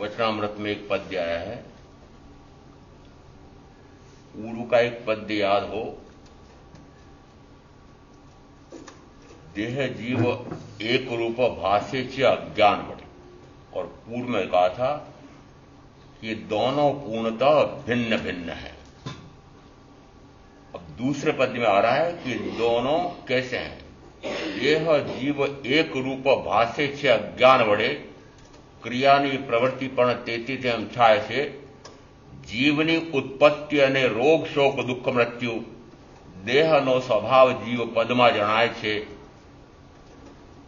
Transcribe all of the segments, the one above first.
वचनामृत में एक पद्य आया है, ऊरू का एक पद्य याद हो, देह जीव एक रूप भाषे च अज्ञान बढ़े। और पूर्व में कहा था कि ये दोनों पूर्णतः भिन्न भिन्न है। अब दूसरे पद्य में आ रहा है कि दोनों कैसे हैं। देह जीव एक रूप भाषे च अज्ञान बढ़े, क्रियानी प्रवृत्ति पण तेती तेम छाय से, जीवनी उत्पत्ति અને રોગ શોક દુઃખ મૃત્યુ દેહનો સ્વભાવ જીવ પદમાં જણાય છે।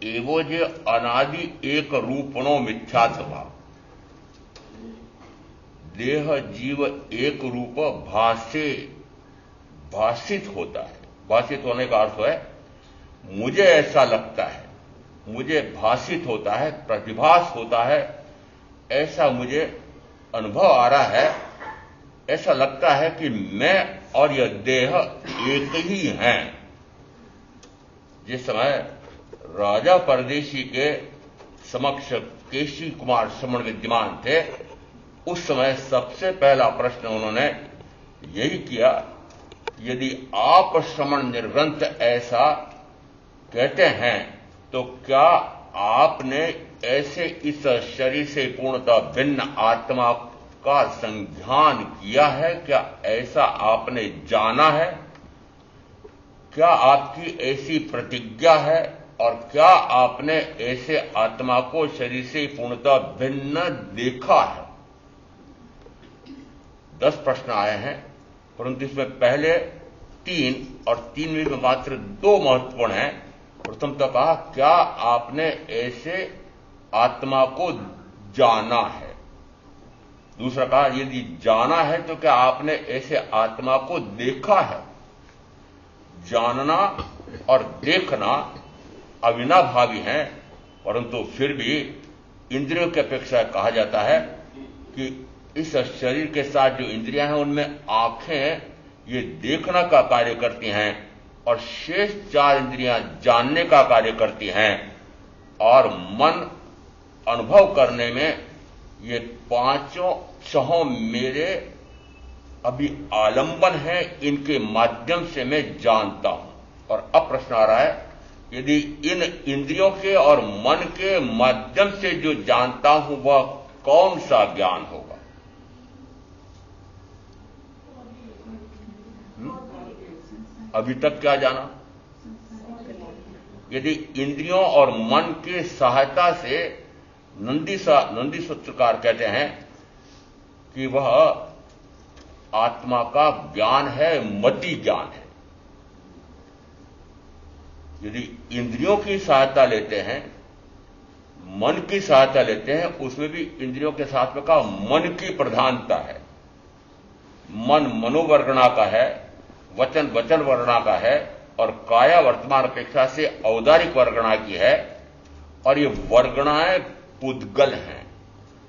એવો જે અનાદિ એક રૂપનો મિથ્યા સ્વભાવ, देह जीव एक रूप भाषित होता है। भाषित होने का अर्थ है मुझे ऐसा लगता है, मुझे भाषित होता है, प्रतिभास होता है, ऐसा मुझे अनुभव आ रहा है, ऐसा लगता है कि मैं और यह देह एक ही हैं। जिस समय राजा परदेशी के समक्ष केशी कुमार श्रमण विद्यमान थे, उस समय सबसे पहला प्रश्न उन्होंने यही किया, यदि आप श्रमण निर्ग्रंथ ऐसा कहते हैं तो क्या आपने ऐसे इस शरीर से पूर्णतः भिन्न आत्मा का संज्ञान किया है? क्या ऐसा आपने जाना है? क्या आपकी ऐसी प्रतिज्ञा है? और क्या आपने ऐसे आत्मा को शरीर से पूर्णतः भिन्न देखा है? 10 प्रश्न आए हैं, परंतु इसमें पहले 3 और 3 में मात्र 2 महत्वपूर्ण हैं। प्रथम तो कहा क्या आपने ऐसे आत्मा को जाना है। दूसरा कहा यदि जाना है तो क्या आपने ऐसे आत्मा को देखा है। जानना और देखना अविनाभावी हैं, परंतु फिर भी इंद्रियों की अपेक्षा कहा जाता है कि इस शरीर के साथ जो इंद्रियां हैं उनमें आंखें ये देखना का कार्य करती हैं और शेष 4 इंद्रियां जानने का कार्य करती हैं, और मन अनुभव करने में ये 5 मेरे अभी आलंबन है, इनके माध्यम से मैं जानता हूं। और अब प्रश्न आ रहा है, यदि इन इंद्रियों के और मन के माध्यम से जो जानता हूं वह कौन सा ज्ञान होगा? अभी तक क्या जाना? यदि इंद्रियों और मन की सहायता से नंदी सूत्रकार कहते हैं कि वह आत्मा का ज्ञान है, मति ज्ञान है। यदि इंद्रियों की सहायता लेते हैं, मन की सहायता लेते हैं, उसमें भी इंद्रियों के साथ में कहा मन की प्रधानता है। मन मनोवर्गणा का है, वचन वचन वर्णा का है, और काया वर्तमान अपेक्षा से औदारिक वर्गणा की है, और ये वर्गणाएं पुद्गल हैं।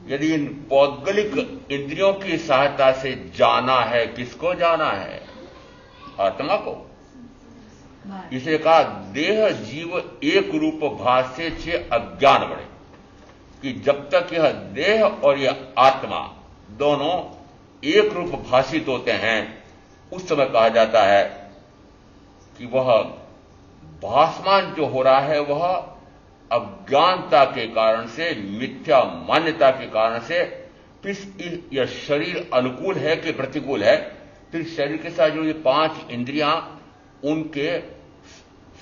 यदि इन पौद्गलिक इंद्रियों की सहायता से जाना है, किसको जाना है? आत्मा को। इसे कहा देह जीव एक रूप भाष्य छे अज्ञान बढ़े, कि जब तक यह देह और यह आत्मा दोनों एक रूप भाषित होते हैं, उस समय कहा जाता है कि वह भासमान जो हो रहा है वह अज्ञानता के कारण से, मिथ्या मान्यता के कारण से, फिर यह शरीर अनुकूल है कि प्रतिकूल है, फिर शरीर के साथ जो ये 5 इंद्रियां, उनके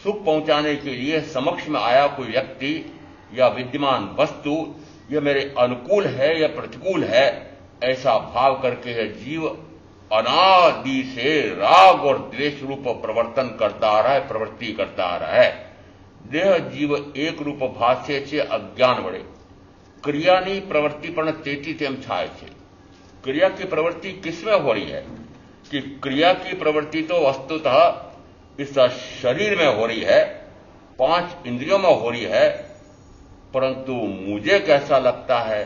सुख पहुंचाने के लिए समक्ष में आया कोई व्यक्ति या विद्यमान वस्तु, यह मेरे अनुकूल है या प्रतिकूल है, ऐसा भाव करके यह जीव अनादि से राग और द्वेष रूप प्रवर्तन करता आ रहा है, प्रवृत्ति करता आ रहा है। देह जीव एक रूप भाष्य छे अज्ञान वड़े, क्रियानी प्रवृत्ति पण तेती तेम छाय छे। क्रिया की प्रवृत्ति किसमें हो रही है? कि क्रिया की प्रवृत्ति तो वस्तुतः इस शरीर में हो रही है, 5 इंद्रियों में हो रही है, परंतु मुझे कैसा लगता है?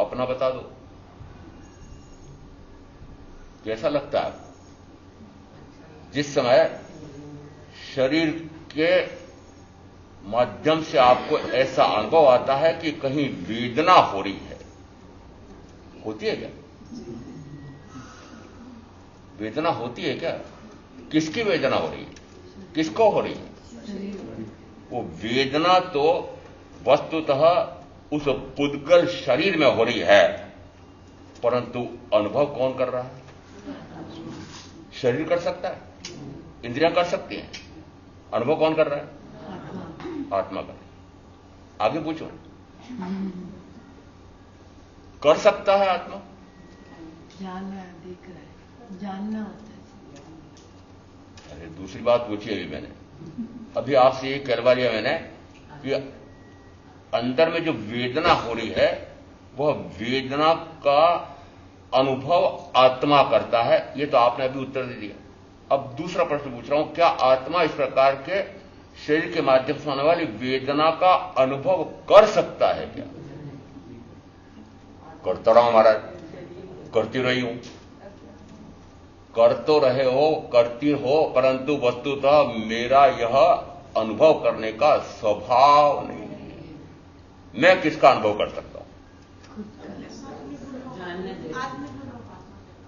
अपना बता दो, कैसा लगता है? जिस समय शरीर के माध्यम से आपको ऐसा अनुभव आता है कि कहीं वेदना हो रही है, होती है क्या? वेदना होती है क्या? किसकी वेदना हो रही है? किसको हो रही है? वो वेदना तो वस्तुतः उस पुद्गल शरीर में हो रही है, परंतु अनुभव कौन कर रहा है? शरीर कर सकता है, इंद्रियां कर सकती हैं, अनुभव कौन कर रहा है? आत्मा कर। आगे पूछो, कर सकता है आत्मा? जानना, देख रहा है, जानना होता है। अरे दूसरी बात पूछी अभी मैंने, अभी आपसे ये करवा लिया मैंने कि अंदर में जो वेदना हो रही है, वह वेदना का अनुभव आत्मा करता है, ये तो आपने अभी उत्तर दे दिया। अब दूसरा प्रश्न पूछ रहा हूं, क्या आत्मा इस प्रकार के शरीर के माध्यम से होने वाली वेदना का अनुभव कर सकता है क्या? करता रहा हूं महाराज, करती रही हूं। कर तो रहे हो, करती हो, परंतु वस्तुतः मेरा यह अनुभव करने का स्वभाव नहीं है। मैं किसका अनुभव कर सकता हूं?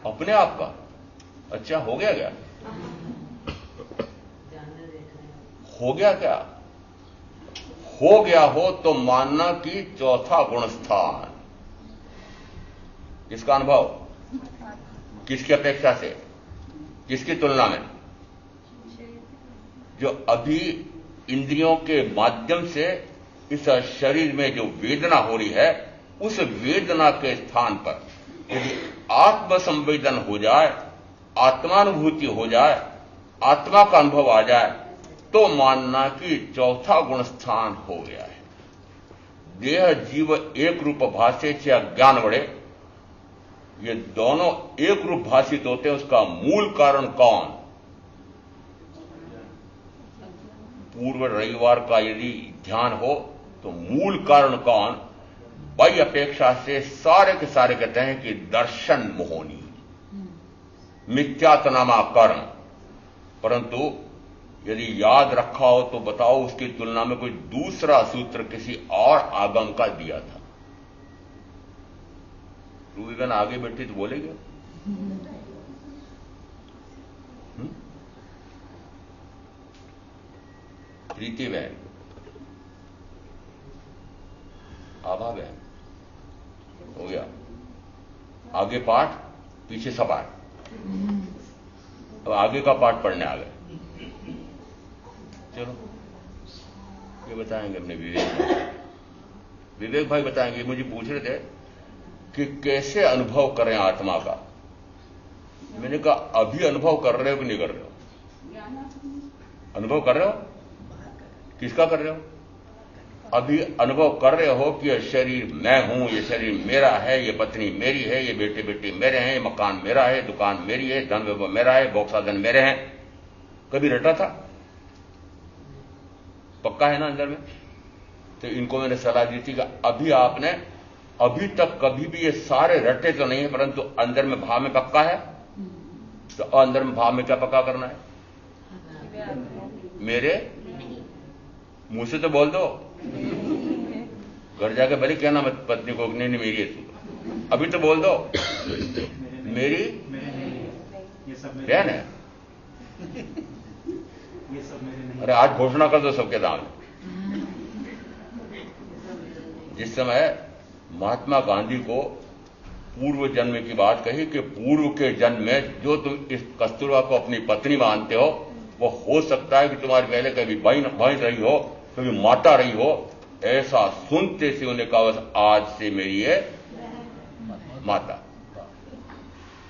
अपने आप का। अच्छा, हो गया क्या? हो गया क्या? हो गया हो तो मानना कि चौथा गुण स्थान, इसका अनुभव किसकी अपेक्षा से, किसकी तुलना में? जो अभी इंद्रियों के माध्यम से इस शरीर में जो वेदना हो रही है, उस वेदना के स्थान पर यदि आत्मसंवेदन हो जाए, आत्मानुभूति हो जाए, आत्मा का अनुभव आ जाए, तो मानना कि चौथा गुण स्थान हो गया है। देह जीव एक रूप भाषे च अज्ञान बड़े, ये दोनों एक रूप भाषित होते हैं। उसका मूल कारण कौन? पूर्व रविवार का यदि ध्यान हो तो मूल कारण कौन? बाह्य अपेक्षा से सारे के सारे कहते हैं कि दर्शन मोहनी, मिथ्यात्वनामा कर्म। परंतु यदि याद रखा हो तो बताओ, उसकी तुलना में कोई दूसरा सूत्र किसी और आगम का दिया था? रूबीबेन आगे बैठी तो बोलेगे। प्रीति बहन, आभा बहन, हो गया। आगे पाठ, पीछे सपाट। अब आगे का पाठ पढ़ने आ गए। चलो, ये बताएंगे अपने विवेक भाई बताएंगे। मुझे पूछ रहे थे कि कैसे अनुभव करें आत्मा का। मैंने कहा, अभी अनुभव कर रहे हो कि नहीं कर रहे हो? अनुभव कर रहे हो? किसका कर रहे हो? अभी अनुभव कर रहे हो कि यह शरीर मैं हूं, यह शरीर मेरा है, यह पत्नी मेरी है, ये बेटे बेटी मेरे हैं, मकान मेरा है, दुकान मेरी है, धन वैभव मेरा है, भोग साधन मेरे हैं। कभी रटा था? पक्का है ना अंदर में? तो इनको मैंने सलाह दी थी कि अभी आपने अभी तक कभी भी ये सारे रटे तो नहीं है, परंतु अंदर में भाव में पक्का है। तो अंदर में भाव में क्या पक्का करना है? मेरे मुंह से तो बोल दो, घर जाके भले कहना मत पत्नी को, नहीं नहीं मेरी है तू। अभी तो बोल दो, मेरी बहन है। अरे आज घोषणा कर दो सबके सामने। जिस समय महात्मा गांधी को पूर्व जन्म की बात कही कि पूर्व के जन्म में जो तुम इस कस्तूरबा को अपनी पत्नी मानते हो, वो हो सकता है कि तुम्हारी पहले कभी बहन रही हो, कभी माता रही हो। ऐसा सुनते से उन्हें कहा, बस आज से मेरी है माता।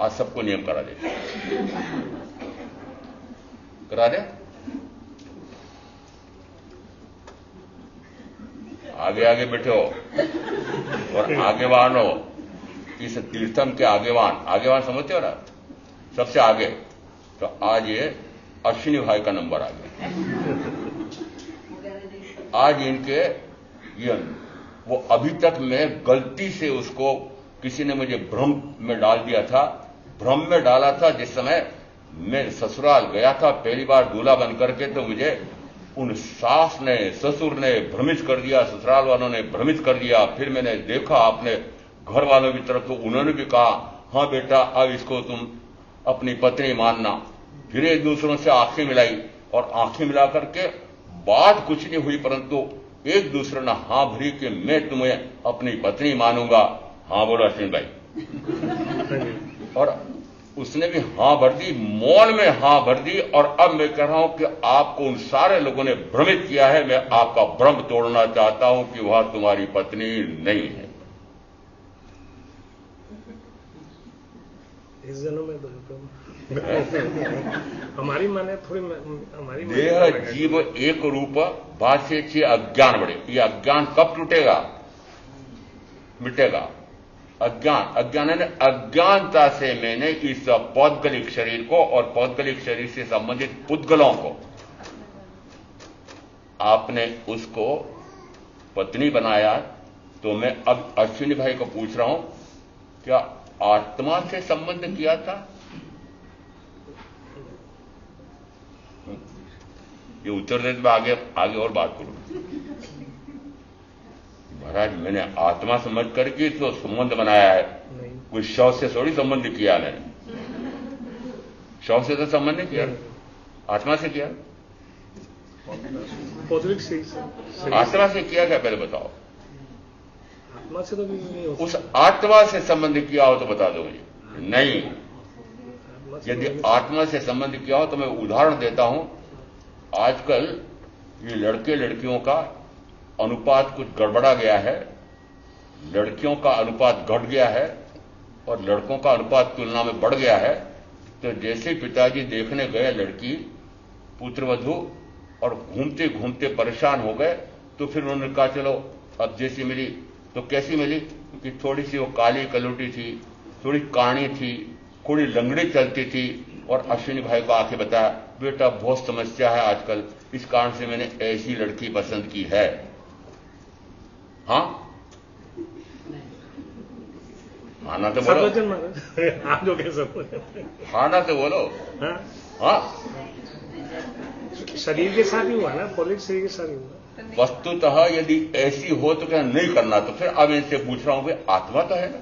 आज सबको नियम करा दे, करा दे। आगे आगे बैठे हो और आगेवान हो, इस तीर्थम के आगेवान समझते हो ना, सबसे आगे। तो आज ये अश्विनी भाई का नंबर आ गया। आज इनके ये वो अभी तक मैं गलती से उसको किसी ने मुझे भ्रम में डाल दिया था। भ्रम में डाला था जिस समय मैं ससुराल गया था पहली बार दूल्हा बन करके, तो मुझे उन सास ने, ससुर ने भ्रमित कर दिया, ससुराल वालों ने भ्रमित कर दिया। फिर मैंने देखा अपने घर वालों की तरफ, तो उन्होंने भी कहा, हाँ बेटा अब इसको तुम अपनी पत्नी मानना। फिर एक दूसरों से आंखें मिलाई और आंखें मिला करके बात कुछ नहीं हुई, परंतु एक दूसरे ने हां भरी कि मैं तुम्हें अपनी पत्नी मानूंगा। हां बोलो अश्विन भाई। और उसने भी हां भर दी, मौन में हां भर दी। और अब मैं कह रहा हूं कि आपको उन सारे लोगों ने भ्रमित किया है। मैं आपका भ्रम तोड़ना चाहता हूं कि वह तुम्हारी पत्नी नहीं है। इस जन्म में हमारी माने थोड़ी हमारी देह जीव एक रूप भाष्य अज्ञान बड़े। ये अज्ञान कब टूटेगा, मिटेगा? अज्ञान यानी अज्ञानता से मैंने इस पौद्गलिक शरीर को और पौद्गलिक शरीर से संबंधित पुद्गलों को, आपने उसको पत्नी बनाया। तो मैं अब अश्विनी भाई को पूछ रहा हूं, क्या आत्मा से संबंध किया था? ये उत्तर देते मैं आगे और बात करूं। महाराज, मैंने आत्मा समझ करके तो संबंध बनाया है, कोई शव से थोड़ी संबंध किया मैंने। शव से तो संबंध नहीं किया, आत्मा से किया। पौद्गलिक से आत्मा से किया क्या, पहले बताओ। आत्मा से तो भी नहीं होता। उस आत्मा से संबंध किया हो तो बता दो मुझे। नहीं, यदि आत्मा से संबंध किया हो तो मैं उदाहरण देता हूं। आजकल ये लड़के लड़कियों का अनुपात कुछ गड़बड़ा गया है, लड़कियों का अनुपात घट गया है और लड़कों का अनुपात तुलना में बढ़ गया है। तो जैसे पिताजी देखने गए लड़की पुत्रवधू और घूमते घूमते परेशान हो गए, तो फिर उन्होंने कहा चलो अब जैसी मिली तो कैसी मिली, क्योंकि थोड़ी सी वो काली कलूटी थी, थोड़ी काणी थी, थोड़ी लंगड़ी चलती थी। और अश्विनी भाई को आके बताया, बेटा बहुत समस्या है आजकल, इस कारण से मैंने ऐसी लड़की पसंद की है। हाँ, हाँ ना तो बोलो, आप जो कह सकते, हाँ ना तो बोलो। हाँ, शरीर के साथ ही हुआ ना, पौद्गलिक शरीर के साथ ही हुआ। वस्तुतः यदि ऐसी हो तो क्या नहीं करना? तो फिर अब इनसे पूछ रहा हूं, भाई आत्मा तो है ना।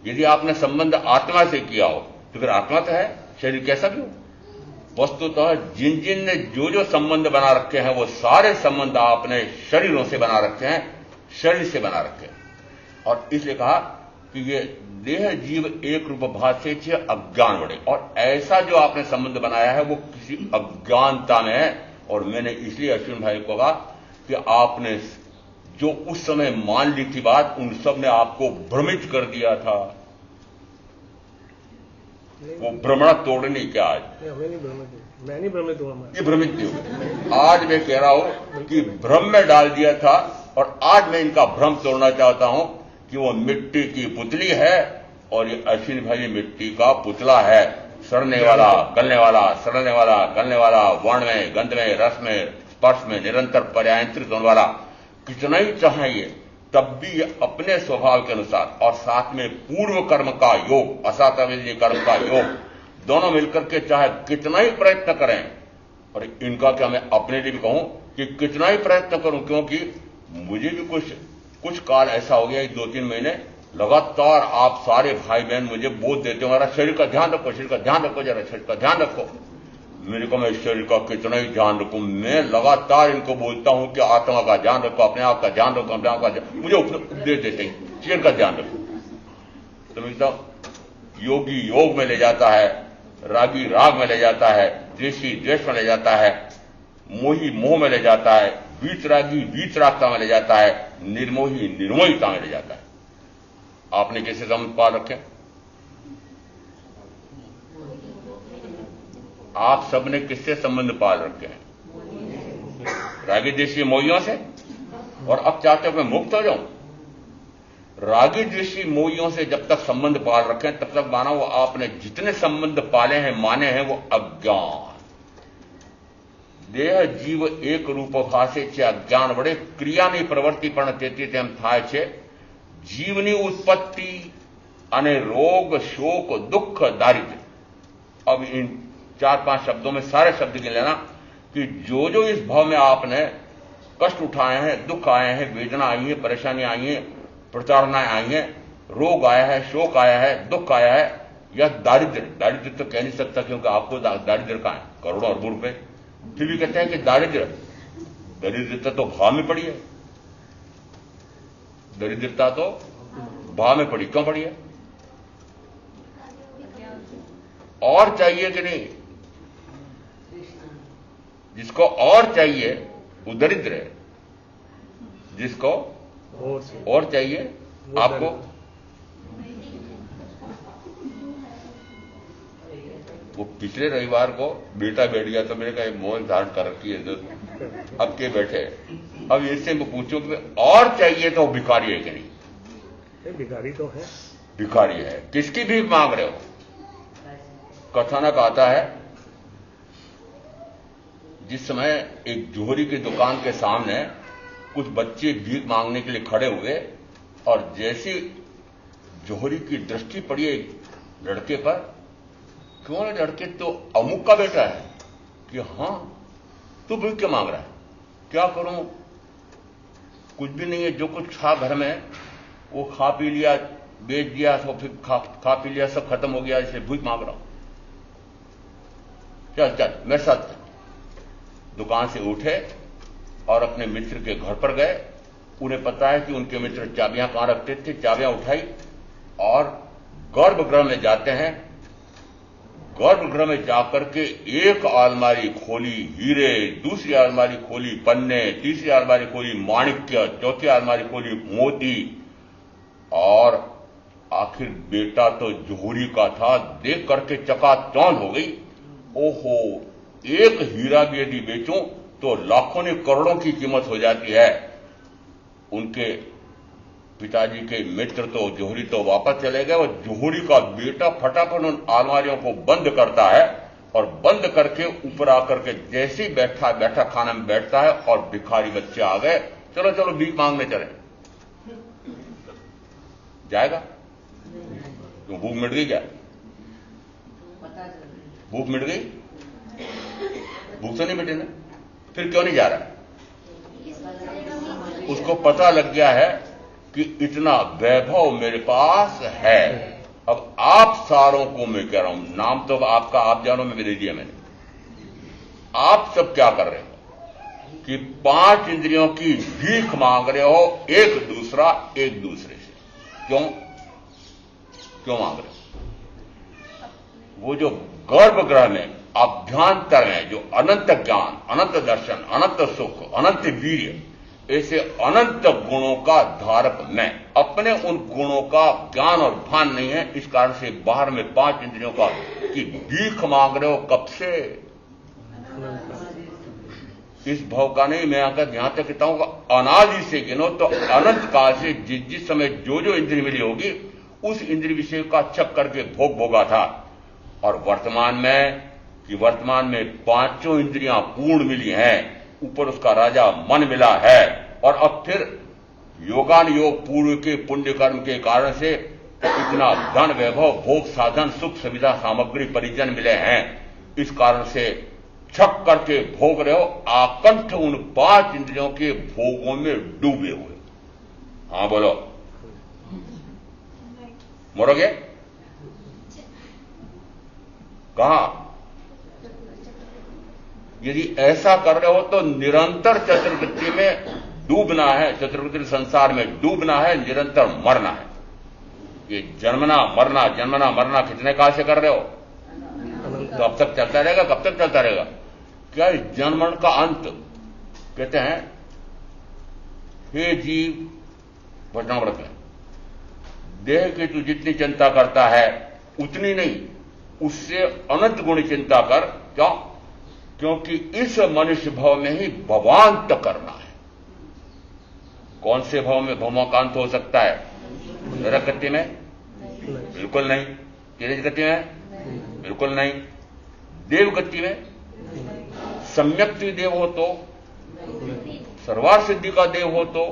यदि आपने संबंध आत्मा से किया हो तो फिर आत्मा तो है, शरीर कैसा भी हो। वस्तुतः जिन जिन ने जो जो संबंध बना रखे हैं वो सारे संबंध आपने शरीरों से बना रखे हैं, शरीर से बना रखे हैं। और इसलिए कहा कि ये देह जीव एक रूप भाषे छे अज्ञान बड़े, और ऐसा जो आपने संबंध बनाया है वो किसी अज्ञानता में है। और मैंने इसलिए अश्विन भाई को कहा कि आपने जो उस समय मान ली थी बात, उन सब ने आपको भ्रमित कर दिया था। वो भ्रमण तोड़नी क्या आज? हमें नहीं भ्रमित, मैं नहीं भ्रमित हुआ। ये भ्रमित नहीं हुआ। आज मैं कह रहा हूं कि भ्रम में डाल दिया था, और आज मैं इनका भ्रम तोड़ना चाहता हूं कि वो मिट्टी की पुतली है और ये अश्विनी भाई मिट्टी का पुतला है। सड़ने वाला, गलने वाला, सड़ने वाला, गलने वाला, वर्ण में, गंध में, रस में, स्पर्श में निरंतर पर्यायंत्रित होने वाला। कितना ही चाहिए तब भी ये अपने स्वभाव के अनुसार, और साथ में पूर्व कर्म का योग, असातवेदी कर्म का योग, दोनों मिलकर के चाहे कितना ही प्रयत्न करें। और इनका क्या मैं अपने लिए भी कहूं कि कितना ही प्रयत्न करूं, क्योंकि मुझे भी कुछ काल ऐसा हो गया, 2-3 महीने लगातार आप सारे भाई बहन मुझे बोध देते हो, मेरा शरीर का ध्यान रखो, शरीर का ध्यान रखो, जरा शरीर का ध्यान रखो। मेरे को मैं शरीर का कितना ही ध्यान रखूं, मैं लगातार इनको बोलता हूं कि आत्मा का ध्यान रखो, अपने आप का ध्यान रखो, अपने आप का ध्यान, मुझे उपदेश देते हैं शरीर का ध्यान रखो। तो मैं योगी योग में ले जाता है, रागी राग में ले जाता है, द्वेषी द्वेष में ले जाता है, मोही मोह में ले जाता है, वीतरागी वीतरागता में ले जाता है, निर्मोही निर्मोहिता में ले जाता है। आपने कैसे संबंध पाल रखे? आप सबने किससे संबंध पाल रखे हैं? रागी द्वेषी मोहियों से। और अब चाहते हो मैं मुक्त हो जाऊं? रागी द्वेषी मोहियों से जब तक संबंध पाल रखे हैं तब तक माना वो आपने जितने संबंध पाले हैं, माने हैं, वो अज्ञान। देह जीव एक रूप भाषे छे अज्ञान वडे क्रियानी प्रवृत्ति पण તેથી તેમ થાય છે। जीवनी उत्पत्ति अने रोग शोक दुख दारिद्र्य। अब इन 4-5 शब्दों में सारे शब्द गिन लेना कि जो जो इस भाव में आपने कष्ट उठाए हैं, दुख आए हैं, वेदना आई है, परेशानी आई है, प्रताड़नाएं आई हैं, रोग आया है, शोक आया है, दुख आया है, या दारिद्र्य तो कह नहीं सकता क्योंकि आपको दारिद्र्य का है करोड़ों अरबों रुपए, फिर भी कहते हैं कि दरिद्रता तो भाव में पड़ी है। दरिद्रता तो भाव में पड़ी, क्यों पड़ी है? और चाहिए कि नहीं? जिसको और चाहिए वो दरिद्र है, जिसको और चाहिए आपको वो पिछले रविवार को बेटा बैठ गया तो मैंने कहा मौन धारण कर रखी है, अब के बैठे अब इससे मैं पूछूं कि और चाहिए तो भिखारी है कि नहीं? ये भिखारी तो है। भिखारी है। किसकी भीख मांग रहे हो? कथानक आता है, जिस समय एक जोहरी की दुकान के सामने कुछ बच्चे भीख मांगने के लिए खड़े हुए और जैसे जोहरी की दृष्टि पड़ी एक लड़के पर, क्यों है लड़के तो अमुक का बेटा है, कि हां तू भीख क्यों मांग रहा है? क्या करूं, कुछ भी नहीं है, जो कुछ था घर में वो खा पी लिया, बेच दिया, तो फिर खा पी लिया, सब खत्म हो गया, इसलिए भीख मांग रहा हूं। चल चल मेरे साथ चल। दुकान से उठे और अपने मित्र के घर पर गए। उन्हें पता है कि उनके मित्र चाबियां कहां रखते थे। चाबियां उठाई और गर्भगृह में जाते हैं। गर्भगृह में जाकर के एक अलमारी खोली हीरे, दूसरी अलमारी खोली पन्ने, तीसरी अलमारी खोली माणिक्य, चौथी अलमारी खोली मोती, और आखिर बेटा तो जोहरी का था। देख करके चकाचौंध हो गई। ओहो, एक हीरा भी यदि बेचूं तो लाखों ने करोड़ों की कीमत हो जाती है। उनके पिताजी के मित्र तो जोहरी तो वापस चले गए और जोहरी का बेटा फटाफट उन अलमारियों को बंद करता है और बंद करके ऊपर आकर के जैसे ही बैठा खाना में बैठता है और भिखारी बच्चे आ गए, चलो चलो भीख मांगने चले। जाएगा? क्यों, भूख मिट गई क्या? भूख मिट गई? भूख तो नहीं मिटी ना, फिर क्यों नहीं जा रहा? उसको पता लग गया है कि इतना वैभव मेरे पास है। अब आप सारों को मैं कह रहा हूं, नाम तो आपका आप जानो, में दे दिया मैंने। आप सब क्या कर रहे हो कि 5 इंद्रियों की भीख मांग रहे हो, एक दूसरे से। क्यों मांग रहे हो? वो जो गर्भगृह में अभ्यंतर में जो अनंत ज्ञान, अनंत दर्शन, अनंत सुख, अनंत वीर्य, ऐसे अनंत गुणों का धारक मैं, अपने उन गुणों का ज्ञान और भान नहीं है। इस कारण से बाहर में 5 इंद्रियों का कि भीख मांग रहे हो। कब से? इस भव का नहीं, मैं आकर यहां तक कहता हूं, अनादि से गिनो तो अनंत काल से जिस समय जो इंद्रिय मिली होगी उस इंद्रिय विषय का चक करके भोगा था। और वर्तमान में 5 इंद्रियां पूर्ण मिली हैं, ऊपर उसका राजा मन मिला है, और अब फिर योगानुयोग पूर्व के पुण्य कर्म के कारण से इतना धन वैभव भोग साधन सुख सुविधा सामग्री परिजन मिले हैं। इस कारण से छक करके भोग रहे हो, आकंठ उन 5 इंद्रियों के भोगों में डूबे हुए। हां बोलो, मरोगे? कहां? यदि ऐसा कर रहे हो तो निरंतर चतुर्वृत्ति में डूबना है, चतुर्वृत्ति संसार में डूबना है, निरंतर मरना है। ये जन्मना मरना कितने काल से कर रहे हो? तो अब तक चलता रहेगा? कब तक चलता रहेगा? क्या जन्मन का अंत? कहते हैं हे जीव वचनामृत में, देह की तू जितनी चिंता करता है उतनी नहीं, उससे अनंत गुणी चिंता कर। क्यों? क्योंकि इस मनुष्य भाव में ही भवांत करना है। कौन से भाव में भवाकांत हो सकता है? नरक गति में? बिल्कुल नहीं। तेज गति में? बिल्कुल नहीं। देव गति में? सम्यक देव हो तो, सर्वार सिद्धि का देव हो तो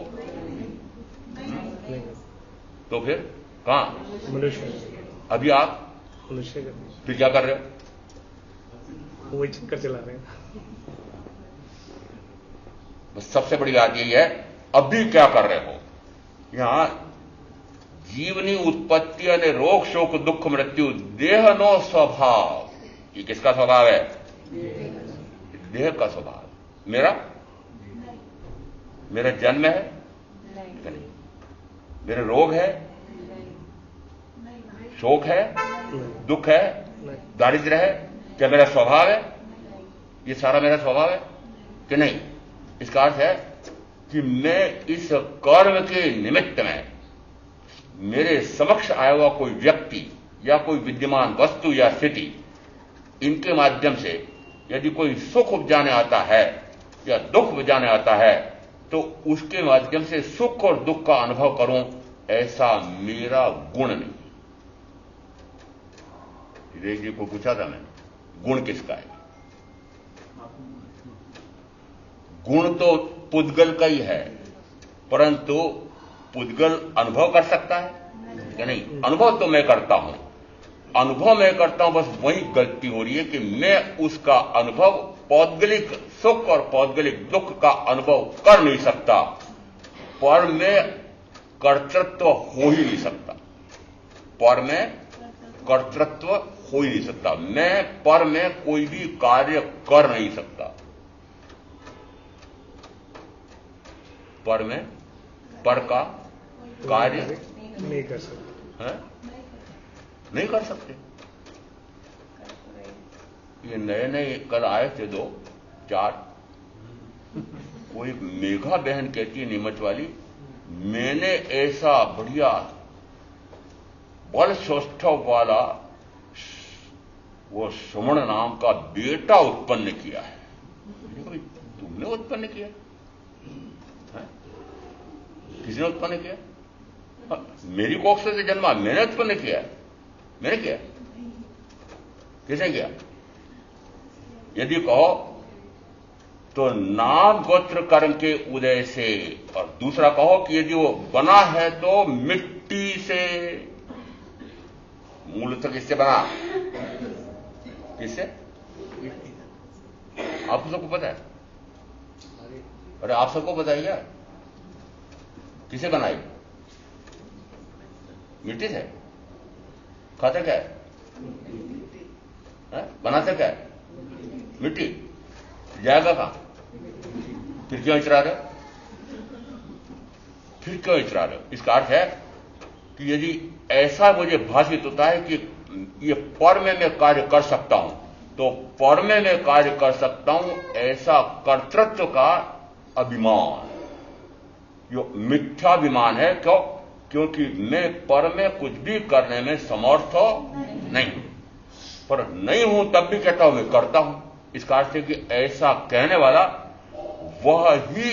फिर कहां? मनुष्य। अभी आप मनुष्य गति। फिर क्या कर रहे हो? वही चक्कर चला रहे हैं। बस सबसे बड़ी बात यही है, अभी क्या कर रहे हो? यहां जीवनी उत्पत्ति यानी रोग शोक दुख मृत्यु देह नो स्वभाव। ये किसका स्वभाव है? देह का स्वभाव। मेरा जन्म है? नहीं। मेरे रोग है, शोक है, दुख है, दारिद्र्य है, क्या मेरा स्वभाव है? ये सारा मेरा स्वभाव है कि नहीं? इसका अर्थ है कि मैं इस कर्म के निमित्त में मेरे समक्ष आया हुआ कोई व्यक्ति या कोई विद्यमान वस्तु या स्थिति, इनके माध्यम से यदि कोई सुख उपजाने आता है या दुख उपजाने आता है तो उसके माध्यम से सुख और दुख का अनुभव करूं, ऐसा मेरा गुण नहीं। विवेक जी को पूछा था मैंने, गुण किसका है? गुण तो पुद्गल का ही है, परंतु पुद्गल अनुभव कर सकता है या नहीं? अनुभव तो मैं करता हूं, अनुभव मैं करता हूं, बस वही गलती हो रही है कि मैं उसका अनुभव पौद्गलिक सुख और पौद्गलिक दुख का अनुभव कर नहीं सकता। पर में कर्तृत्व हो ही नहीं सकता, पर में कर्तृत्व हो ही नहीं सकता। मैं पर में कोई भी कार्य कर नहीं सकता। पर में पर का कार्य नहीं कर सकते है? नहीं कर सकते। ये नए नए कल आए थे 2-4, वो एक मेघा बहन कहती है नीमच वाली, मैंने ऐसा बढ़िया बल सौष्ठव वाला वो सुमन नाम का बेटा उत्पन्न किया है। तुमने उत्पन्न किया? किसने उत्पन्न किया? मेरी कोख से जन्मा, मैंने उत्पन्न किया? मैंने किया? किसने किया? यदि कहो तो नाम गोत्र कर्म के उदय से, और दूसरा कहो कि यदि वो बना है तो मिट्टी से। मूलतः किससे बना? किससे? आप सबको पता है? अरे आप सबको पता है क्या? किसे बनाई? मिट्टी से। खाता क्या है? बनाता क्या है? मिट्टी। जाएगा कहां? फिर क्यों इचरा रहे हो? फिर क्यों इचरा रहे हो? इसका अर्थ है कि यदि ऐसा मुझे भाषित होता है कि ये पर में मैं कार्य कर सकता हूं, तो पर में मैं कार्य कर सकता हूं, ऐसा कर्तृत्व का अभिमान जो मिथ्याभिमान है। क्यों? क्योंकि मैं पर में कुछ भी करने में समर्थ नहीं हूं, पर नहीं हूं तब भी कहता हूं मैं करता हूं। इसका अर्थ है कि ऐसा कहने वाला वह ही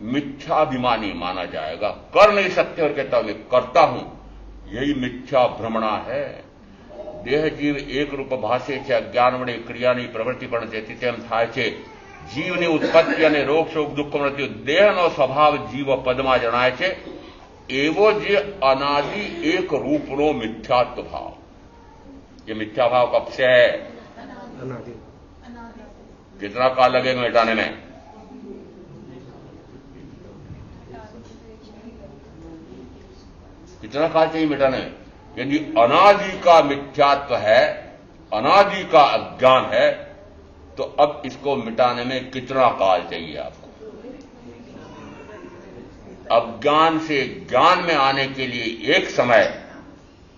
मिथ्याभिमानी माना जाएगा। कर नहीं सकते और कहता हूं मैं करता हूं, यही मिथ्या भ्रमणा है। देह जीव एक रूप भाषे છે અજ્ઞાન વડે ક્રિયાની પ્રવૃત્તિ પણ જેથી તેમ થાય છે। જીવની ઉત્પત્તિ અને રોગ શોક દુઃખ મૃત્યુ દેહનો સ્વભાવ જીવ પદમાં જણાય છે। એવો જે અનાદિ એક રૂપનો મિથ્યાત્વ ભાવ, ये मिथ्या भाव कब से है? अनादि कितना काल लगेगा मिटाने में? कितना काल चाहिए मिटाने में? यदि अनादि का मिथ्यात्व है, अनादि का अज्ञान है, तो अब इसको मिटाने में कितना काल चाहिए आपको? अज्ञान से ज्ञान में आने के लिए एक समय,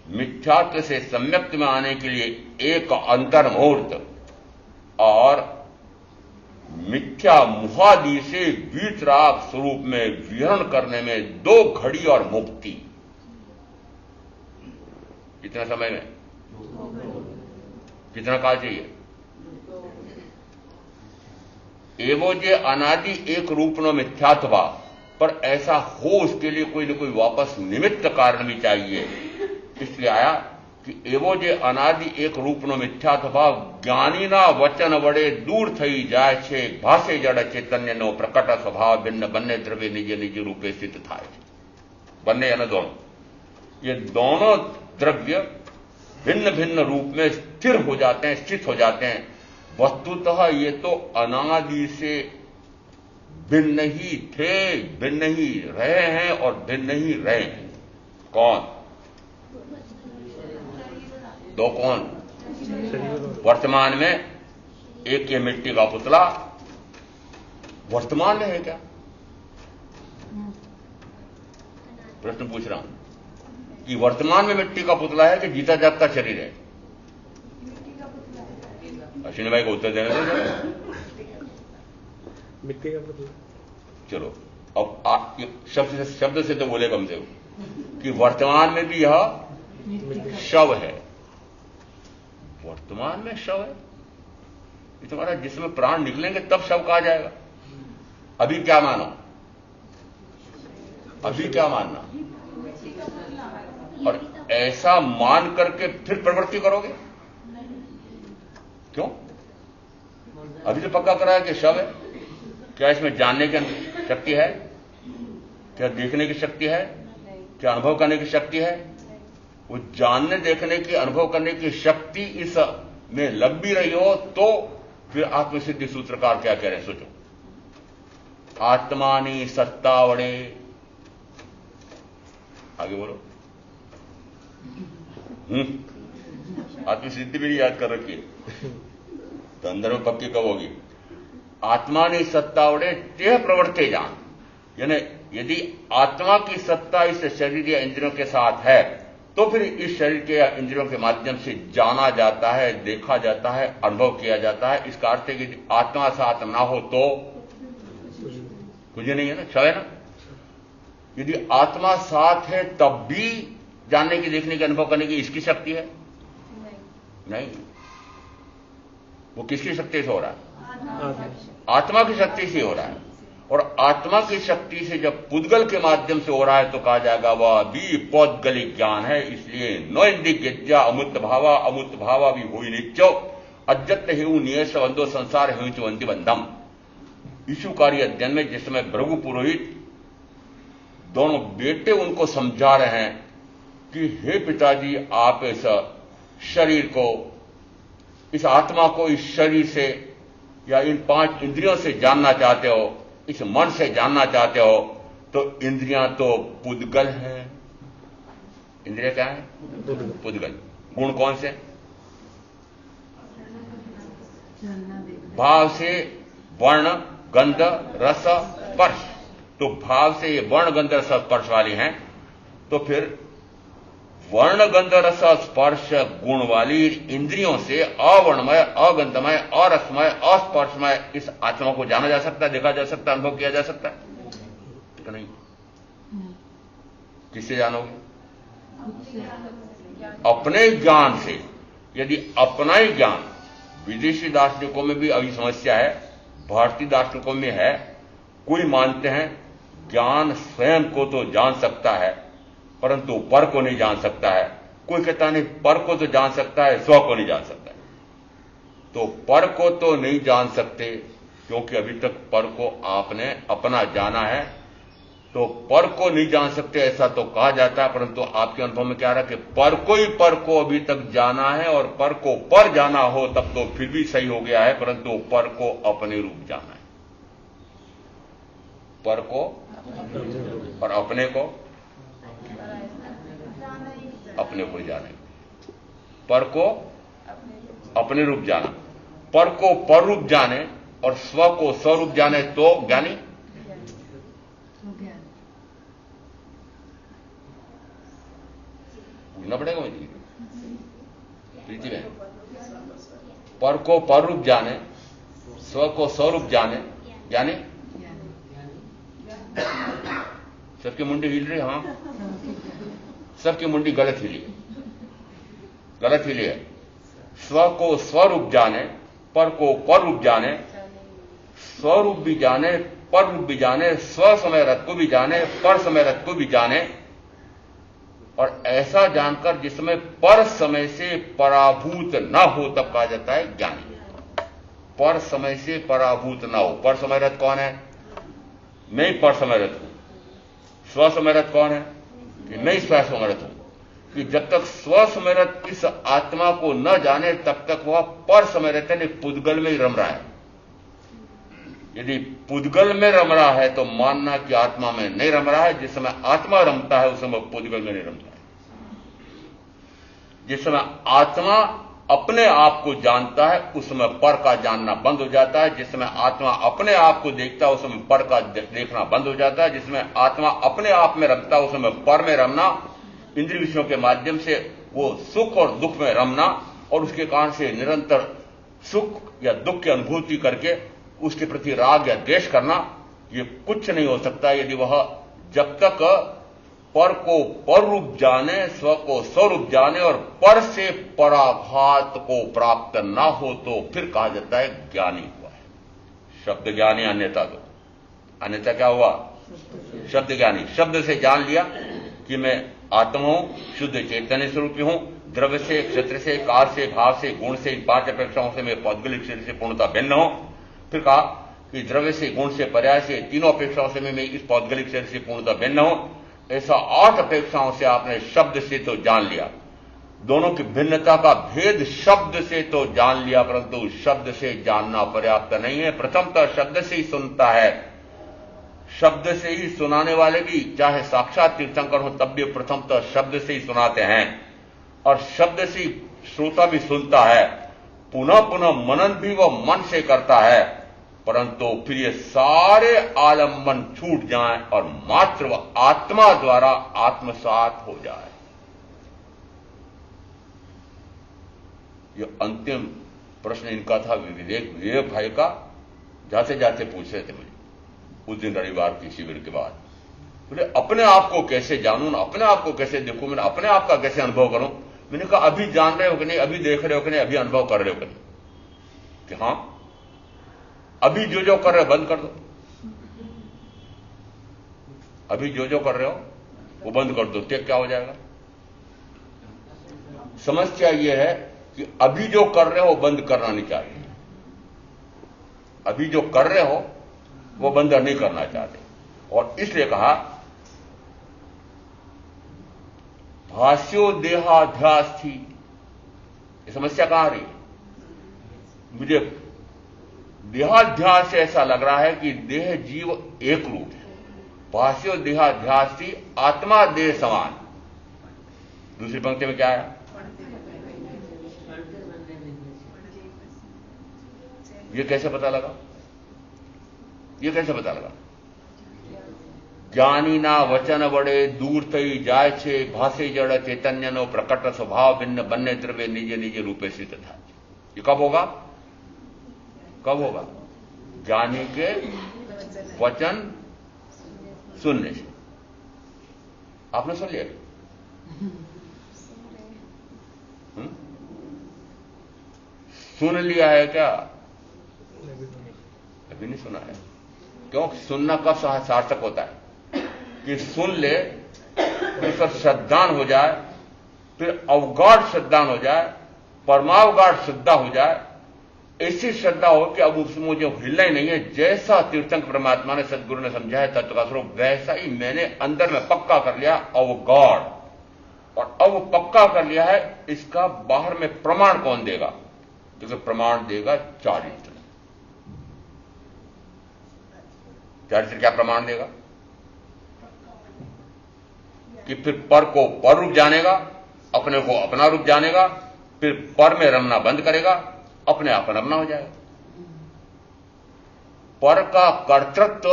मिथ्यात्व से सम्यक्त में आने के लिए एक अंतर मुहूर्त, और मिथ्या मुहादि से वीतराग स्वरूप में विहरण करने में 2 घड़ी और मुक्ति। कितना समय में? कितना काल चाहिए? एवो जे अनादि एक रूपनो मिथ्यात्वा, पर ऐसा हो उसके लिए कोई न कोई वापस निमित्त कारण भी चाहिए। इसलिए आया कि एवो जे अनादि एक रूपनो मिथ्यात्वा ज्ञानीना वचन वडे दूर थई जाय छे। भाषे जड़ चैतन्यनो प्रकट स्वभाव भिन्न बन्ने द्रव्य निज निज रूपे स्थित थाय छे। बन्ने यानी दोनों, ये दोनों द्रव्य भिन्न भिन्न रूप में स्थिर हो जाते हैं, स्थित हो जाते हैं। वस्तुतः ये तो अनादि से भिन्न ही थे, भिन्न ही रहे हैं और भिन्न ही रहे हैं। कौन? 2 कौन? वर्तमान में एक ये मिट्टी का पुतला वर्तमान में है क्या? प्रश्न पूछ रहा हूं कि वर्तमान में मिट्टी का पुतला है कि जीता जागता शरीर है? अश्विनी भाई को उत्तर देने दो। मिट्टी का पुतला। चलो अब आप शब्द से तो बोले कम से कम कि वर्तमान में भी यह शव है। वर्तमान में शव है? ये तुम्हारा जिसमें प्राण निकलेंगे तब शव कहा जाएगा। अभी क्या मानो? अभी क्या मानना? और ऐसा मान करके फिर प्रवृत्ति करोगे? क्यों? अभी तो पक्का करा है कि शव है। क्या इसमें जानने की शक्ति है? क्या देखने की शक्ति है? क्या अनुभव करने की शक्ति है? वो जानने, देखने की, अनुभव करने की शक्ति इस में लग भी रही हो तो फिर आत्मसिद्धि सूत्रकार क्या कह रहे हैं सोचो। आत्मानी सत्तावड़े, आगे बोलो। आत्मसिद्धि भी नहीं याद कर रखी है तो अंदर में पक्की कब होगी? आत्मानी सत्तावड़े तेह प्रवर्ते जान, यानी यदि आत्मा की सत्ता इस शरीर या इंद्रियों के साथ है तो फिर इस शरीर के या इंद्रियों के माध्यम से जाना जाता है, देखा जाता है, अनुभव किया जाता है। इसका अर्थ है कि आत्मा साथ ना हो तो कुछ नहीं है ना, शव है ना। यदि आत्मा साथ है तब भी जानने की, देखने की, अनुभव करने की इसकी शक्ति है? नहीं। वो किसकी शक्ति से हो रहा है? आत्मा की शक्ति से हो रहा है। और आत्मा की शक्ति से जब पुद्गल के माध्यम से हो रहा है तो कहा जाएगा वह भी पौद्गलिक ज्ञान है। इसलिए नो इंदि गिज्जा अमुत भावा भी हुई नित्यो अज्जत हेउ नियस वंदो संसार हेउ वंदि बंधम। ईशुकारी अध्ययन में जिस समय भृगु पुरोहित दोनों बेटे उनको समझा रहे हैं कि हे पिताजी, आप इस शरीर को, इस आत्मा को इस शरीर से या इन 5 इंद्रियों से जानना चाहते हो, इस मन से जानना चाहते हो, तो इंद्रियां तो पुद्गल हैं। इंद्रिया क्या है? पुद्गल। गुण कौन से? भाव से वर्ण, गंध, रस, स्पर्श। तो भाव से ये वर्ण, गंध, रस, स्पर्श वाली हैं। तो फिर वर्ण, गंध, रस, स्पर्श गुण वाली इंद्रियों से अवर्णमय, अगंधमय, अरसमय, अस्पर्शमय इस आत्मा को जाना जा सकता है, देखा जा सकता है, अनुभव किया जा सकता है? तो नहीं। किससे जानोगे? अपने ज्ञान से। यदि अपना ही ज्ञान, विदेशी दार्शनिकों में भी अभी समस्या है, भारतीय दार्शनिकों में है। कोई मानते हैं ज्ञान स्वयं को तो जान सकता है परंतु पर को नहीं जान सकता है। कोई कहता नहीं पर को तो जान सकता है, स्व को नहीं जान सकता है। तो पर को तो नहीं जान सकते क्योंकि अभी तक पर को आपने अपना जाना है, तो पर को नहीं जान सकते ऐसा तो कहा जाता है। परंतु आपके अनुभव में क्या रहा कि पर को ही पर को अभी तक जाना है, और पर को पर जाना हो तब तो फिर भी सही हो गया है, परंतु पर को अपने रूप जाना है। पर को और अपने को जाने, पर को अपने रूप जाना, पर को पर रूप जाने और स्व को स्वरूप जाने तो ज्ञानी। पूछना पड़ेगा मुझे प्रीति में। पर को पर रूप जाने, स्व को स्वरूप जाने, यानी सबकी मुंडी हिल रही। हाँ, सबकी मुंडी गलत हिली है। स्व को स्वरूप जाने, पर को पर रूप जाने, स्वरूप भी जाने, पर रूप भी जाने, स्व समय रथ को भी जाने, पर समय रथ को भी जाने, और ऐसा जानकर जिसमें पर समय से पराभूत न हो तब कहा जाता है ज्ञानी। पर समय से पराभूत न हो। पर समय रथ कौन है? मैं ही पर समय रथ हूं। स्व समय रथ कौन है? कि मैं ही स्व समय रथ हूं। कि जब तक स्व समय रथ इस आत्मा को न जाने तब तक वह पर समय रथ यानी पुद्गल में ही रम रहा है। यदि पुद्गल में रम रहा है तो मानना कि आत्मा में नहीं रम रहा है। जिस समय आत्मा रमता है उस समय पुद्गल में नहीं रमता है। जिस समय आत्मा अपने आप को जानता है उस समय पर का जानना बंद हो जाता है। जिस समय आत्मा अपने आप को देखता है उस समय पर का देखना बंद हो जाता है। जिसमें आत्मा अपने आप में रमता है उस समय पर में रमना, इंद्रिय विषयों के माध्यम से वो सुख और दुख में रमना और उसके कारण से निरंतर सुख या दुख की अनुभूति करके उसके प्रति राग या द्वेष करना, ये कुछ नहीं हो सकता यदि वह जब तक पर को पर रूप जाने, स्व को स्वरूप जाने और पर से पराघात को प्राप्त ना हो तो फिर कहा जाता है ज्ञानी हुआ है। शब्द ज्ञानी अन्यथा दो। अन्यथा क्या हुआ? शब्द ज्ञानी, शब्द से जान लिया कि मैं आत्मा हूं, शुद्ध चैतन्य स्वरूपी हूं, द्रव्य से, क्षेत्र से, काल से, भाव से, गुण से, इन 5 अपेक्षाओं से मैं पौद्गलिक शरीर से पूर्णता भिन्न हूं। फिर कहा कि द्रव्य से, गुण से, पर्याय से, तीनों अपेक्षाओं से मैं इस पौद्गलिक शरीर से पूर्णता भिन्न हूं। ऐसा 8 अपेक्षाओं से आपने शब्द से तो जान लिया, दोनों की भिन्नता का भेद शब्द से तो जान लिया, परंतु शब्द से जानना पर्याप्त नहीं है। प्रथमतः शब्द से ही सुनता है, शब्द से ही सुनाने वाले भी चाहे साक्षात तीर्थंकर हो तब भी प्रथमतः शब्द से ही सुनाते हैं, और शब्द से ही श्रोता भी सुनता है। पुनः पुनः मनन भी वह मन से करता है, परंतु फिर ये सारे आलंबन छूट जाएं और मात्र वह आत्मा द्वारा आत्मसात हो जाए। ये अंतिम प्रश्न इनका था विवेक भाई का। जाते जाते पूछ रहे थे मुझे उस दिन रविवार की शिविर के बाद, बोले अपने आप को कैसे जानूं, अपने आप को कैसे देखूं, मैंने अपने आप का कैसे अनुभव करूं। मैंने कहा अभी जान रहे हो कि नहीं, अभी देख रहे हो कि नहीं, अभी अनुभव कर रहे हो कि नहीं? कि हां, अभी जो जो कर रहे हो बंद कर दो, अभी जो जो कर रहे हो वो बंद कर दो, क्या हो जाएगा? समस्या यह है कि अभी जो कर रहे हो बंद करना नहीं चाहिए, अभी जो कर रहे हो वो बंद नहीं करना चाहते, और इसलिए कहा भाष्यो देहाध्यास थी। ये समस्या कहां आ रही है? मुझे देहाध्यास से ऐसा लग रहा है कि देह जीव एक रूप है। भाष्यो देहाध्यास थी, आत्मा देह समान। दूसरी पंक्ति में क्या है? ये कैसे पता लगा? ये कैसे पता लगा? ज्ञानी ना वचन बड़े दूर थई जाय छे, भाषे जड़ चैतन्य नो प्रकट स्वभाव भिन्न बन्ने द्रव्य निजे निजे रूपे स्थित था। ये कब होगा? कब होगा? ज्ञानी के वचन सुनने से। आपने सुन लिया? सुन लिया है क्या? अभी नहीं सुना है। क्यों? सुनना कब सार्थक होता है? कि सुन ले, फिर श्रद्धान हो जाए, फिर अवगाढ़ श्रद्धान हो जाए, परमावगाढ़ श्रद्धा हो जाए, ऐसी श्रद्धा हो कि अब उसमें मुझे हिलना ही नहीं है। जैसा तीर्थंकर परमात्मा ने, सदगुरु ने समझा है तत्व का स्वरूप, वैसा ही मैंने अंदर में पक्का कर लिया, अवगाढ़। और अब पक्का कर लिया है, इसका बाहर में प्रमाण कौन देगा? क्योंकि प्रमाण देगा चारित्र। चारित्र क्या प्रमाण देगा? कि फिर पर को पर रूप जानेगा, अपने को अपना रूप जानेगा, फिर पर में रमना बंद करेगा, अपने आप रमना हो जाएगा। पर का कर्तृत्व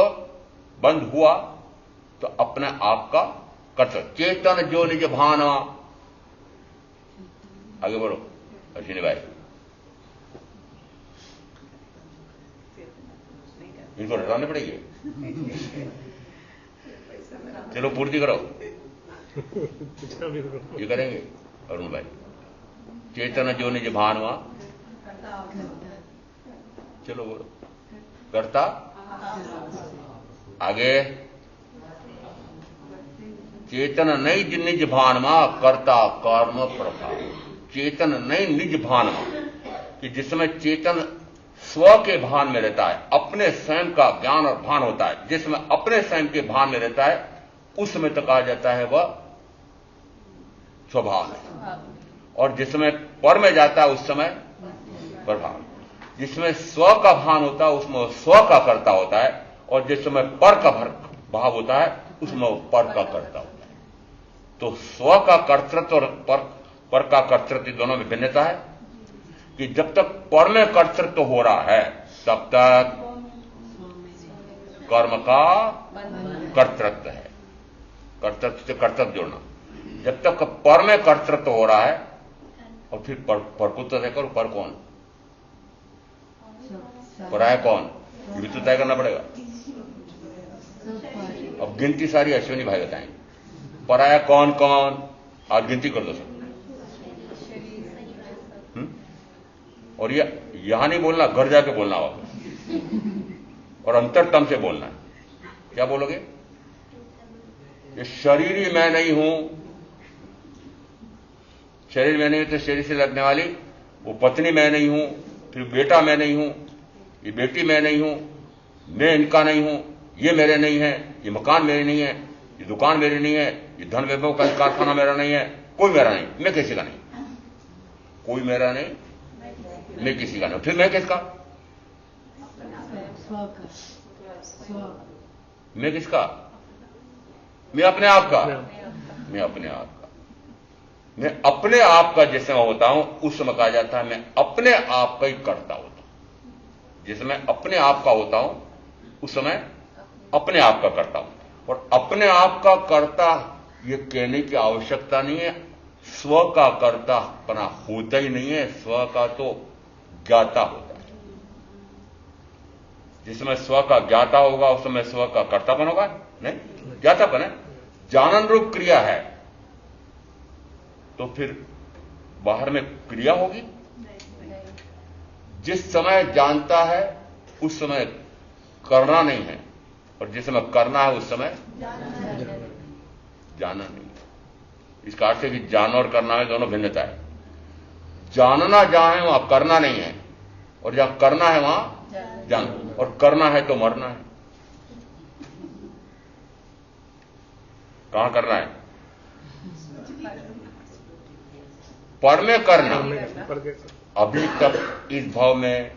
बंद हुआ तो अपने आप का कर्तृत्व, चेतन जो निज भाना। आगे बढ़ो अश्विनी भाई, इनको हटाने पड़ेगी। चलो पूर्ति करो, ये करेंगे अरुण भाई। चेतन जो निज भानवा, चलो बोलो, कर्ता। आगे चेतन नहीं निज भानमा, कर्ता कर्म प्रभाव। चेतन नहीं निज भानमा, कि जिसमें चेतन स्व के भान में रहता है, अपने स्वयं का ज्ञान और भान होता है, जिसमें अपने स्वयं के भान में रहता है, उसमें तो कहा जाता है वह स्वभाव है। और जिसमें पर में जाता है उस समय प्रभाव। जिसमें स्व का भान होता है उसमें स्व का कर्ता होता है, और जिस समय पर का भाव होता है उसमें पर का कर्ता होता है। तो स्व का कर्तृत्व और पर का कर्तृत्व दोनों में भिन्नता है कि जब तक पर में कर्तृत्व हो रहा है तब तक कर्म का कर्तृत्व है। कर्तृत्व से कर्तव्य जोड़ना। जब तक पर में कर्तृत्व हो रहा है, और फिर पर को तय करो, पर कौन, पराया कौन, ये भी तो तय करना पड़ेगा। अब गिनती सारी अश्विनी भाई बताएंगे। पराया कौन कौन, आज गिनती कर दो सब। और ये यहां नहीं बोलना, घर जाके बोलना वापस, और अंतरतम से बोलना है। क्या बोलोगे? ये शरीर ही मैं नहीं हूं, शरीर मैं नहीं हूं तो शरीर से लगने वाली वो पत्नी मैं नहीं हूं, फिर बेटा मैं नहीं हूं, ये बेटी मैं नहीं हूं, मैं इनका नहीं हूं, ये मेरे नहीं है, ये मकान मेरे नहीं है, ये दुकान मेरी नहीं है, ये धन वैभव का कारखाना मेरा नहीं है, कोई मेरा नहीं, मैं किसी का नहीं, कोई मेरा नहीं, मैं किसी का नहीं, फिर मैं किसका? स्व का स्व मैं किसका? मैं अपने आप का, मैं अपने आप का, मैं अपने आप का जिस समय होता हूं उस समय कहा जाता है मैं अपने आप का ही करता होता हूं। जिस समय अपने आप का होता हूं उस समय अपने आप का करता हूं, और अपने आप का करता ये कहने की आवश्यकता नहीं है, स्व का कर्ता अपना होता ही नहीं है, स्व का तो ज्ञाता होता है। जिस समय स्व का ज्ञाता होगा उस समय स्व का कर्तापन होगा नहीं, ज्ञातापन है, जानन रूप क्रिया है, तो फिर बाहर में क्रिया होगी। जिस समय जानता है उस समय करना नहीं है, और जिस समय करना है उस समय जाना नहीं है। इसका अर्थ है कि जानना और करना में दोनों भिन्नता है। जानना जहां है वहां करना नहीं है, और जहां करना है वहां जानना, और करना है तो मरना है। कहां करना है? पर में करना। अभी तक इस भाव में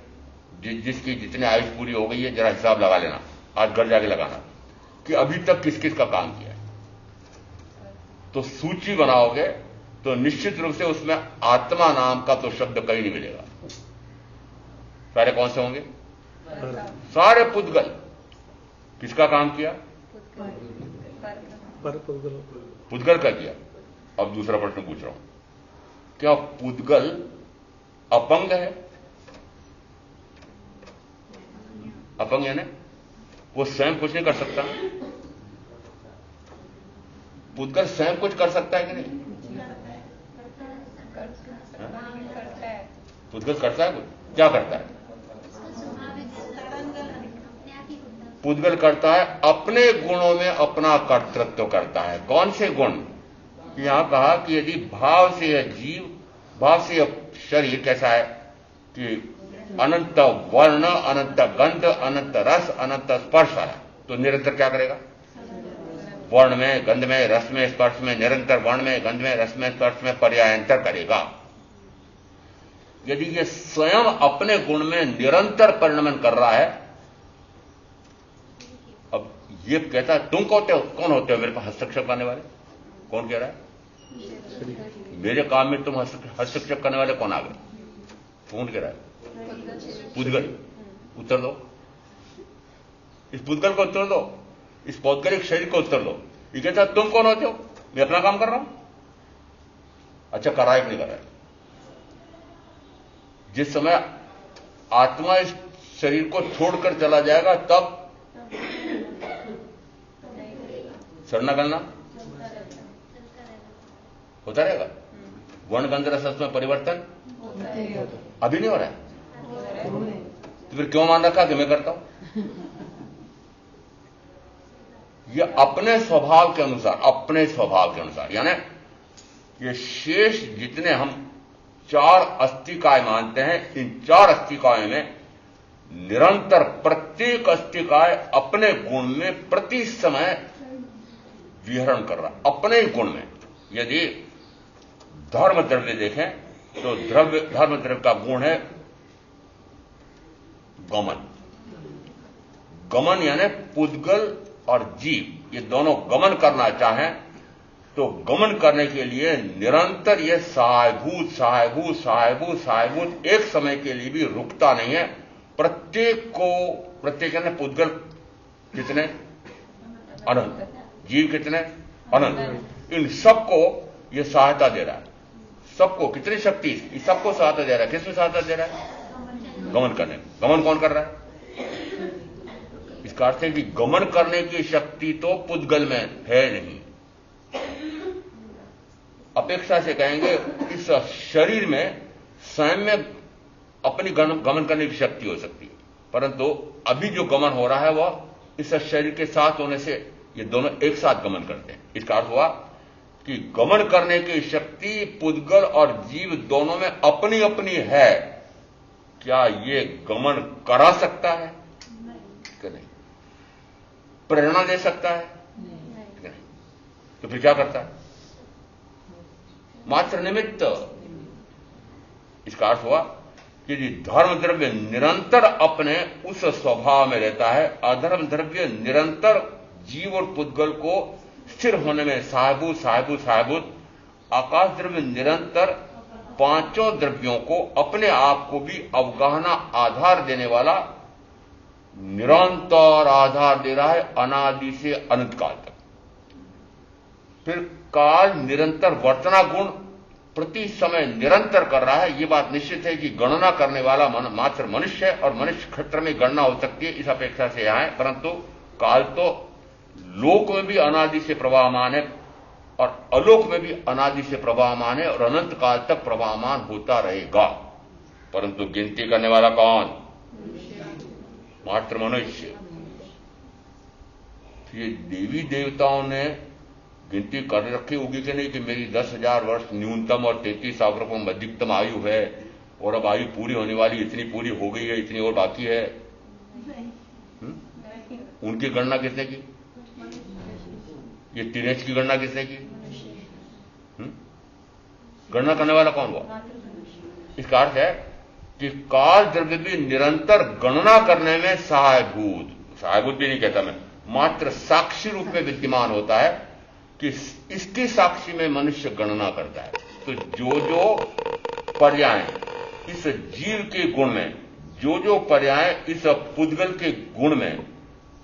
जिसकी जितनी आयुष पूरी हो गई है जरा हिसाब लगा लेना, आज घर जाके लगाना कि अभी तक किस किस का काम किया है। तो सूची बनाओगे तो निश्चित रूप से उसमें आत्मा नाम का तो शब्द कहीं नहीं मिलेगा। सारे कौन से होंगे? सारे पुद्गल। किसका काम किया? पुद्गल का किया। अब दूसरा प्रश्न पूछ रहा हूं, क्या पुद्गल अपंग है? अपंग है ना, वो स्वयं कुछ नहीं कर सकता। पुद्गल स्वयं कुछ कर सकता है कि नहीं? पुद्गल करता है कुछ? क्या करता है? पुद्गल करता है अपने गुणों में अपना कर्तृत्व करता है। कौन से गुण? यहां कहा कि यदि भाव से यह जीव, भाव से यह शरीर कैसा है कि अनंत वर्ण, अनंत गंध, अनंत रस, अनंत स्पर्श है, तो निरंतर क्या करेगा? वर्ण में, गंध में, रस में, स्पर्श में, निरंतर वर्ण में, गंध में, रस में, स्पर्श में पर्यायंतर करेगा। यदि ये स्वयं अपने गुण में निरंतर परिणमन कर रहा है, अब ये कहता है तुम कौन होते हो मेरे पास हस्तक्षेप करने वाले? कौन कह रहा है? मेरे काम में तुम हस्तक्षेप करने वाले कौन आ गए? कौन कह रहा है? पुद्गल। उत्तर दो, इस पुद्गल को उत्तर दो, इस पौद्गलिक शरीर को उत्तर दो। ये कहता है तुम कौन होते हो? मैं अपना काम कर रहा हूं। अच्छा, कर रहा है कि नहीं कर रहा है? जिस समय आत्मा इस शरीर को छोड़कर चला जाएगा तब सरना करना होता रहेगा। वर्ण गंध रस में परिवर्तन अभी नहीं हो रहा है, तो फिर क्यों मान रखा कि मैं करता हूं? ये अपने स्वभाव के अनुसार, अपने स्वभाव के अनुसार, यानी ये शेष जितने हम चार अस्तिकाय मानते हैं, इन चार अस्तिकाय में निरंतर प्रत्येक अस्तिकाय अपने गुण में प्रति समय विहरण कर रहा, अपने गुण में। यदि धर्म द्रव्य देखें तो धर्म द्रव्य का गुण है गमन। गमन यानी पुद्गल और जीव ये दोनों गमन करना चाहें तो गमन करने के लिए निरंतर ये सहायभूत सहायभूत सहायभूत सहायभूत एक समय के लिए भी रुकता नहीं है। प्रत्येक यानी पुद्गल कितने? अनंत। जीव कितने? अनंत। इन सबको ये सहायता दे रहा है। सबको कितनी शक्ति? इस सबको सहायता दे रहा है। किसमें सहायता दे रहा है? गमन करने। गमन कौन कर रहा है? इसका अर्थ है कि गमन करने की शक्ति तो पुद्गल में है नहीं। अपेक्षा से कहेंगे इस शरीर में स्वयं में अपनी गमन करने की शक्ति हो सकती है, परंतु अभी जो गमन हो रहा है वह इस शरीर के साथ होने से ये दोनों एक साथ गमन करते हैं। इसका अर्थ हुआ कि गमन करने की शक्ति पुद्गल और जीव दोनों में अपनी अपनी है। क्या ये गमन करा सकता है कि नहीं? प्रेरणा दे सकता है कि नहीं? तो फिर क्या करता है? मात्र निमित्त। इसका अर्थ हुआ कि धर्म द्रव्य निरंतर अपने उस स्वभाव में रहता है, अधर्म द्रव्य निरंतर जीव और पुद्गल को स्थिर होने में सहायभूत, आकाश द्रव्य निरंतर पांचों द्रव्यों को अपने आप को भी अवगाहना आधार देने वाला निरंतर आधार दे रहा है, अनादि से अनंत काल तक। फिर काल निरंतर वर्तना गुण प्रति समय निरंतर कर रहा है। यह बात निश्चित है कि गणना करने वाला मात्र मनुष्य है, और मनुष्य क्षेत्र में गणना हो सकती है इस अपेक्षा से यहां है, परंतु काल तो लोक में भी अनादि से प्रवाहमान है और अलोक में भी अनादि से प्रवाहमान है और अनंत काल तक प्रवाहमान होता रहेगा। परंतु गिनती करने वाला कौन? मात्र मनुष्य। ये देवी देवताओं ने गिनती कर रखी होगी कि नहीं कि मेरी 10,000 वर्ष न्यूनतम और 33 अग्रपम अधिकतम आयु है, और अब आयु पूरी होने वाली, इतनी पूरी हो गई है, इतनी और बाकी है। उनकी गणना किसने की? ये टीनेज की गणना किसने की? गणना करने वाला कौन हुआ? इसका अर्थ है कि काल द्रव्य भी निरंतर गणना करने में सहायभूत भी नहीं कहता मैं, मात्र साक्षी रूप में विद्यमान होता है कि इसकी साक्षी में मनुष्य गणना करता है। तो जो जो पर्याय इस जीव के गुण में, जो जो पर्याय इस पुद्गल के गुण में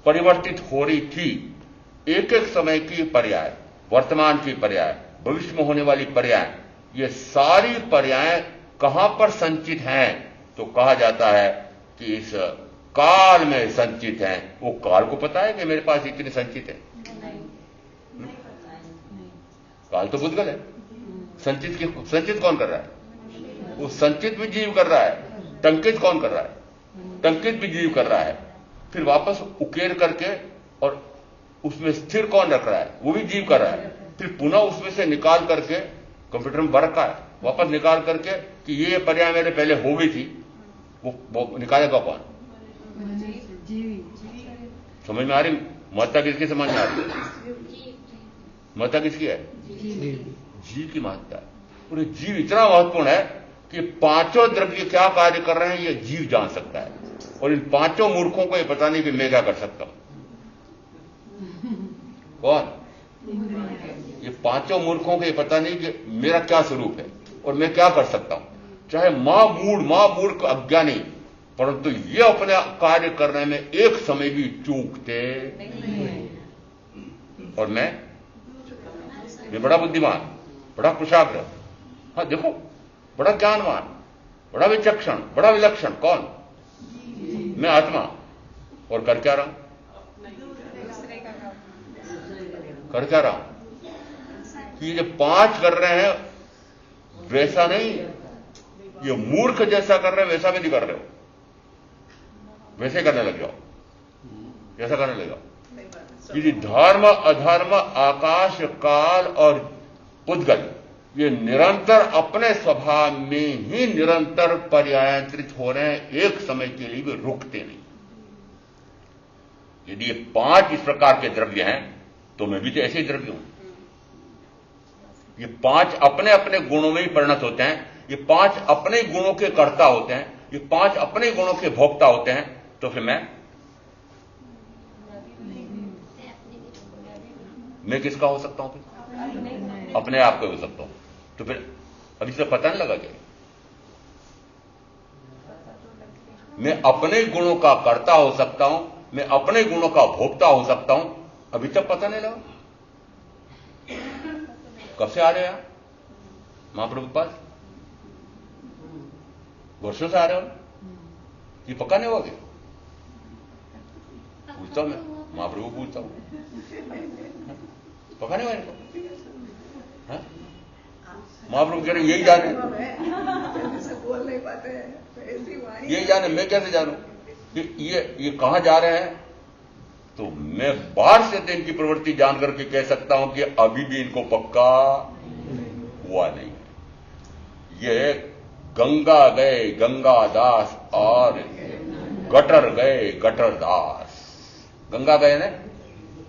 परिवर्तित हो रही थी, एक एक समय की पर्याय, वर्तमान की पर्याय, भविष्य में होने वाली पर्याय, ये सारी पर्याय कहां पर संचित हैं? तो कहा जाता है कि इस काल में संचित हैं। वो काल को पता है कि मेरे पास इतने संचित है? काल तो पुद्गल है। संचित कौन कर रहा है? वो संचित भी जीव कर रहा है। टंकित कौन कर रहा है? टंकित भी जीव कर रहा है। फिर वापस उकेर करके और उसमें स्थिर कौन रख रहा है? वो भी जीव कर रहा है। फिर पुनः उसमें से निकाल करके कंप्यूटर में भर रखा है, वापस निकाल करके कि ये पर्याय मेरे पहले हो गई थी, वो निकालेगा कौन? समझ में आ रही? महत्ता किसकी समझ में आ रही है? महत्ता किसकी है? जीव की महत्ता है। और ये जीव इतना महत्वपूर्ण है कि पांचों द्रव्य क्या कार्य कर रहे हैं ये जीव जान सकता है, और इन पांचों मूर्खों को ये पता नहीं कि मैं क्या कर सकता हूं। कौन? ये पांचों मूर्खों को ये पता नहीं कि मेरा क्या स्वरूप है और मैं क्या कर सकता हूं। चाहे मां मूर्ख अज्ञानी, परंतु ये अपने कार्य करने में एक समय भी चूकते और मैं बड़ा बुद्धिमान, बड़ा कुशाग्र, हाँ देखो, बड़ा ज्ञानवान, बड़ा विचक्षण, बड़ा विलक्षण। कौन? मैं आत्मा। और कर क्या रहा हूं? कर क्या रहा हूं? कि ये 5 कर रहे हैं वैसा नहीं, ये मूर्ख जैसा कर रहे हैं वैसा भी नहीं कर रहे हो, वैसे करने लग जाओ, जैसा करने लग जाओ। यदि धर्म अधर्म, आकाश काल और पुद्गल ये निरंतर अपने स्वभाव में ही निरंतर पर्यायंत्रित हो रहे हैं, एक समय के लिए भी रुकते नहीं। यदि ये 5 इस प्रकार के द्रव्य हैं तो मैं भी तो ऐसे ही द्रव्य हूं। ये 5 अपने अपने गुणों में ही परिणत होते हैं, ये 5 अपने गुणों के कर्ता होते हैं, ये 5 अपने गुणों के भोक्ता होते हैं। तो फिर मैं किसका हो सकता हूं? फिर अपने आप का हो सकता हूं। तो फिर अभी से पता नहीं लगा क्या? मैं अपने गुणों का कर्ता हो सकता हूं, मैं अपने गुणों का भोक्ता हो सकता हूं, अभी तक पता नहीं लगा। कब से आ रहे हैं महाप्रभु के पास? वर्षों से आ रहे हो, ये पक्का नहीं होगा? पूछता हूं मैं, महाप्रभु पूछता हूं, पक्का नहीं हुआ इनको? महाप्रभु कह रहे यही जाने, बोल नहीं पाते, यही जाने, मैं कैसे जानूं ये कहां जा रहे हैं? तो मैं बाहर से तो इनकी प्रवृत्ति जान करके कह सकता हूं कि अभी भी इनको पक्का हुआ नहीं। ये गंगा गए गंगादास और गटर गए गटरदास। गंगा गए ने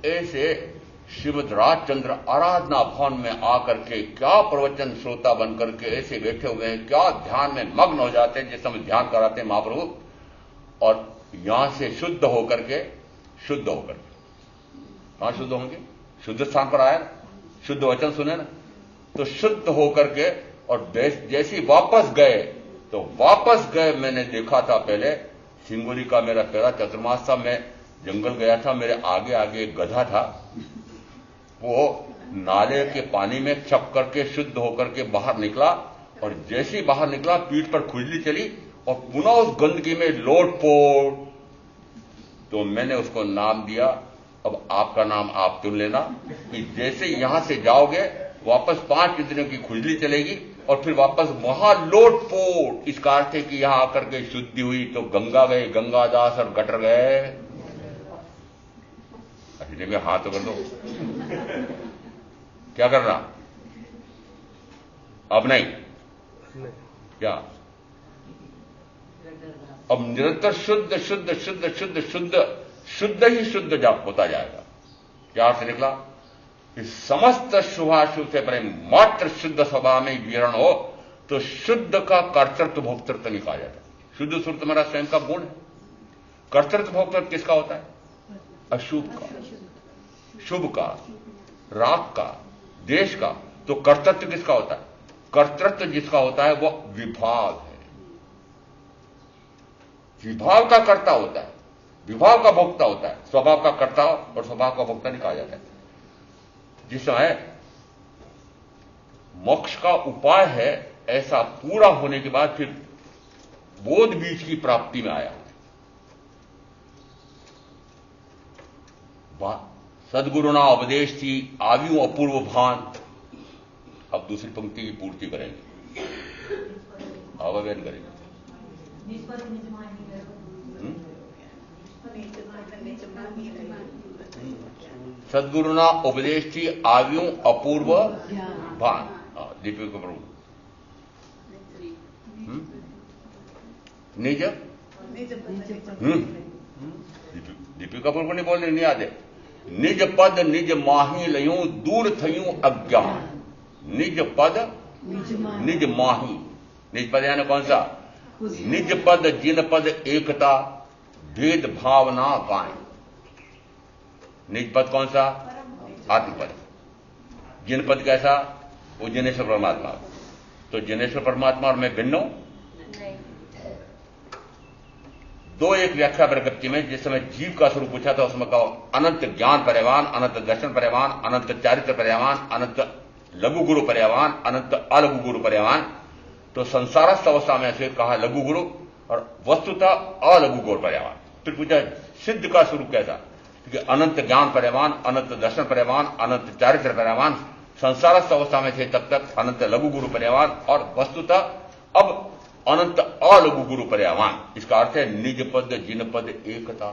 ऐसे श्रीमद राजचंद्र आराधना भवन में आकर के क्या प्रवचन श्रोता बनकर के ऐसे बैठे हुए हैं, क्या ध्यान में मग्न हो जाते हैं जिस समय ध्यान कराते हैं महाप्रभु, और यहां से शुद्ध होकर के कहां शुद्ध होंगे? शुद्ध स्थान पर आया ना, शुद्ध वचन सुने ना, तो शुद्ध होकर के और जैसे वापस गए तो वापस गए। मैंने देखा था पहले सिंगोली का मेरा पहला चतुर्मास था, मैं जंगल गया था, मेरे आगे आगे एक गधा था, वो नाले के पानी में छप करके शुद्ध होकर के बाहर निकला, और जैसे ही बाहर निकला पीठ पर खुजली चली और पुनः उस गंदगी में लोटपोट। तो मैंने उसको नाम दिया, अब आपका नाम आप चुन लेना, कि जैसे यहां से जाओगे वापस 5 इंद्रियों की खुजली चलेगी और फिर वापस वहां लोटपोट। इसका अर्थ है कि यहां आकर के शुद्धि हुई तो गंगा गए गंगादास और गटर गए। अच्छी में हाथ तो कर दो, क्या करना? अब नहीं, क्या? अब निरंतर शुद्ध शुद्ध शुद्ध शुद्ध शुद्ध शुद्ध ही शुद्ध जाप होता जाएगा। क्या अर्थ निकला? इस समस्त शुभाशुभ से परे मात्र शुद्ध स्वभाव में विहरण हो तो शुद्ध का कर्तृत्व भोक्तृत्व नहीं कहा जाता। शुद्ध शुद्ध मेरा स्वयं का गुण है। कर्तृत्व भोक्तृत्व किसका होता है? अशुभ का, शुभ का, राग का, देश का। तो कर्तृत्व किसका होता है? कर्तृत्व जिसका होता है वो विभाग है, विभाव का कर्ता होता है, विभाव का भोक्ता होता है। स्वभाव का कर्ता और स्वभाव का भोक्ता नहीं कहा जाता है। जिस समय मोक्ष का उपाय है, ऐसा पूरा होने के बाद फिर बोध बीज की प्राप्ति में आया। सदगुरुना उपदेश थी आयु अपूर्व भान। अब दूसरी पंक्ति की पूर्ति करेंगे, अवगन करेंगे। सदगुरुना उपदेश थी आयु अपूर्व भान। दीपिका को प्रभु निज दीपिका प्रभु नहीं बोलने नहीं आते। निज पद निज माही लयूं दूर थयूं अज्ञान। निज पद निज माही। निज पद यानी कौन सा? निज पद जिन पद एकता भेद भावना गाय। निज पद कौन सा? आत्मपद। जिन पद कैसा? वो जिनेश्वर परमात्मा। तो जिनेश्वर परमात्मा और मैं भिन्न हूं? दो एक व्याख्या प्रकृति में जिस समय जीव का स्वरूप पूछा था उसमें कहा अनंत ज्ञान पर्यावान, अनंत दर्शन पर्यावान, अनंत चारित्र पर्यावान, अनंत लघु गुरु पर्यावान, अनंत अलघु गुरु पर्यावान। तो संसारस्थ अवस्था में से कहा लघु गुरु और वस्तुतः अलघु गुरु पर्यावान। फिर पूछा सिद्ध का स्वरूप कैसा? क्योंकि अनंत ज्ञान पर्यावान, अनंत दर्शन पर्यावान, अनंत चारित्र पर्यावान। संसारस्थ अवस्था में थे तब तक अनंत लघु गुरु पर्यावान और वस्तुतः अब अनंत अलघु गुरु पर्यावान। इसका अर्थ है निज पद जिन पद एकता।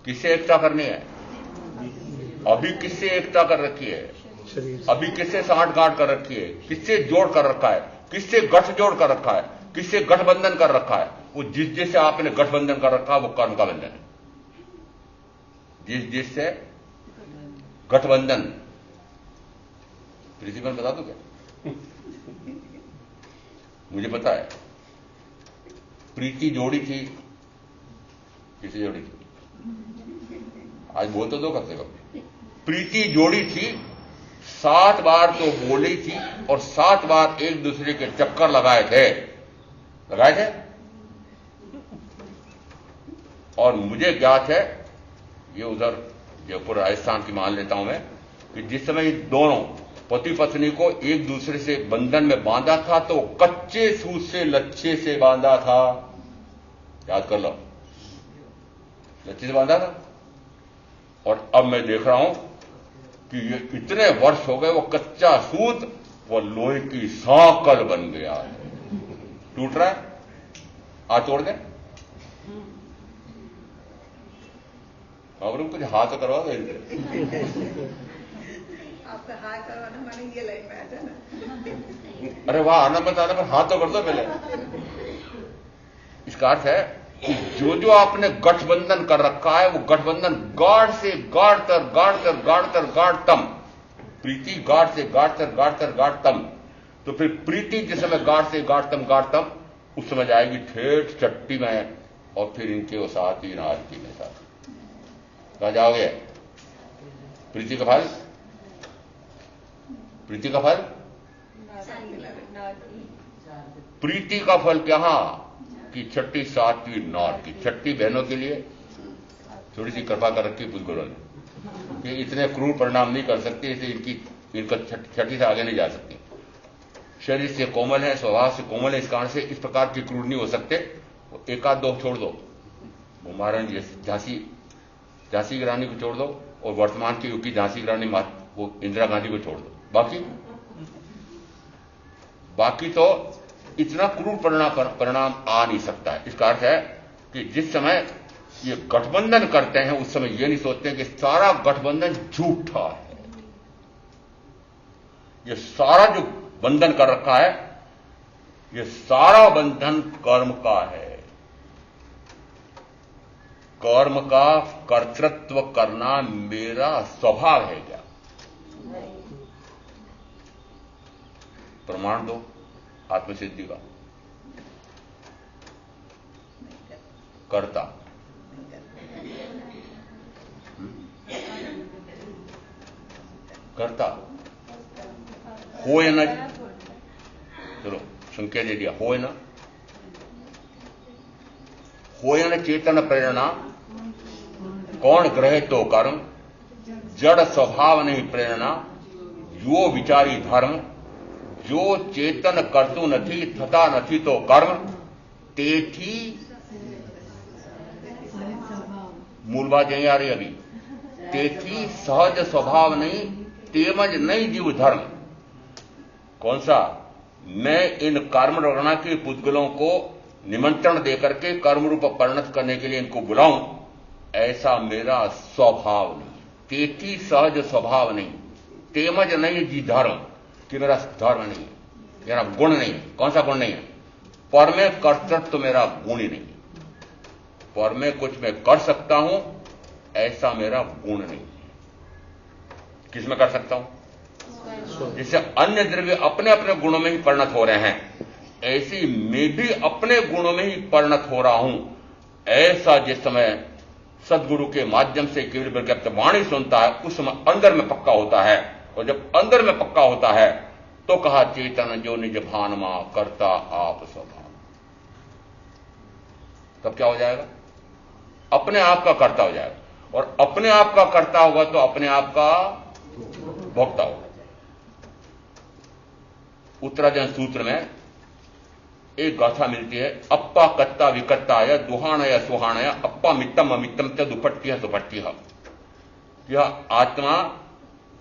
किससे एकता करनी है? अभी किससे एकता कर रखी है? अभी किससे साठ गांठ कर रखी है? किससे जोड़ कर रखा है? किससे गठ जोड़ कर रखा है? किससे गठबंधन कर रखा है? वो जिस जिससे आपने गठबंधन कर रखा है वो कर्म का बंधन है। जिस जिससे गठबंधन, प्रिंसिपल बता दो क्या? मुझे पता है। प्रीति जोड़ी थी, किसे जोड़ी थी? आज बोल तो दो कम से कम। प्रीति जोड़ी थी, 7 बार तो बोली थी और 7 बार एक दूसरे के चक्कर लगाए थे। और मुझे ज्ञात है, ये उधर जयपुर राजस्थान की मान लेता हूं मैं, कि जिस समय ये दोनों पति पत्नी को एक दूसरे से बंधन में बांधा था तो कच्चे सूत से लच्छे से बांधा था। याद कर लो, लच्छे से बांधा था। और अब मैं देख रहा हूं कि ये इतने वर्ष हो गए वो कच्चा सूत वो लोहे की सांकल बन गया है। टूट रहा है, आज तोड़ दे। करूं, कुछ हाथ तो करवा दो। आपका हाथ करवाना मैंने ये लाइन में आ जाना। अरे वाह, आना बताना, पर हाथ तो कर दो पहले। इसका अर्थ है कि जो जो आपने गठबंधन कर रखा है, वो गठबंधन गाढ़ से गाढ़तर गाढ़तर गाढ़तर गाढ़तम, प्रीति गाढ़ से गाढ़तर गाढ़तर गाढ़तम। तो फिर प्रीति जिस समय गाढ़ से गाढ़तम गाढ़तम, उस समय जाएगी ठेठ छट्टी में, और फिर इनके वो साथी नारकी में साथ। कहा जाओगे? प्रीति का फल, प्रीति का फल, प्रीति का फल क्या? कि छठी सातवीं नार की, छठी बहनों के लिए थोड़ी सी कृपा कर रखी बुजुर्गों ने कि इतने क्रूर परिणाम नहीं कर सकते, इसलिए इनका छठी से आगे नहीं जा सकती। शरीर से कोमल है, स्वभाव से कोमल है, इस कारण से इस प्रकार के क्रूर नहीं हो सकते। एक आध दो छोड़ दो, वो महारानी झांसी की रानी को छोड़ दो, और वर्तमान के युग की झांसी की रानी वो इंदिरा गांधी को छोड़ दो। बाकी तो इतना क्रूर परिणाम आ नहीं सकता है। इसका अर्थ है कि जिस समय ये गठबंधन करते हैं, उस समय ये नहीं सोचते हैं कि सारा गठबंधन झूठा है। ये सारा जो बंधन कर रखा है, ये सारा बंधन कर्म का है। कर्म का कर्तृत्व करना मेरा स्वभाव है क्या? प्रमाण दो आत्मसिद्धि का। कर्ता, कर्ता होए न, चलो संख्या दे दिया, होए न, होए न चेतन प्रेरणा, कौन ग्रहे तो कर्म, जड़ स्वभाव नहीं प्रेरणा, जो विचारी धर्म, जो चेतन करतु नथी थता नथी तो कर्म, तेथी, मूल बात यही आ रही अभी, तेथी सहज स्वभाव नहीं, तेमज नहीं जीव धर्म। कौन सा? मैं इन कर्म रगणा के पुद्गलों को निमंत्रण देकर के कर्म रूप परिणत करने के लिए इनको बुलाऊं, ऐसा मेरा स्वभाव नहीं। तेथी सहज स्वभाव नहीं, तेमज नहीं जी धर्म, कि मेरा धर्म नहीं है, मेरा गुण नहीं है। कौन सा गुण नहीं है? पर में कर्तृत्व मेरा गुण ही नहीं है। पर में कुछ मैं कर सकता हूं, ऐसा मेरा गुण नहीं है। किस में कर सकता हूं? जिससे अन्य द्रव्य अपने अपने गुणों में ही परिणत हो रहे हैं, ऐसी मैं भी अपने गुणों में ही परिणत हो रहा हूं। ऐसा जिस समय सदगुरु के माध्यम से केवल विज्ञप्त वाणी सुनता है, उस समय अंदर में पक्का होता है। और जब अंदर में पक्का होता है तो कहा चेतन जो निज भानमा करता आप स्वभाव। तब क्या हो जाएगा? अपने आप का कर्ता हो जाएगा, और अपने आप का कर्ता होगा तो अपने आप का भोक्ता होगा। उत्तराजन सूत्र में एक गाथा मिलती है, अप्पा कत्ता विकत्ताय दुहाणय सुहाणय अप्पा मित्तम अमित्तम च दुपट्टिह सुपट्टिह। यह आत्मा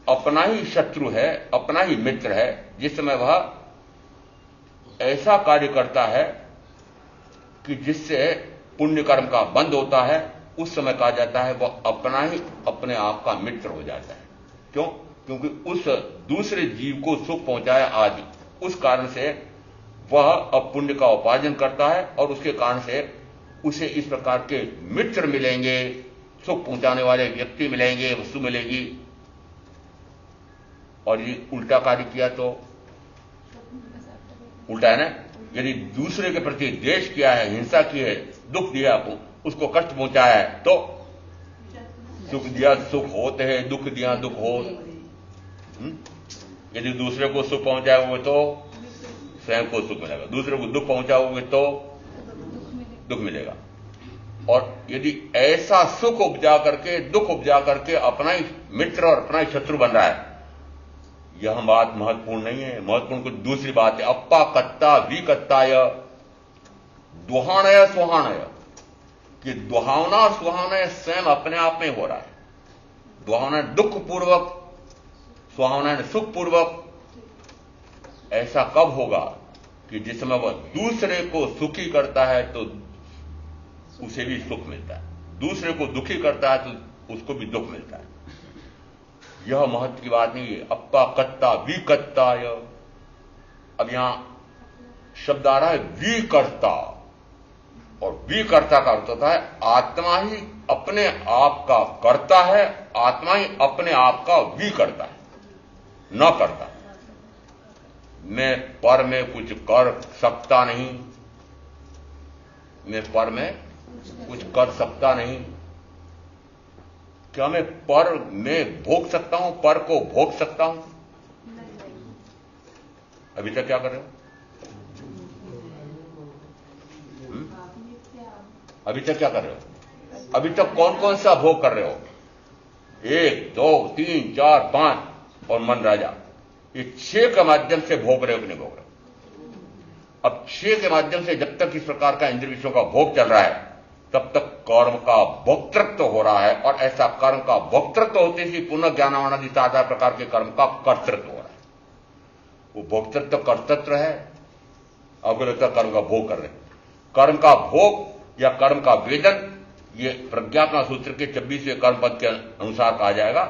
अपना ही शत्रु है, अपना ही मित्र है। जिस समय वह ऐसा कार्य करता है कि जिससे पुण्य कर्म का बंध होता है, उस समय कहा जाता है वह अपना ही अपने आप का मित्र हो जाता है। क्यों? क्योंकि उस दूसरे जीव को सुख पहुंचाया आदि, उस कारण से वह अब पुण्य का उपार्जन करता है, और उसके कारण से उसे इस प्रकार के मित्र मिलेंगे, सुख पहुंचाने वाले व्यक्ति मिलेंगे, वस्तु मिलेगी। और ये उल्टा कार्य किया तो उल्टा है ना। यदि दूसरे के प्रति द्वेष किया है, हिंसा की है, दुख दिया, उसको कष्ट पहुंचाया है, तो सुख दिया सुख होते हैं, दुख दिया दुख हो। यदि दूसरे को सुख पहुंचाओगे तो स्वयं को सुख मिलेगा, दूसरे को दुख पहुंचाओगे तो दुख मिलेगा। और यदि ऐसा सुख उपजा करके दुख उपजा करके अपना ही मित्र और अपना ही शत्रु बन रहा है, यह बात महत्वपूर्ण नहीं है। महत्वपूर्ण कुछ दूसरी बात है। अप्पा कत्ता विकत्ताय दुहाणय सुहाणय, कि दुहावना और सुहावना स्वयं अपने आप में हो रहा है। दुहावना दुख पूर्वक, सुहावना सुख पूर्वक। ऐसा कब होगा? कि जिस समय वह दूसरे को सुखी करता है तो उसे भी सुख मिलता है, दूसरे को दुखी करता है तो उसको भी दुख मिलता है। यह महत्व की बात नहीं है। अप्पा कत्ता विकत्ताय, अब यहां शब्द आ रहा है विकर्ता, और विकर्ता का अर्थ होता है आत्मा ही अपने आप का करता है, आत्मा ही अपने आप का विकर्ता है, न करता। मैं पर में कुछ कर सकता नहीं, मैं पर में कुछ कर सकता नहीं। क्या मैं पर में भोग सकता हूं, पर को भोग सकता हूं? अभी तक क्या कर रहे हो? अभी तक क्या कर रहे हो? अभी तक कौन कौन सा भोग कर रहे हो? 1 2 3 4 5 और मन राजा, ये 6 के माध्यम से भोग रहे हो कि नहीं भोग रहे हो? अब 6 के माध्यम से जब तक इस प्रकार का इंद्रिय विषयों का भोग चल रहा है, तब तक कर्म का भोक्तृत्व हो रहा है, और ऐसा कर्म का भोक्तृत्व होते ही पुनः ज्ञानावनादि 7 प्रकार के कर्म का कर्तृत्व हो रहा है। वो भोक्तृत्व कर्तृत्व है, आपको लगता है कर्म का भोग कर रहे हैं। कर्म का भोग या कर्म का वेदन, ये प्रज्ञापना सूत्र के 26वें कर्म पद के अनुसार कहा जाएगा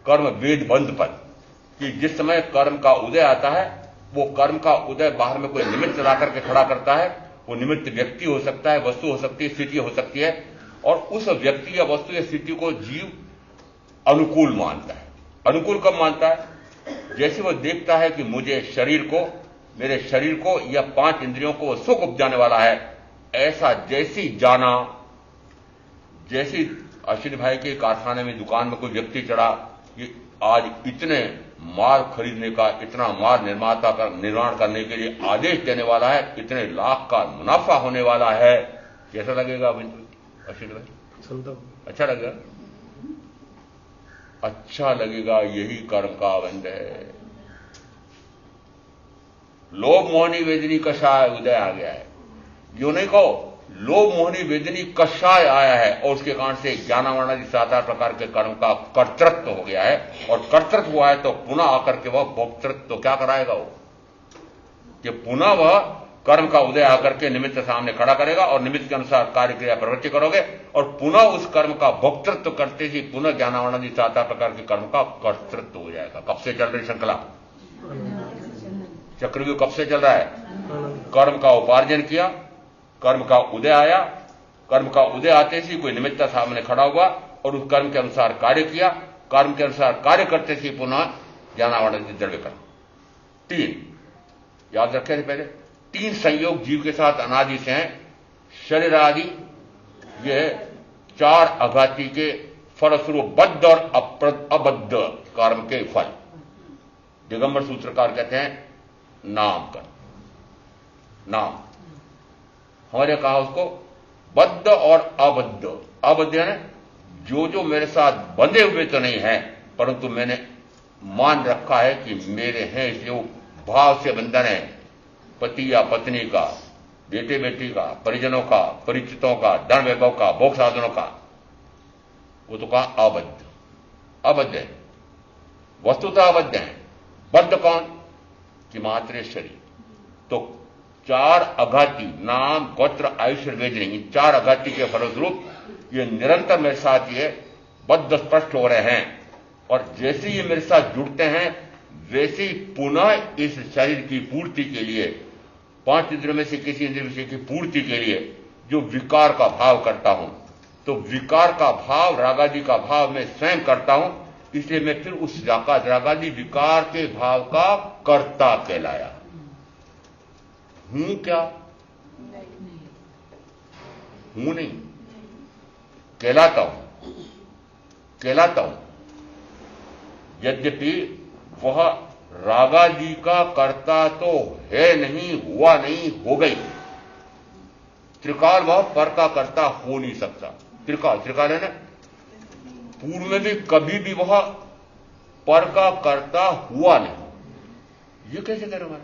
कर्म वेद बंध पद, कि जिस समय कर्म का उदय आता है, वो कर्म का उदय बाहर में कोई निमित्त ला करके खड़ा करता है। वो निमित्त व्यक्ति हो सकता है, वस्तु हो सकती है, स्थिति हो सकती है, और उस व्यक्ति या वस्तु या स्थिति को जीव अनुकूल मानता है। अनुकूल कब मानता है? जैसे वो देखता है कि मुझे मेरे शरीर को या 5 इंद्रियों को सुख उपजाने वाला है, ऐसा जैसी जाना, जैसी अश्विनी भाई के कारखाने में दुकान में कोई व्यक्ति चढ़ा, ये आज इतने माल खरीदने का, इतना माल निर्माण करने के लिए आदेश देने वाला है, इतने लाख का मुनाफा होने वाला है, कैसा लगेगा अश्विनी भाई? अच्छा लगेगा? अच्छा लगेगा। यही कर्म का बंध है। लोभ मोहनी वेदनी कषाय उदय आ गया है। यो नहीं कहो, लोभ मोहनी वेदनी कषाय आया है, और उसके कारण से ज्ञानावरणादि 7 प्रकार के कर्म का कर्तृत्व हो गया है, और कर्तृत्व हुआ है तो पुनः आकर के वह भोक्तृत्व तो क्या कराएगा वो, कि पुनः वह कर्म का उदय आकर के निमित्त सामने खड़ा करेगा, और निमित्त के अनुसार कार्य क्रिया प्रवृत्ति करोगे, और पुनः उस कर्म का भोक्तृत्व करते ही पुनः ज्ञानावरणादि 7 प्रकार के कर्म का कर्तृत्व हो जाएगा। कब से चल रही श्रृंखला? चक्रव्यूह कब से चल रहा है? कर्म का उपार्जन किया, कर्म का उदय आया, कर्म का उदय आते ही कोई निमित्त सामने खड़ा हुआ, और उस कर्म के अनुसार कार्य किया, कर्म के अनुसार कार्य करते ही पुनः ज्ञानावरणादि द्रव्य कर्म। 3 याद रखे थे पहले, 3 संयोग जीव के साथ अनादि से हैं। शरीर आदि, ये 4 आघाती के फलस्वरूप बद्ध और अबद्ध कर्म के फल। दिगंबर सूत्रकार कहते हैं नाम कर्म। नाम हमारे कहा उसको बद्ध और अबद्ध। अबद्ध है जो मेरे साथ बंधे हुए तो नहीं है, परंतु मैंने मान रखा है कि मेरे हैं, इसलिए वो भाव से बंधन है। पति या पत्नी का, बेटे बेटी का, परिजनों का, परिचितों का, धन वैभव का, भोग साधनों का, वो तो कहा अबद्ध। अबद्ध है, वस्तुतः अबद्ध है। बद्ध कौन? कि मात्र शरीर। तो 4 आघाती, नाम गोत्र आयुष्य वेदनी, इन 4 आघाती के फलस्वरूप ये निरंतर मेरे साथ ये बद्ध स्पष्ट हो रहे हैं, और जैसे ये मेरे साथ जुड़ते हैं, वैसे ही पुनः इस शरीर की पूर्ति के लिए, 5 इंद्रियों में से किसी इंद्रिय विषय की पूर्ति के लिए जो विकार का भाव करता हूं, तो विकार का भाव, रागादि का भाव मैं स्वयं करता हूं, इसलिए मैं फिर उस रागादि विकार के भाव का कर्ता कहलाया। हूं क्या? हूं नहीं, कहलाता हूं। यद्यपि वह रागादि का कर्ता तो है नहीं, हुआ नहीं, हो गई। त्रिकाल वह पर का कर्ता हो नहीं सकता। त्रिकाल है ना, पूर्व में भी कभी भी वह पर का कर्ता हुआ नहीं। ये कैसे करोगे?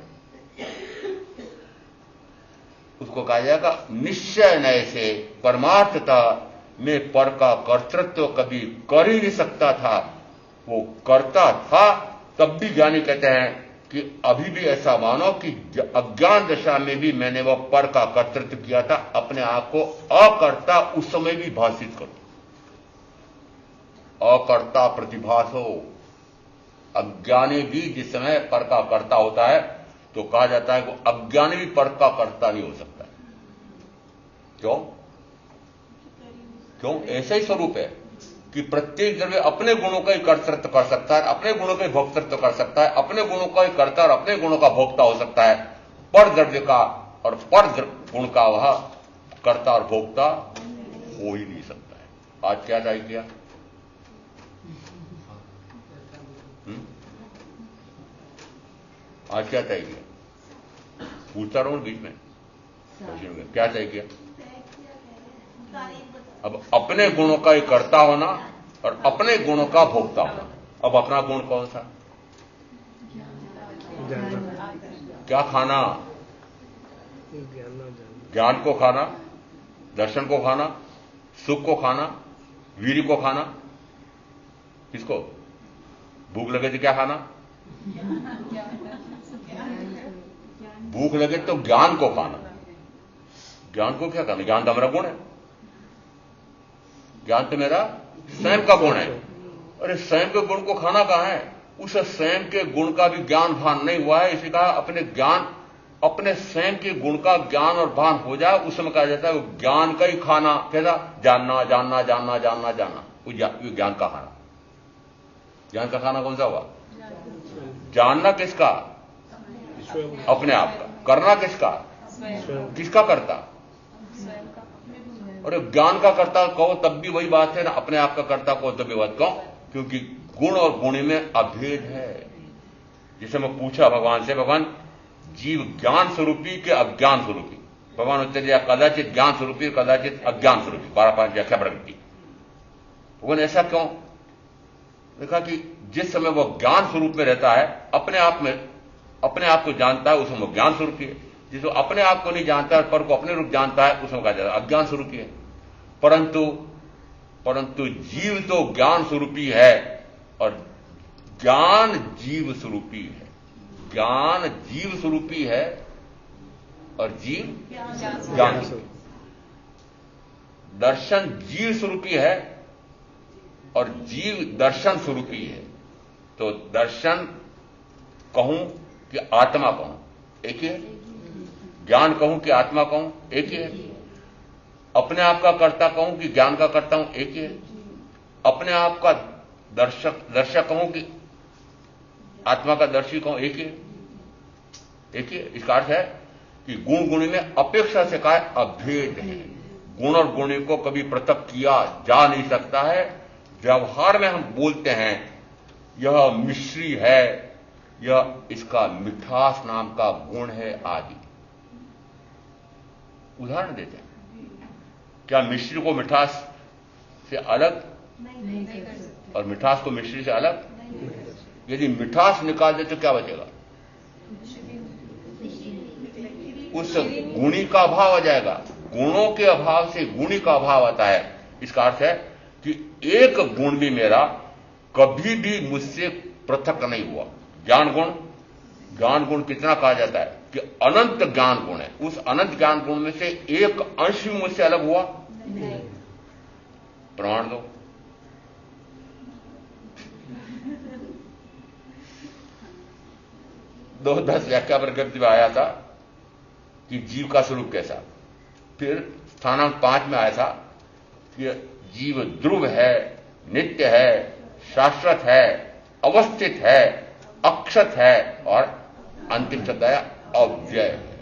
उसको कहा जाएगा निश्चय नय से परमार्थता में पर का कर्तृत्व कभी कर ही नहीं सकता था। वो करता था, तब भी ज्ञानी कहते हैं कि अभी भी ऐसा मानो कि अज्ञान दशा में भी मैंने वह पर का कर्तृत्व किया था, अपने आप को अकर्ता उस समय भी भाषित करो। अकर्ता प्रतिभासो। अज्ञानी भी जिस समय पर का कर्ता होता है तो कहा जाता है कि अज्ञानी भी पर का कर्ता नहीं हो सकता। क्यों? क्यों? ऐसा ही स्वरूप है कि प्रत्येक द्रव्य अपने गुणों का ही कर्तृत्व कर सकता है, अपने गुणों का ही भोक्तृत्व कर सकता है, अपने गुणों का ही कर्ता और अपने गुणों का भोक्ता हो सकता है। पर द्रव्य का और पर गुण का वह कर्ता और भोक्ता हो ही नहीं सकता है। आज क्या तय किया? आज क्या तय किया? पूछता रहूं बीच में क्या तय किया? अब अपने गुणों का ही कर्ता होना और अपने गुणों का भोक्ता होना। अब अपना गुण कौन सा? क्या खाना? ज्ञान को खाना, दर्शन को खाना, सुख को खाना, वीर्य को खाना। किसको? भूख लगे तो क्या खाना? भूख लगे तो ज्ञान को खाना। ज्ञान को क्या खाना? ज्ञान तो हमारा गुण है, ज्ञान तो मेरा स्वयं का गुण है। अरे स्वयं के गुण को खाना कहां है? उस स्वयं के गुण का भी ज्ञान भान नहीं हुआ है। इसी कहा अपने ज्ञान, अपने स्वयं के गुण का ज्ञान और भान हो जाए उस समय कहा जाता है वो ज्ञान का ही खाना। कैसा? जानना जानना जानना जानना जानना, वो ज्ञान का खाना। ज्ञान का खाना कौन सा हुआ? जानना किसका? अपने आप का। करना किसका? किसका करता? और ज्ञान का कर्ता कहो तब भी वही बात है ना, अपने आप का कर्ता कहो तब भी बात कहो, क्योंकि गुण और गुणी में अभेद है। जिसे मैं पूछा भगवान से, भगवान जीव ज्ञान स्वरूपी के अज्ञान स्वरूपी? भगवान उत्तर दिया कदाचित ज्ञान स्वरूपी कदाचित अज्ञान स्वरूपी। 12 व्याख्या प्रगति। भगवान ऐसा क्यों? देखा कि जिस समय वह ज्ञान स्वरूप में रहता है, अपने आप में अपने आप को जानता है, उस समय ज्ञान स्वरूपी है। जिसको अपने आप को नहीं जानता है, पर को अपने रूप जानता है, उसमें कहा जाता है अज्ञान स्वरूपी है। परंतु जीव तो ज्ञान स्वरूपी है और ज्ञान जीव स्वरूपी है। ज्ञान जीव स्वरूपी है और जीव ज्ञान स्वरूपी। दर्शन जीव स्वरूपी है और जीव दर्शन स्वरूपी है। तो दर्शन कहूं कि आत्मा कहूं एक ही है, ज्ञान कहूं कि आत्मा कहूं एक ही है, अपने आप का कर्ता कहूं कि ज्ञान का कर्ता हूं एक ही है, अपने आप का दर्शक कहूं कि आत्मा का दर्शी कहूं एक ही है, एक ही है। इसका अर्थ है कि गुण गुणी में अपेक्षा से कहा अभेद है। गुण और गुणी को कभी पृथक किया जा नहीं सकता है। व्यवहार में हम बोलते हैं यह मिश्री है, यह इसका मिठास नाम का गुण है आदि। उदाहरण देते हैं, क्या मिश्री को मिठास से अलग और मिठास को मिश्री से अलग? यदि मिठास निकाल दे तो क्या बचेगा? उस गुणी का अभाव आ जाएगा। गुणों के अभाव से गुणी का अभाव आता है। इसका अर्थ है कि एक गुण भी मेरा कभी भी मुझसे पृथक नहीं हुआ। ज्ञान गुण कितना कहा जाता है कि अनंत ज्ञान गुण है। उस अनंत ज्ञान गुण में से एक अंश भी मुझसे अलग हुआ? प्रमाण दो। दो 10 व्याख्या प्रकृति में आया था कि जीव का स्वरूप कैसा। फिर स्थानांक 5 में आया था कि जीव ध्रुव है, नित्य है, शाश्वत है, अवस्थित है, अक्षत है और अंतिम शब्द आया अव्यय है।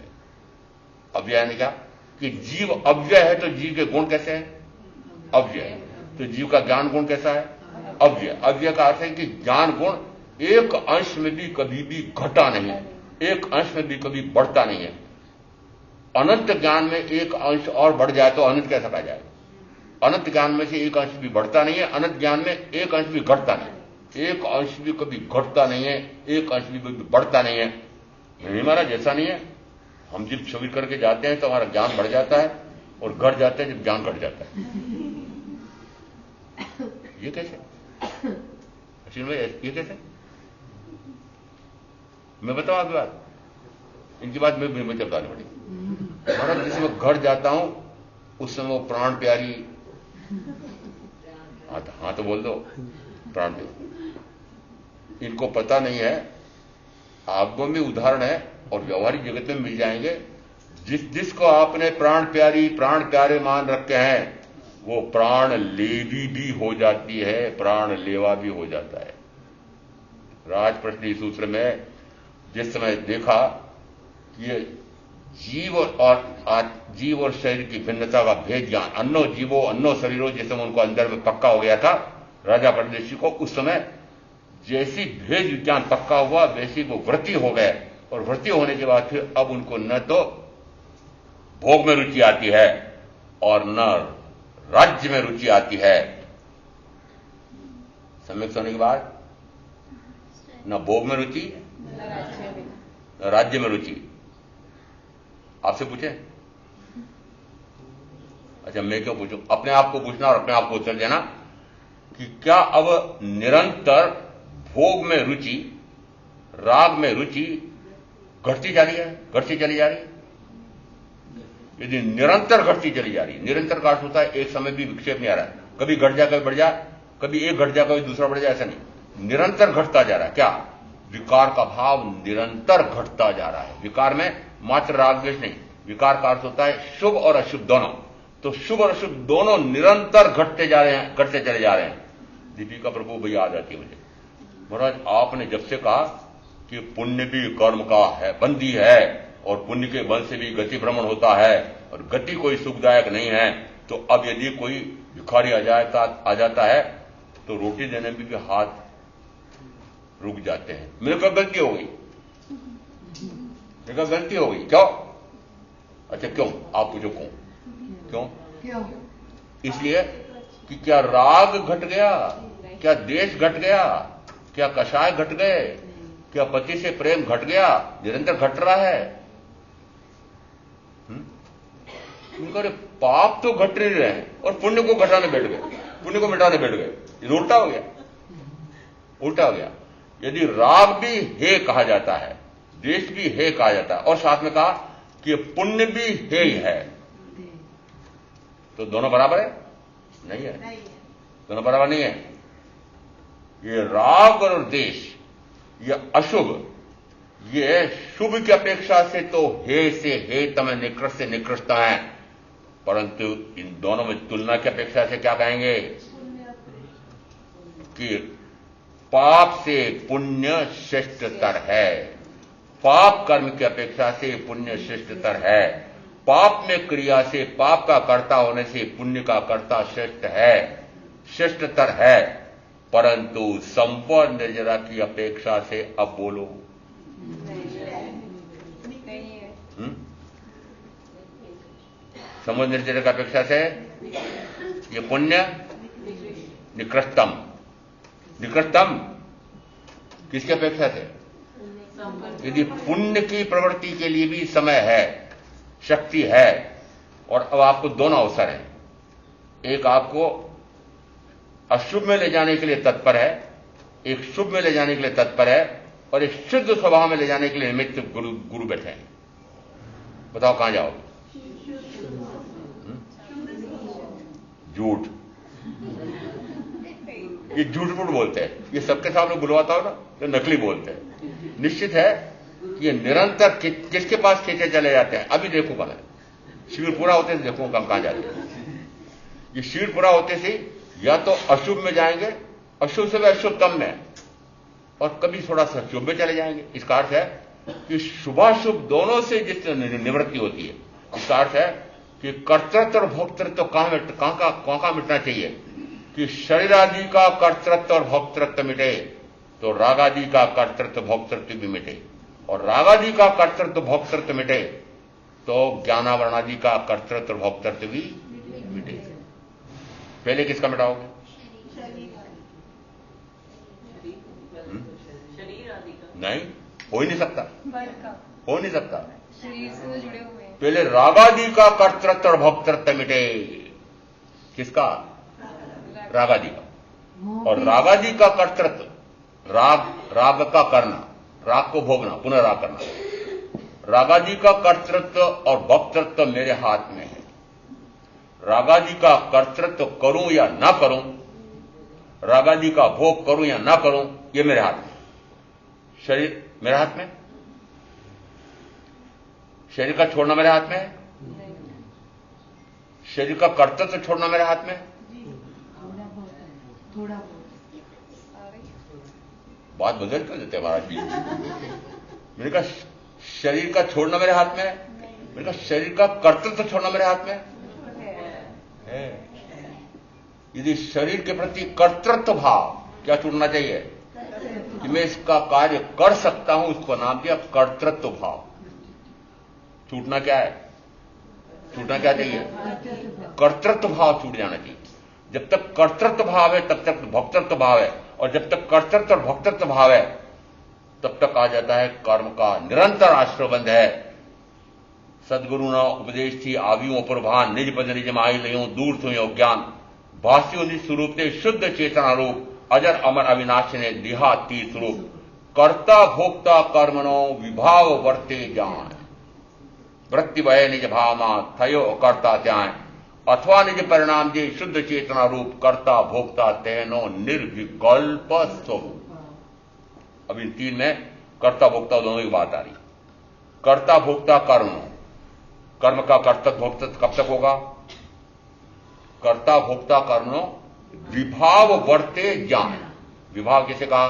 अव्यय यानी क्या? कि जीव अव्यय है तो जीव के गुण कैसे हैं? अव्यय। तो जीव का ज्ञान गुण कैसा है? अव्यय। अव्यय का अर्थ है कि ज्ञान गुण एक अंश में भी कभी भी घटा नहीं है, एक अंश में भी कभी बढ़ता नहीं है। अनंत ज्ञान में एक अंश और बढ़ जाए तो अनंत कैसा कहा जाए? अनंत ज्ञान में से एक अंश भी बढ़ता नहीं है, अनंत ज्ञान में एक अंश भी घटता नहीं। एक अंश भी कभी घटता नहीं है, एक अंश भी बढ़ता नहीं है। नहीं महाराज ऐसा नहीं है। हम जब छवि करके जाते हैं तो हमारा ज्ञान बढ़ जाता है और घट जाता है जब ज्ञान घट जाता है। ये कैसे? अश्विन भाई ये कैसे? मैं बताऊं आपकी बात, इनकी बात मैं बतानी पड़ी। महाराज जिस समय घर जाता हूं उस समय वो प्राण प्यारी हाँ तो बोल दो, प्राण दो। इनको पता नहीं है, आपको में उदाहरण है और व्यवहारिक जगत में मिल जाएंगे। जिसको आपने प्राण प्यारे मान रखे हैं, वो प्राण लेवी भी हो जाती है, प्राण लेवा भी हो जाता है। राजप्रश्न सूत्र में जिस समय देखा कि ये जीव और शरीर की भिन्नता का भेद ज्ञान, अन्नो जीवो अन्नो शरीरो, जिस समय उनको अंदर में पक्का हो गया था राजा परदेशी को, उस समय जैसी भेद विज्ञान पक्का हुआ वैसी वो वृत्ति हो गए। और वृत्ति होने के बाद फिर अब उनको न तो भोग में रुचि आती है और न राज्य में रुचि आती है। सम्यक होने के बाद न भोग में रुचि न राज्य में रुचि। आपसे पूछे? अच्छा, मैं क्यों पूछूं? अपने आप को पूछना और अपने आप को उत्तर देना कि क्या अब निरंतर भोग में रुचि, राग में रुचि घटती जा रही है? यदि निरंतर घटती चली जा रही है, निरंतर का अर्थ होता है एक समय भी विक्षेप नहीं आ रहा है, कभी घट जाए कभी बढ़ जाए, कभी एक घट जाए कभी दूसरा बढ़ जाए, ऐसा नहीं, निरंतर घटता जा रहा है। क्या? विकार का भाव निरंतर घटता जा रहा है। विकार में मात्र राग द्वेष नहीं, विकार का अर्थ होता है शुभ और अशुभ दोनों। तो शुभ और अशुभ दोनों निरंतर घटते चले जा रहे हैं। दीपिका प्रभु भई याद आती है मुझे, महाराज आपने जब से कहा कि पुण्य भी कर्म का है, बंदी है, और पुण्य के बल से भी गति भ्रमण होता है और गति कोई सुखदायक नहीं है, तो अब यदि कोई भिखारी आ जाता है तो रोटी देने में भी हाथ रुक जाते हैं। मेरे को गलती हो गई, क्यों? अच्छा क्यों? आप पूछो क्यों? इसलिए कि क्या राग घट गया, क्या देश घट गया, क्या कषाय घट गए, क्या पति से प्रेम घट गया? निरंतर घट रहा है। उनका पाप तो घट नहीं रहे हैं और पुण्य को घटाने बैठ गए, पुण्य को मिटाने बैठ गए। ये उल्टा हो गया। यदि राग भी हे कहा जाता है, देश भी हे कहा जाता है, और साथ में कहा कि पुण्य भी हे ही है, तो दोनों बराबर है? नहीं है, दोनों बराबर नहीं है। ये राग और देश, ये अशुभ, ये शुभ की अपेक्षा से तो हे से हे तम निकृष्ट से निकृष्ट है, परंतु इन दोनों में तुलना की अपेक्षा से क्या कहेंगे कि पाप से पुण्य श्रेष्ठतर है। पाप कर्म की अपेक्षा से पुण्य श्रेष्ठतर है। पाप में क्रिया से, पाप का कर्ता होने से पुण्य का कर्ता श्रेष्ठतर है, परंतु संपूर्ण निर्जरा की अपेक्षा से अब बोलो। संपूर्ण निर्जरा की अपेक्षा से ये पुण्य निकृष्टतम किसकी अपेक्षा से? यदि पुण्य की प्रवृत्ति के लिए भी समय है, शक्ति है, और अब आपको दोनों अवसर हैं, एक आपको अशुभ में ले जाने के लिए तत्पर है, एक शुभ में ले जाने के लिए तत्पर है, और एक शुद्ध स्वभाव में ले जाने के लिए निमित्त गुरु बैठे हैं। बताओ कहां जाओगे? झूठ, ये झूठ बोलते हैं, ये सबके सामने बुलवाता हो ना तो नकली बोलते हैं। निश्चित है कि ये निरंतर किसके पास खींचे चले जाते हैं। अभी देखूंगा मैं, शिविर पूरा होते से देखूंगा हम कहां जाते हैं। ये शिविर पूरा होते से या तो अशुभ में जाएंगे, अशुभ से भी अशुभतम में, और कभी थोड़ा सा शुभ में चले जाएंगे। इसका अर्थ है कि शुभाशुभ दोनों से जिस निवृत्ति होती है। इसका अर्थ है कि कर्तृत्व और भोक्तृत्व कहां मिटना चाहिए कि शरीर आदि का कर्तृत्व और भोक्तृत्व मिटे तो राग आदि का कर्तृत्व भोक्तृत्व भी मिटे, और राग आदि का कर्तृत्व भोक्तृत्व मिटे तो ज्ञानावरण आदि का कर्तृत्व और भोक्तृत्व भी मिटे। पहले किसका मिटाओगे? नहीं, हो ही नहीं सकता। पहले रागादि का कर्तृत्व और भोक्तृत्व मिटे। किसका? रागादि का। और रागादि का कर्तृत्व, राग का करना, राग को भोगना, पुनः राग करना। रागादि का कर्तृत्व और भोक्तृत्व मेरे हाथ में है। रागादि का कर्तृत्व करूं या ना करूं रागादि का भोग करूं या ना करूं, ये मेरे हाथ में। शरीर मेरे हाथ में, शरीर का छोड़ना मेरे हाथ में है, शरीर का कर्तव्य छोड़ना मेरे हाथ में। थोड़ा बहुत बात बदल क्यों देते महाराज जी? मैंने कहा शरीर का छोड़ना मेरे हाथ में है, मैंने कहा शरीर का कर्तव्य छोड़ना मेरे हाथ में है। यदि शरीर के प्रति कर्तृत्व भाव क्या छूटना चाहिए कि मैं इसका कार्य कर सकता हूं, उसको नाम दिया कर्तृत्व भाव। छूटना क्या है? छूटना क्या चाहिए? कर्तृत्व भाव छूट जाना चाहिए। जब तक कर्तृत्व भाव है तब तक भोक्तृत्व भाव है, और जब तक कर्तृत्व और भोक्तृत्व भाव है तब तक आ जाता है कर्म का निरंतर आश्रयबंध है। सदगुरु ना उपदेश थी आवियों पर भान, निज पद निज माई लियो दूर थो ज्ञान, भाष्यो निज स्वरूप ते शुद्ध चेतना रूप, अजर अमर अविनाश ने दिहा तीर्थ रूप, कर्ता भोक्ता कर्मणो विभाव वर्ते जान, वृत्ति वय निज भावमा थयो कर्ता त्याय, अथवा निज परिणाम जे शुद्ध चेतना रूप, कर्ता भोक्ता तेनो निर्विकल्प स्वरूप। अब इन तीन में कर्ता भोक्ता दोनों की बात आ रही। कर्ता भोक्ता कर्म, कर्म का कर्तव्य भोक्तव्य कब तक होगा? कर्ता भोक्ता कर्मणो विभाव वर्ते ज्ञान। विभाव किसे कहा?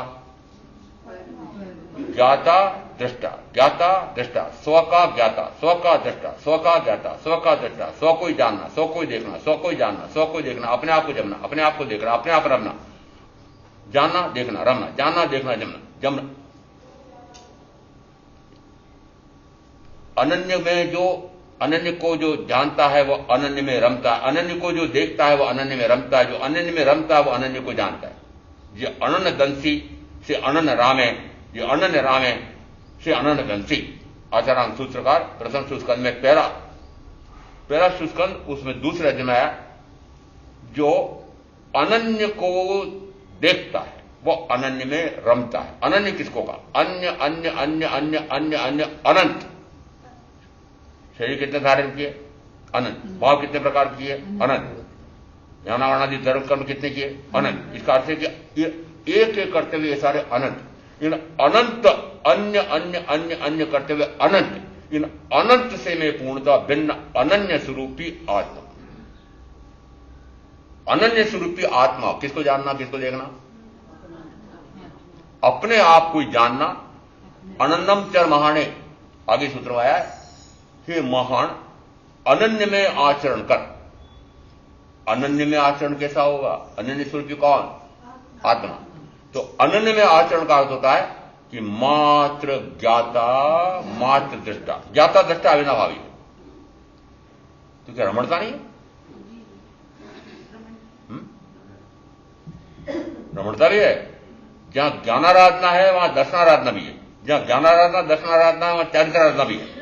ज्ञाता दृष्टा, ज्ञाता दृष्टा, स्व का ज्ञाता, स्व का दृष्टा, स्व का ज्ञाता, स्व का दृष्टा, स्व को ही जानना, स्व को ही देखना, स्व को ही जानना, स्व को ही देखना, अपने आप को जमना, अपने आप को देखना, अपने आप रमना, जानना देखना रमना, जानना देखना जमना जमना। अनन्य में जो अनन्य को जो जानता है वो अनन्य में रमता है, अनन्य को जो देखता है वो अनन्य में रमता है, जो अनन्य में रमता है वो अनन्य को जानता है। ये अनन्य दंसी से अनन्य रामे, ये अनन्य रामे से अनन्य दंसी। आचारांत सूत्रकार प्रथम सुस्कंद में पहला सुस्कंद, उसमें दूसरा जमाया जो अनन्य को देखता है वो अनन्य में रमता है। अनन्य किसको कहा? अन्य अन्य अन्य अन्य अन्य अन्य अनंत। शरीर कितने धारण किए? अनंत। भाव कितने प्रकार किए? अनंत। ज्ञानावरणादि धर्म कर्म कितने किए? अनंत। इसका अर्थ है कि एक एक करते हुए ये सारे अनंत। इन अनंत अन्य अन्य अन्य अन्य करते हुए अनंत, इन अनंत से में पूर्णता भिन्न अनन्य स्वरूपी आत्मा। अनन्य स्वरूपी आत्मा किसको जानना, किसको देखना? अपने आप को जानना। अनन्नम चर महाने, आगे सूत्र में आया है, हे महान अनन्य में आचरण कर। अनन्य में आचरण कैसा होगा? अनन्य स्वरूपी कौन? आत्मा। तो अनन्य में आचरण का अर्थ होता है कि मात्र ज्ञाता मात्र दृष्टा। ज्ञाता दृष्टा अविनाभावी है। तो क्या रमणता नहीं है? रमणता भी है। जहां ज्ञानाराधना है वहां दर्शनाराधना भी है। जहां ज्ञानाराधना दर्शनाराधना है वहां चारित्राराधना भी है।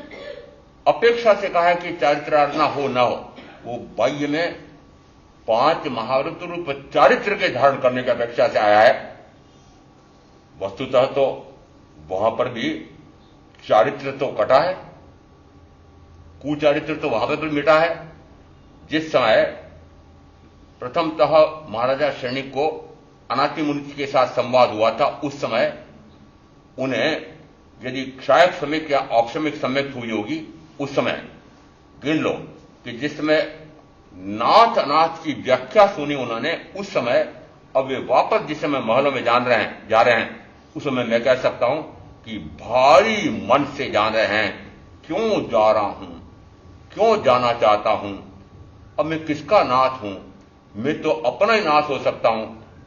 अपेक्षा से कहा है कि चारित्राराधना हो ना हो, वो बाह्य में 5 महाव्रत रूप चारित्र के धारण करने की अपेक्षा से आया है। वस्तुतः तो वहां पर भी चारित्र तो कटा है, कुचारित्र तो वहां पर भी मिटा है। जिस समय प्रथमतः महाराजा शैनिक को अनाति मुनि के साथ संवाद हुआ था, उस समय उन्हें यदि क्षायक सम्यक या औक्षमिक सम्यक हुई होगी, उस समय गिन लो कि जिस समय नाथ अनाथ की व्याख्या सुनी उन्होंने, उस समय अब वे वापस जिस समय महलों में जा रहे हैं, उस समय मैं कह सकता हूं कि भारी मन से जान रहे हैं। क्यों जा रहा हूं, क्यों जाना चाहता हूं, अब मैं किसका नाथ हूं? मैं तो अपना ही नाथ हो सकता हूं।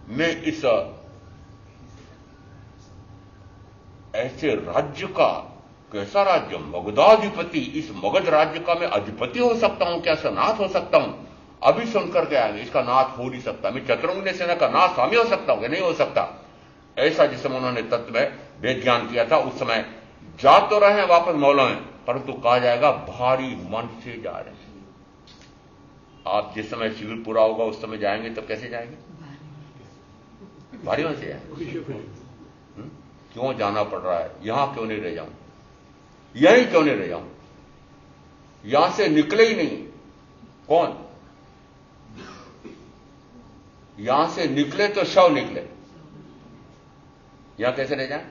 मैं इस ऐसे राज्य का, कैसा राज्य, मगधाधिपति, इस मगध राज्य का मैं अधिपति हो सकता हूं क्या? नाथ हो सकता हूं? अभी सुनकर के आएंगे इसका नाथ हो नहीं सकता। मैं चतुरंग सेना का नाथ स्वामी हो सकता हूं? नहीं हो सकता। ऐसा जिस समय उन्होंने तत्व में वेद ज्ञान किया था, उस समय जा तो रहे हैं वापस मौलों में, परंतु कहा जाएगा भारी मन से जा रहे हैं। आप जिस समय शिविर पूरा होगा उस समय जाएंगे, तब कैसे जाएंगे? भारी मन से जाएंगे। क्यों जाना पड़ रहा है? यहां क्यों नहीं रह जाऊं, यहीं क्यों नहीं रह जाऊं, यहां से निकले ही नहीं। कौन? यहां से निकले तो शव निकले, यहां कैसे रह जाए?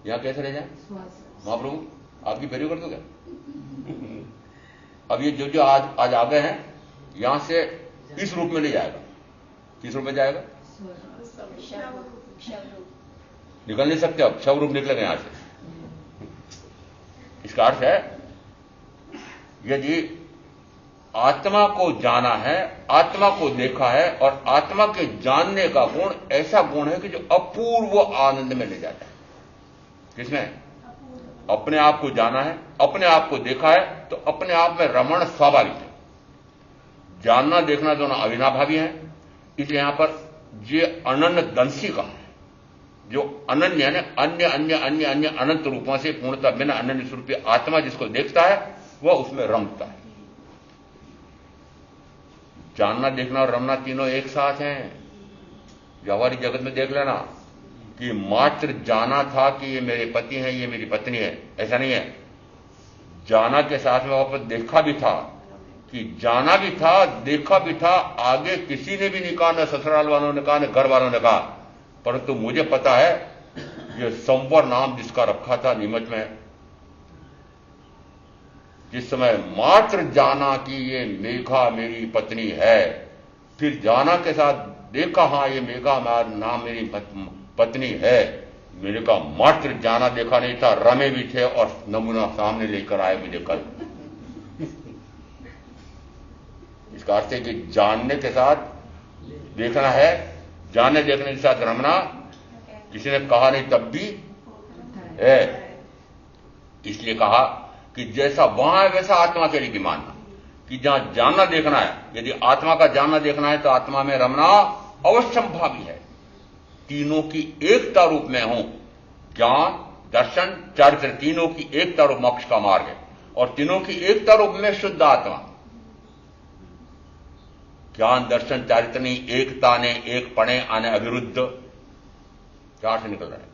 यहां कैसे रह जाए? महाप्रभु आपकी पेरू कर दो क्या? अब ये जो आज आ गए हैं, यहां से इस रूप में नहीं जाएगा। किस रूप में जाएगा? निकल नहीं सकते, अब शव रूप निकलेगा यहां से। इसका अर्थ है, यदि आत्मा को जाना है, आत्मा को देखा है, और आत्मा के जानने का गुण ऐसा गुण है कि जो अपूर्व आनंद में ले जाता है। किसमें? अपने आप को जाना है, अपने आप को देखा है, तो अपने आप में रमण स्वाभाविक है। जानना देखना दोनों अविनाभावी हैं। इसलिए यहां पर ये अनन्य दंसी का है, जो अनन्य है, अन्य अन्य अन्य अन्य अनंत रूपों से पूर्णतः बिना अनन्य स्वरूपी आत्मा जिसको देखता है वह उसमें रमता है। जानना देखना और रमना तीनों एक साथ हैं। व्यवहारिक जगत में देख लेना कि मात्र जाना था कि ये मेरे पति हैं, ये मेरी पत्नी है, ऐसा नहीं है। जाना के साथ में वहां पर देखा भी था, कि जाना भी था, देखा भी था। आगे किसी ने भी नहीं कहा, न ससुराल वालों ने कहा, न घर वालों ने कहा, परंतु मुझे पता है ये संवर नाम जिसका रखा था नीमच में, जिस समय मात्र जाना कि ये मेघा मेरी पत्नी है, फिर जाना के साथ देखा हाँ ये मेघा नाम मेरी पत्नी है, मेरे का मात्र जाना देखा नहीं था, रमे भी थे और नमूना सामने लेकर आए मुझे कल। इसका अर्थ है कि जानने के साथ देखना है, जानने देखने के साथ रमना किसी ने कहा नहीं तब भी है। इसलिए कहा कि जैसा वहां है वैसा आत्मा के लिए भी मानना, कि जहां जानना देखना है, यदि आत्मा का जानना देखना है तो आत्मा में रमना अवश्यंभावी है। तीनों की एकता रूप में हूं, ज्ञान दर्शन चारित्र तीनों की एकता रूप मोक्ष का मार्ग है, और तीनों की एकता रूप में शुद्ध आत्मा। ज्ञान दर्शन चारित्र नहीं, एकता ने एक पणे आने अविरुद्ध, क्या से निकल रहा है।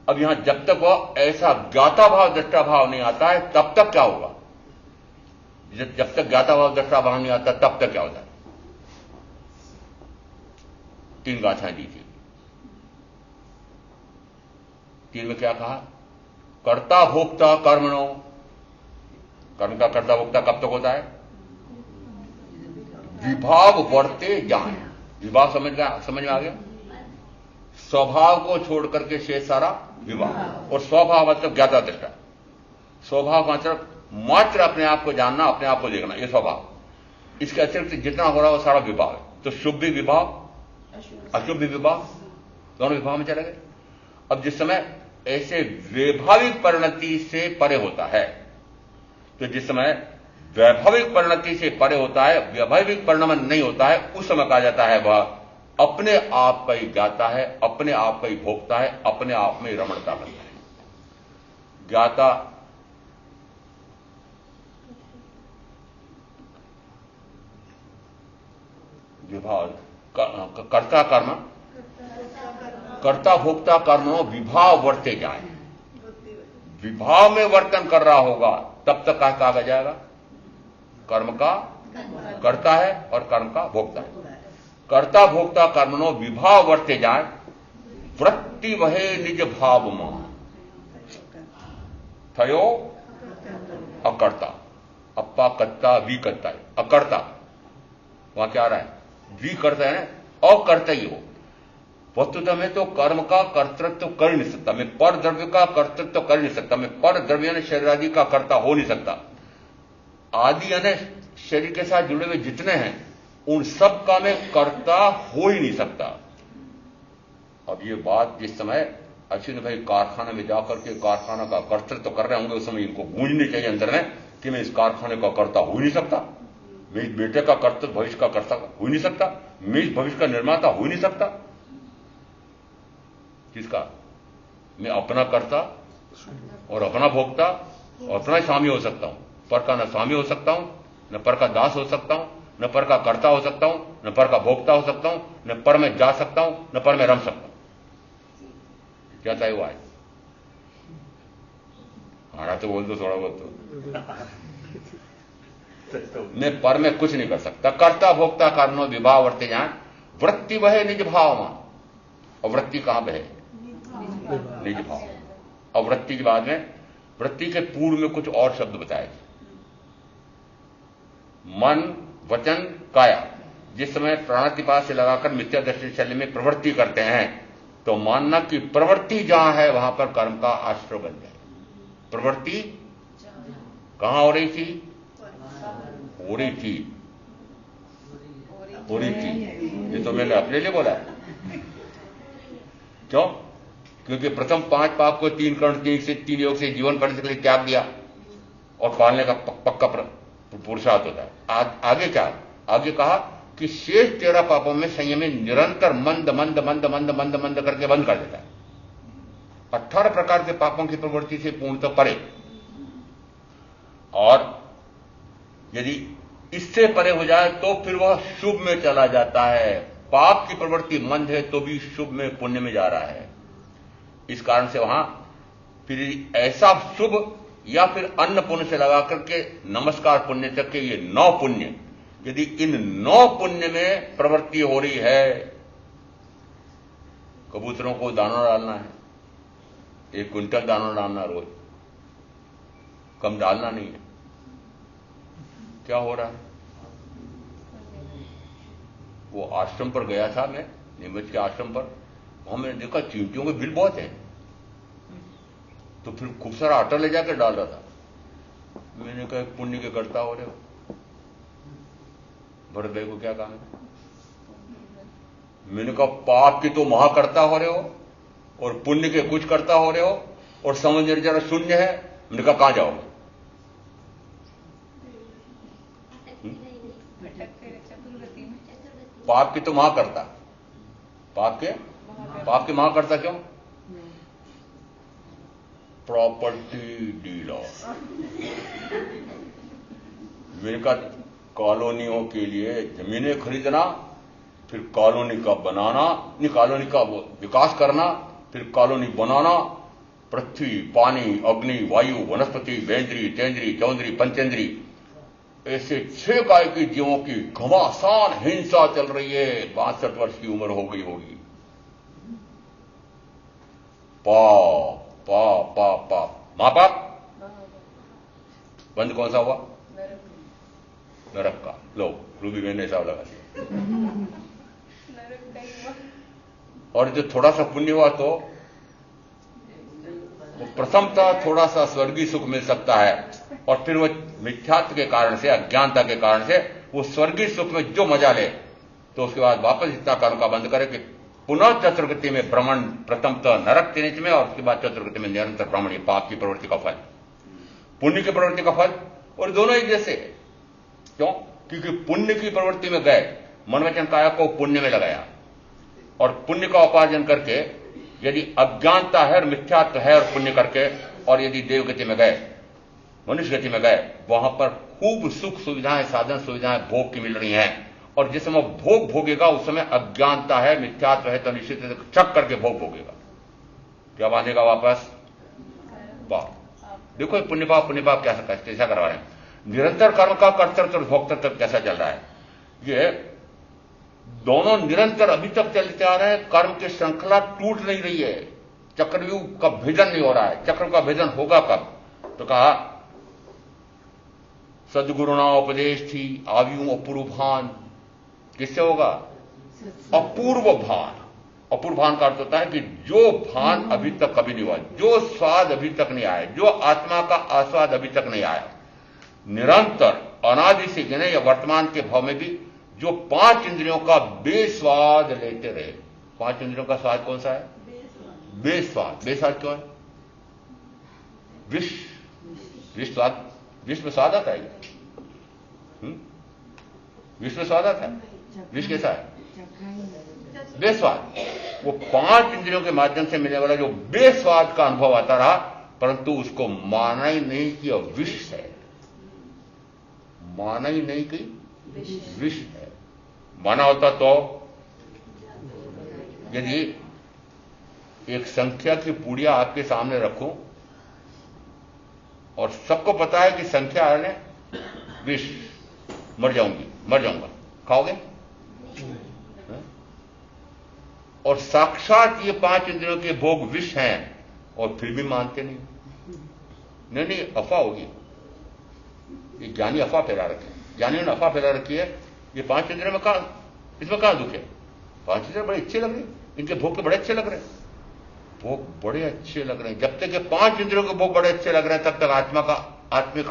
अब यहां जब तक वह ऐसा ज्ञाता भाव दृष्टा भाव नहीं आता है तब तक क्या होगा? जब तक ज्ञाता भाव दृष्टा भाव नहीं आता तब तक क्या होता है? 3 गाथाएं दी थी। 3 में क्या कहा? कर्ता भोक्ता कर्मणो। कर्म का कर्ता भोक्ता कब तक होता है? विभाव वर्ते ज्ञान। विभाव समझ में आ गया? स्वभाव को छोड़ करके शेष सारा विभाव, और स्वभाव मतलब ज्ञाता दृष्टा। स्वभाव मतलब मात्र अपने आप को जानना, अपने आप को देखना, यह स्वभाव। इसके अतिरिक्त जितना हो रहा है वो सारा विभाव है। तो शुभ भी विभाव, अशुभ भी विभाव, दोनों विभाव में चले गए। अब जिस समय ऐसे वैभाविक परिणति से परे होता है, तो जिस समय वैभाविक परिणति से परे होता है, वैभाविक परिणमन नहीं होता है, उस समय कहा जाता है वह अपने आप का ही ज्ञाता है, अपने आप का ही भोगता है, अपने आप में ही रमणता करता है। ज्ञाता विभाव, कर्ता कर्म, कर्ता भोक्ता कर्मों विभाव वर्ते जाए। विभाव में वर्तन कर रहा होगा तब तक कहा जाएगा कर्म का कर्ता है और कर्म का भोक्ता है। कर्ता भोक्ता कर्मणो विभाव वर्ते जाए, वृत्ति वहे निज भाव में थयो अकर्ता। अप्पा कत्ता वी करता है, अकर्ता वहां क्या आ रहा है? वी करता है ना, अकर्ता ही हो। वस्तुतः में तो कर्म का कर्तृत्व कर नहीं सकता, मैं पर द्रव्य का कर्तृत्व कर नहीं सकता, मैं पर द्रव्य शरीर आदि का कर्ता हो नहीं सकता। आदि यानी शरीर के साथ जुड़े हुए जितने हैं उन सब का मैं कर्ता हो ही नहीं सकता। अब ये बात जिस समय अश्विन भाई कारखाने में जाकर के कारखाना का कर्तृत्व कर रहे होंगे, उस समय इनको गूंजनी चाहिए अंदर में कि मैं इस कारखाने का कर्ता हो ही नहीं सकता, मैं इस बेटे का कर्तृत्व भविष्य का कर्ता हो ही नहीं सकता, मैं इस भविष्य का निर्माता हो ही नहीं सकता। किसका? मैं अपना कर्ता और अपना भोक्ता और अपना स्वामी हो सकता हूं। पर का न स्वामी हो सकता हूं, न पर का दास हो सकता हूं, न पर का कर्ता हो सकता हूं, न पर का भोक्ता हो सकता हूं, न पर में जा सकता हूं, न पर में रम सकता हूं। क्या तय हुआ है? आना तो बोल दो थोड़ा बहुत तो। मैं पर में कुछ नहीं कर सकता। कर्ता भोक्ता कारणों विभाव वर्ते जान, वृत्ति वह निज भाव में। और वृत्ति कहां बहे? निज भाव। और वृत्ति के बाद में, वृत्ति के पूर्व में कुछ और शब्द बताए, मन वचन काया। जिस समय प्राणातिपात से लगाकर मिथ्या दृष्टि शैली में प्रवृत्ति करते हैं, तो मानना कि प्रवृत्ति जहां है वहां पर कर्म का आश्रय बन जाए। प्रवृत्ति कहां हो रही थी? हो रही थी। ये तो मैंने अपने लिए बोला है। क्यों? क्योंकि प्रथम 5 पाप को 3 कर्ण 3 योग से जीवन करने के लिए त्याग दिया और पालने का पक्का पुरुषार्थ होता है। आगे क्या? आगे कहा कि शेष 13 पापों में संयमी निरंतर मंद मंद मंद मंद मंद मंद करके बंद कर देता है। 18 प्रकार के पापों की प्रवृत्ति से पूर्णतः परे। और यदि इससे परे हो जाए तो फिर वह शुभ में चला जाता है। पाप की प्रवृत्ति मंद है तो भी शुभ में, पुण्य में जा रहा है। इस कारण से वहां फिर ऐसा शुभ या फिर अन्न पुण्य से लगा करके नमस्कार पुण्य तक के ये 9 पुण्य, यदि इन 9 पुण्य में प्रवृत्ति हो रही है, कबूतरों को दाना डालना है, 1 क्विंटल दाना डालना रोज, कम डालना नहीं है, क्या हो रहा है? वो आश्रम पर गया था मैं, नीमच के आश्रम पर, वहां मैंने देखा चींटियों के बिल बहुत है, तो फिर खूब सारा आटा ले जाकर डाल रहा था। मैंने कहा पुण्य के करता हो रहे हो, भरत भाई को क्या काम है? मैंने कहा पाप की तो महा करता हो रहे हो और पुण्य के कुछ करता हो रहे हो और समझ जरा शून्य है। मैंने कहा कहां जाओगे? पाप की तो महा करता, पाप के महा करता क्यों? Property dealer. मैंने कहा कॉलोनियों के लिए जमीनें खरीदना, फिर कॉलोनी का बनाना, नहीं कॉलोनी का विकास करना, फिर कॉलोनी बनाना, पृथ्वी पानी अग्नि वायु वनस्पति वेंद्री तेंद्री चौंद्री पंचेंद्री, ऐसे 6 काय के जीवों की घमासान हिंसा चल रही है। 62 वर्ष की उम्र हो गई होगी। पाप पाप पाप पाप महापाप। बंद कौन सा हुआ? नरक का। लो रूबी मैंने हिसाब लगा दिया। और जो थोड़ा सा पुण्य हुआ तो प्रथमतः थोड़ा सा स्वर्गीय सुख मिल सकता है, और फिर वो मिथ्यात्व के कारण से, अज्ञानता के कारण से वो स्वर्गीय सुख में जो मजा ले, तो उसके बाद वापस इतना कर्म का बंद करे कि पुनः चतुर्गति में भ्रमण, प्रथमतः नरक के नीच में और उसके बाद चतुर्गति में निरंतर भ्रमण। पाप की प्रवृत्ति का फल, पुण्य की प्रवृत्ति का फल, और दोनों एक जैसे। क्यों? क्योंकि पुण्य की प्रवृत्ति में गए, मन वचन काया को पुण्य में लगाया, और पुण्य का उपार्जन करके यदि अज्ञानता है और मिथ्यात्व है और पुण्य करके, और यदि देव गति में गए, मनुष्य गति में गए, वहां पर खूब सुख सुविधाएं, साधन सुविधाएं भोग की मिल रही हैं। और जिस समय भोग भोगेगा उस समय अज्ञानता है, मिथ्यात्व है, तो निश्चित चक करके भोग भोगेगा। क्या बांधेगा वापस? पाप। देखो ये पुण्य पाप कैसा करवा रहे हैं। निरंतर कर्म का कर्तृत्व और भोक्तृत्व कैसा चल रहा है। ये दोनों निरंतर अभी तक चलते आ रहे हैं। कर्म की श्रृंखला टूट नहीं रही है, चक्रव्यूह का भेदन नहीं हो रहा है। चक्र का भेदन होगा कब? तो कहा सदगुरुना उपदेश थी आव्यूं अपूर्व भान। किससे होगा? अपूर्व भान। अपूर्व भान का अर्थ होता है कि जो भान अभी तक कभी नहीं हुआ, जो स्वाद अभी तक नहीं आया, जो आत्मा का आस्वाद अभी तक नहीं आया। निरंतर अनादि से गिने या वर्तमान के भाव में भी जो 5 इंद्रियों का बेस्वाद लेते रहे। 5 इंद्रियों का स्वाद कौन सा है? बेस्वाद। बेस्वाद क्यों है? विष स्वाद, विष में स्वाद आता है। विष में स्वाद आता है। विष कैसा है? बेस्वाद। वो 5 इंद्रियों के माध्यम से मिलने वाला जो बेस्वाद का अनुभव आता रहा, परंतु उसको माना ही नहीं कि विष है। माना ही नहीं कि विष है। माना होता तो यदि एक संख्या की पुड़िया आपके सामने रखूं और सबको पता है कि संख्या है विष, मर जाऊंगा, खाओगे? और साक्षात ये 5 इंद्रियों के भोग विष हैं और फिर भी मानते नहीं, अफवाह होगी। ये ज्ञानी अफवाह फैला रखे, ज्ञानियों ने अफवाह फैला रखी है। ये 5 इंद्रियों में इसमें कहां दुख है? 5 इंद्रिय बड़े अच्छे लग रहे हैं, इनके भोग के बड़े अच्छे लग रहे हैं, भोग बड़े अच्छे लग रहे हैं। जब तक ये 5 इंद्रियों के भोग बड़े अच्छे लग रहे हैं तब तक आत्मा का आत्मिक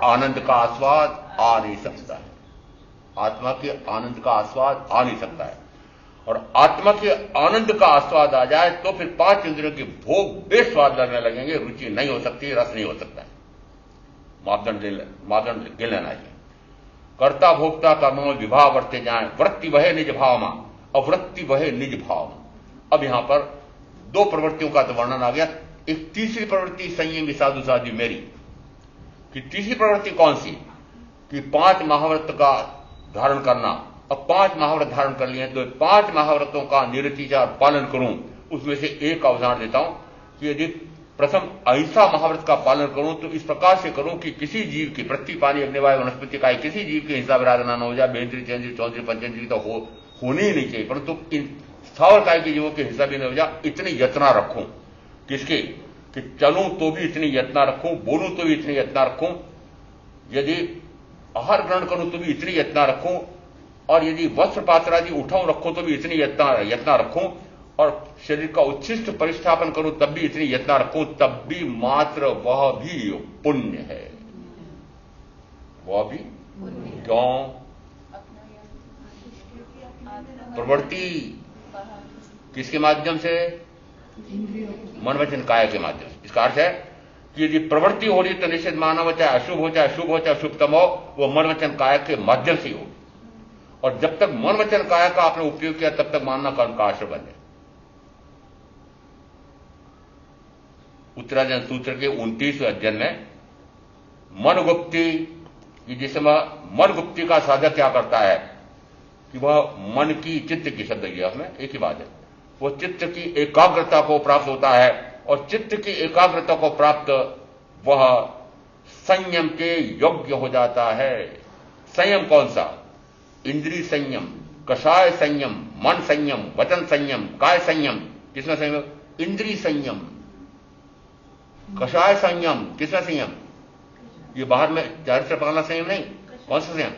आनंद का आस्वाद आ नहीं सकता है। आत्मा के आनंद का आस्वाद आ नहीं सकता है। और आत्मा के आनंद का आस्वाद आ जाए तो फिर 5 इंद्रियों के भोग बेस्वाद लगने लगेंगे, रुचि नहीं हो सकती, रस नहीं हो सकता है। मापदंड गिन लेना चाहिए। कर्ता भोक्ता कर्मों में विभाव वर्ते जाए, वृत्ति वहे निज भाव मा, अवृत्ति वहे निज भाव मा। अब यहां पर 2 प्रवृत्तियों का तो वर्णन आ गया। एक तीसरी प्रवृत्ति संयमी साधु साधी मेरी कि तीसरी प्रवृत्ति कौन सी? कि 5 महाव्रत का धारण करना। अब 5 महाव्रत धारण कर लिए तो 5 महाव्रतों का निरतिचार पालन करूं। उसमें से एक का उदाहरण देता हूं कि यदि प्रथम अहिंसा महाव्रत का पालन करूं तो इस प्रकार से करूं कि किसी जीव की पृथ्वी पानी अग्निवायु वनस्पति का किसी जीव की हिंसा विराग न हो जाए। बेंद्री चेंद्री चौंद्री पंचेंद्री तो होनी ही नहीं चाहिए, परंतु इन स्थावर काय के जीवों की हिंसा भी न हो जाए, इतनी यत्ना रखूं। किसके? कि चलूं तो भी इतनी यत्ना रखूं, बोलूं तो भी इतनी यत्ना रखूं, यदि आहार ग्रहण करूं तो भी इतनी यत्ना रखूं, और यदि वस्त्र पात्र आदि उठाऊं रखूं तो भी इतनी यत्ना रखूं, और शरीर का उच्छिष्ट परिस्थापन करूं तब भी इतनी यत्ना रखूं, तब भी मात्र वह भी पुण्य है। वह भी क्यों? प्रवृत्ति किसके माध्यम से? मन वचन काया के माध्यम से। इसका अर्थ है कि यदि प्रवृत्ति हो रही तो निषेध मानव, चाहे अशुभ हो चाहे शुभ हो चाहे शुभतम हो, वो मन वचन काया के माध्यम से ही हो। और जब तक मन वचन काया का आपने उपयोग किया तब तक मानना कर्म का आश्रय बन जाए। उत्तराजन सूत्र के 29वें अध्ययन में मन गुप्ति, जिसमें मन गुप्ति का साधक क्या करता है कि वह मन की चित्त की शब्द दिया हमें एक ही बात है, वो चित्त की एकाग्रता को प्राप्त होता है। और चित्त की एकाग्रता को प्राप्त वह संयम के योग्य हो जाता है। संयम कौन सा? इंद्रिय संयम, कषाय संयम, मन संयम, वचन संयम, काय संयम। किसमें संयम? इंद्रिय संयम। कषाय संयम, किसमें संयम? ये बाहर में चारित्र पालना संयम नहीं, कौन सा संयम?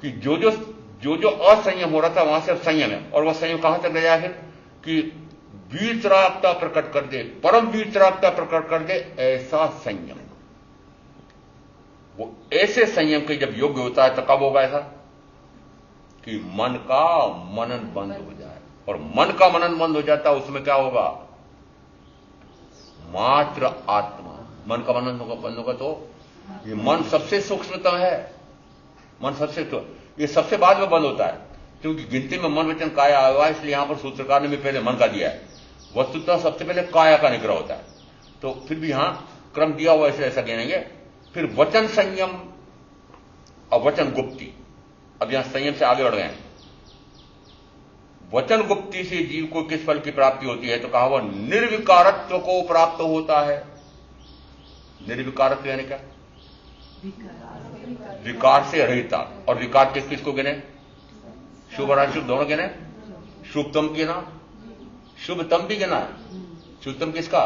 कि जो असंयम हो रहा था वहां से अब संयम है। और वह संयम कहां तक ले जाए? कि वीतरागता प्रकट कर दे, परम वीतरागता प्रकट कर दे, ऐसा संयम। वो ऐसे संयम के जब योग्य होता है तो कब होगा ऐसा? कि मन का मनन बंद हो जाए। और मन का मनन बंद हो जाता है, उसमें क्या होगा? मात्र आत्मा। मन का मनन बंद होगा तो ये मन सबसे सूक्ष्मतम है। मन सबसे ये सबसे बाद में बंद होता है, क्योंकि गिनती में मन वचन काया आया हुआ है, इसलिए यहां पर सूत्रकार ने भी पहले मन का दिया है। वस्तुतः सबसे पहले काया का निग्रह होता है, तो फिर भी यहां क्रम दिया हुआ ऐसे ऐसा गिनेंगे। फिर वचन संयम और वचन गुप्ति। अब यहां संयम से आगे बढ़ गए हैं। वचन गुप्ति से जीव को किस फल की प्राप्ति होती है? तो कहा वह निर्विकारत्व को प्राप्त होता है। निर्विकारत्व यानी क्या? विकार से रहिता। और विकार किस किस को गिने? शुभ और अशुभ दोनों गिने। शुभतम गिना, शुभतम भी गिना है। शुभतम किसका?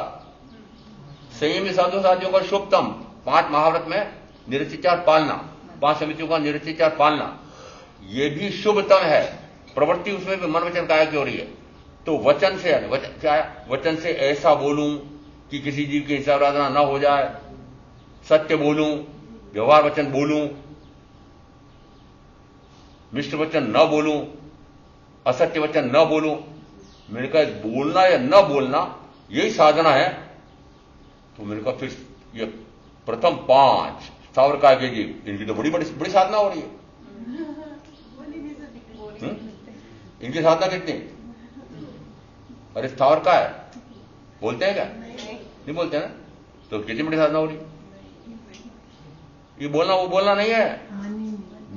संयमी साधु साधियों का शुभतम। 5 महाव्रत में निरतिचार पालना, 5 समितियों का निरतिचार पालना, यह भी शुभतम है। प्रवृत्ति उसमें भी मन वचन काया की हो रही है। तो वचन से क्या? वचन से ऐसा बोलूं कि किसी जीव की हिंसा आराधना न हो जाए, सत्य बोलूं, व्यवहार वचन बोलूं, मिष्ट वचन न बोलूं, असत्य वचन न बोलूं। मैंने कहा बोलना या न बोलना यही साधना है। तो मैंने कहा फिर ये प्रथम 5 स्थावर काय के जीव, इनकी तो बड़ी साधना हो रही है। इनकी साधना कितनी? अरे स्थावर का है, बोलते हैं क्या? नहीं बोलते ना, तो कितनी बड़ी साधना हो रही? ये बोलना वो बोलना नहीं है।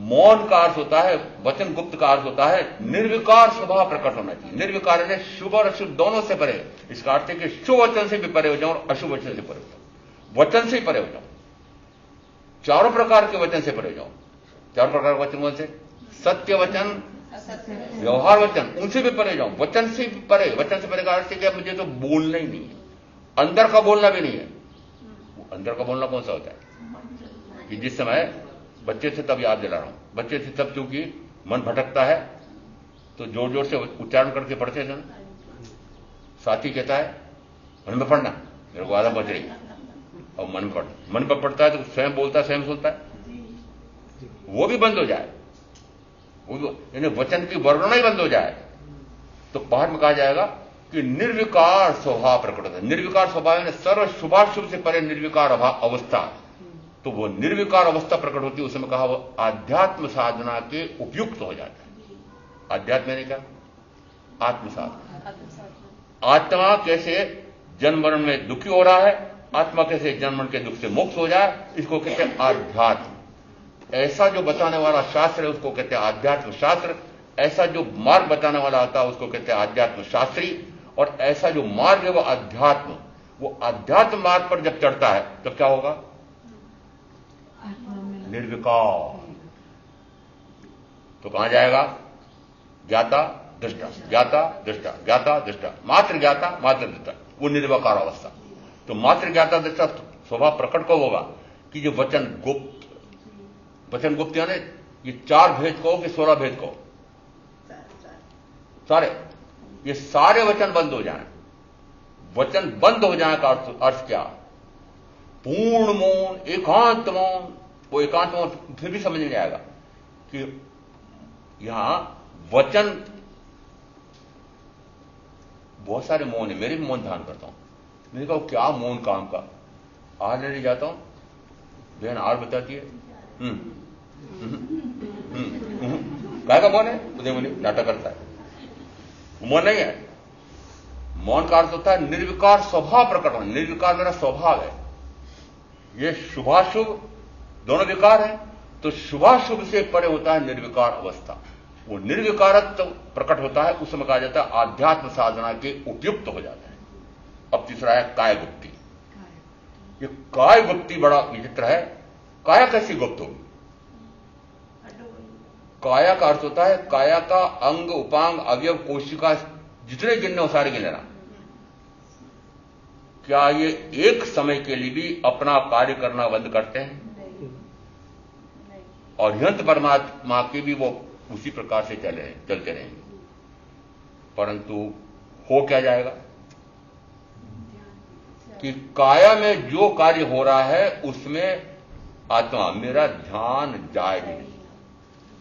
मौन का अर्थ होता है, वचन गुप्त का अर्थ होता है निर्विकार स्वभाव प्रकट होना चाहिए। निर्विकार है शुभ और अशुभ दोनों से परे। इसका अर्थ है कि शुभ वचन से भी परे हो जाऊं और अशुभ वचन से परे हो जाऊं, वचन से ही परे हो जाऊं, चारों प्रकार के वचन से परे हो जाऊं, 4 प्रकार के वचन कौन से? सत्य वचन, व्यवहार वचन, उनसे भी परे जाऊं, वचन से भी परे। वचन से परे का अर्थ है कि मुझे तो बोलना ही नहीं है, अंदर का बोलना भी नहीं है। अंदर का बोलना कौन सा होता है कि जिस समय बच्चे से तब याद दिला रहा हूं, बच्चे से तब क्योंकि मन भटकता है तो जोर जोर से उच्चारण करके पढ़ते थे। साथी कहता है मन में पढ़ना, मेरे को आदत बच रही, और मन पर पढ़ता है तो स्वयं बोलता है, स्वयं सुनता है, वो भी बंद हो जाए, यानी वचन की वर्णना ही बंद हो जाए तो पाठ में कहा जाएगा कि निर्विकार स्वभाव प्रकट होता है। निर्विकार स्वभाव यानी सर्व शुभाशुभ से परे निर्विकार अवस्था, तो वो निर्विकार अवस्था प्रकट होती है। उस समय कहा वो आध्यात्म साधना के उपयुक्त हो जाता है। आध्यात्म यानी क्या? आत्म साधना। आत्मा कैसे जन्म मरण में दुखी हो रहा है, आत्मा कैसे जन्म मरण के दुख से मुक्त हो जाए, इसको कहते हैं आध्यात्म। ऐसा जो बताने वाला शास्त्र है उसको कहते हैं आध्यात्म शास्त्र। ऐसा जो मार्ग बताने वाला आता है उसको कहते हैं आध्यात्म शास्त्री। और ऐसा जो मार्ग है वो अध्यात्म मार्ग पर जब चढ़ता है तब क्या होगा? निर्विकार। तो कहां जाएगा? ज्ञाता दृष्टा, ज्ञाता दृष्टा, ज्ञाता दृष्टा, मात्र ज्ञाता मात्र दृष्टा, वो निर्विकार अवस्था। तो मात्र ज्ञाता दृष्टा स्वभाव प्रकट को होगा कि जो वचन गुप्त यानी ये 4 भेद को कि 16 भेद को, सारे ये सारे वचन बंद हो जाएं। वचन बंद हो जाए का अर्थ क्या? पूर्ण मौन, एकांत मौन। वो एकांत मौन फिर भी समझ नहीं आएगा कि यहां वचन बहुत सारे मौन है। मेरे भी मौन ध्यान करता हूं, मैंने कहा क्या मौन काम का। आर लेने जाता हूं, बहन आर बताती है काय का मौन है, उदय मुनि नाटक करता है। मौन नहीं है। मौन का अर्थ होता है निर्विकार स्वभाव प्रकट होना। निर्विकार मेरा स्वभाव है। ये शुभाशुभ दोनों विकार है, तो शुभाशुभ से परे होता है निर्विकार अवस्था। वो निर्विकारत्व प्रकट होता है, उस समय कहा जाता है आध्यात्म साधना के उपयुक्त हो जाता है। अब तीसरा है काय गुप्ति। ये काय गुप्ति बड़ा विचित्र है। काया कैसी गुप्त होगी? काया का अर्थ होता है काया का अंग, उपांग, अवयव, कोशिका जितने गिनने हो सारे गिन लेना। क्या ये एक समय के लिए भी अपना कार्य करना बंद करते हैं? और यंत्र परमात्मा के भी वो उसी प्रकार से चलते रहेंगे। परंतु हो क्या जाएगा कि काया में जो कार्य हो रहा है उसमें आत्मा मेरा ध्यान जाए ही नहीं।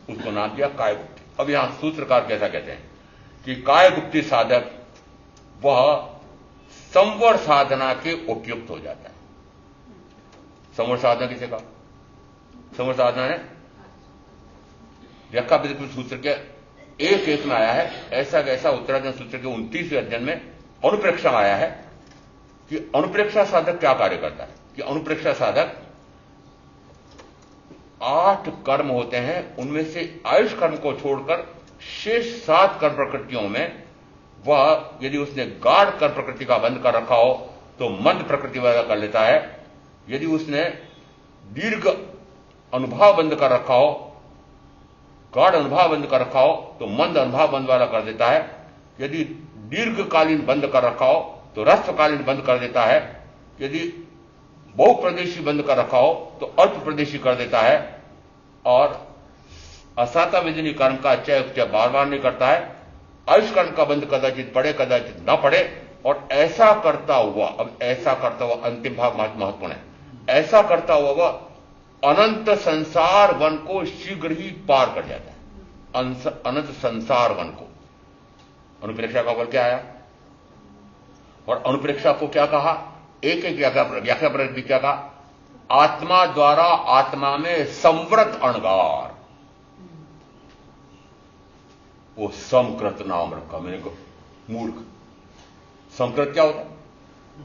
उसको नाम दिया काय गुप्ति। अब यहां सूत्रकार कैसा कहते हैं कि काय गुप्ति साधक वह संवर साधना के उपयुक्त हो जाता है। संवर साधना किसे कहा? संवर साधना है व्याख्या बिल्कुल सूत्र के एक में आया है। ऐसा कैसा उत्तराधन सूत्र के 29वें अध्ययन में अनुप्रेक्षा आया है कि अनुप्रेक्षा साधक क्या कार्य करता है। कि अनुप्रेक्षा साधक 8 कर्म होते हैं, उनमें से आयुष कर्म को छोड़कर शेष 7 कर्म प्रकृतियों में वह यदि उसने गाढ़ कर्म प्रकृति का बंद कर रखा हो तो मंद प्रकृति वाला कर लेता है। यदि उसने दीर्घ अनुभव बंद कर रखा हो, गाढ़ अनुभव बंद कर रखा हो तो मंद अनुभव बंद वाला कर देता है। यदि दीर्घकालीन बंद कर रखा हो तो ह्रस्वकालीन बंद कर देता है। यदि बहुप्रदेशी बंद कर रखा हो तो अल्प प्रदेशी कर देता है। और असाता विधिनी कर्म का चय बार बार नहीं करता है। आयुष कर्म का बंद कदाचित पड़े कदाचित न पड़े। और ऐसा करता हुआ, अब ऐसा करता हुआ अंतिम भाग महत्वपूर्ण है, ऐसा करता हुआ वह अनंत संसार वन को शीघ्र ही पार कर जाता है। अनंत संसार वन को। अनुप्रेक्षा का बल क्या आया? और अनुप्रेक्षा को क्या कहा? एक व्याख्या पर भी क्या कहा? आत्मा द्वारा आत्मा में संवृत अणगार। वो समकृत नाम रखा मैंने को। मूर्ख। समकृत क्या होता है?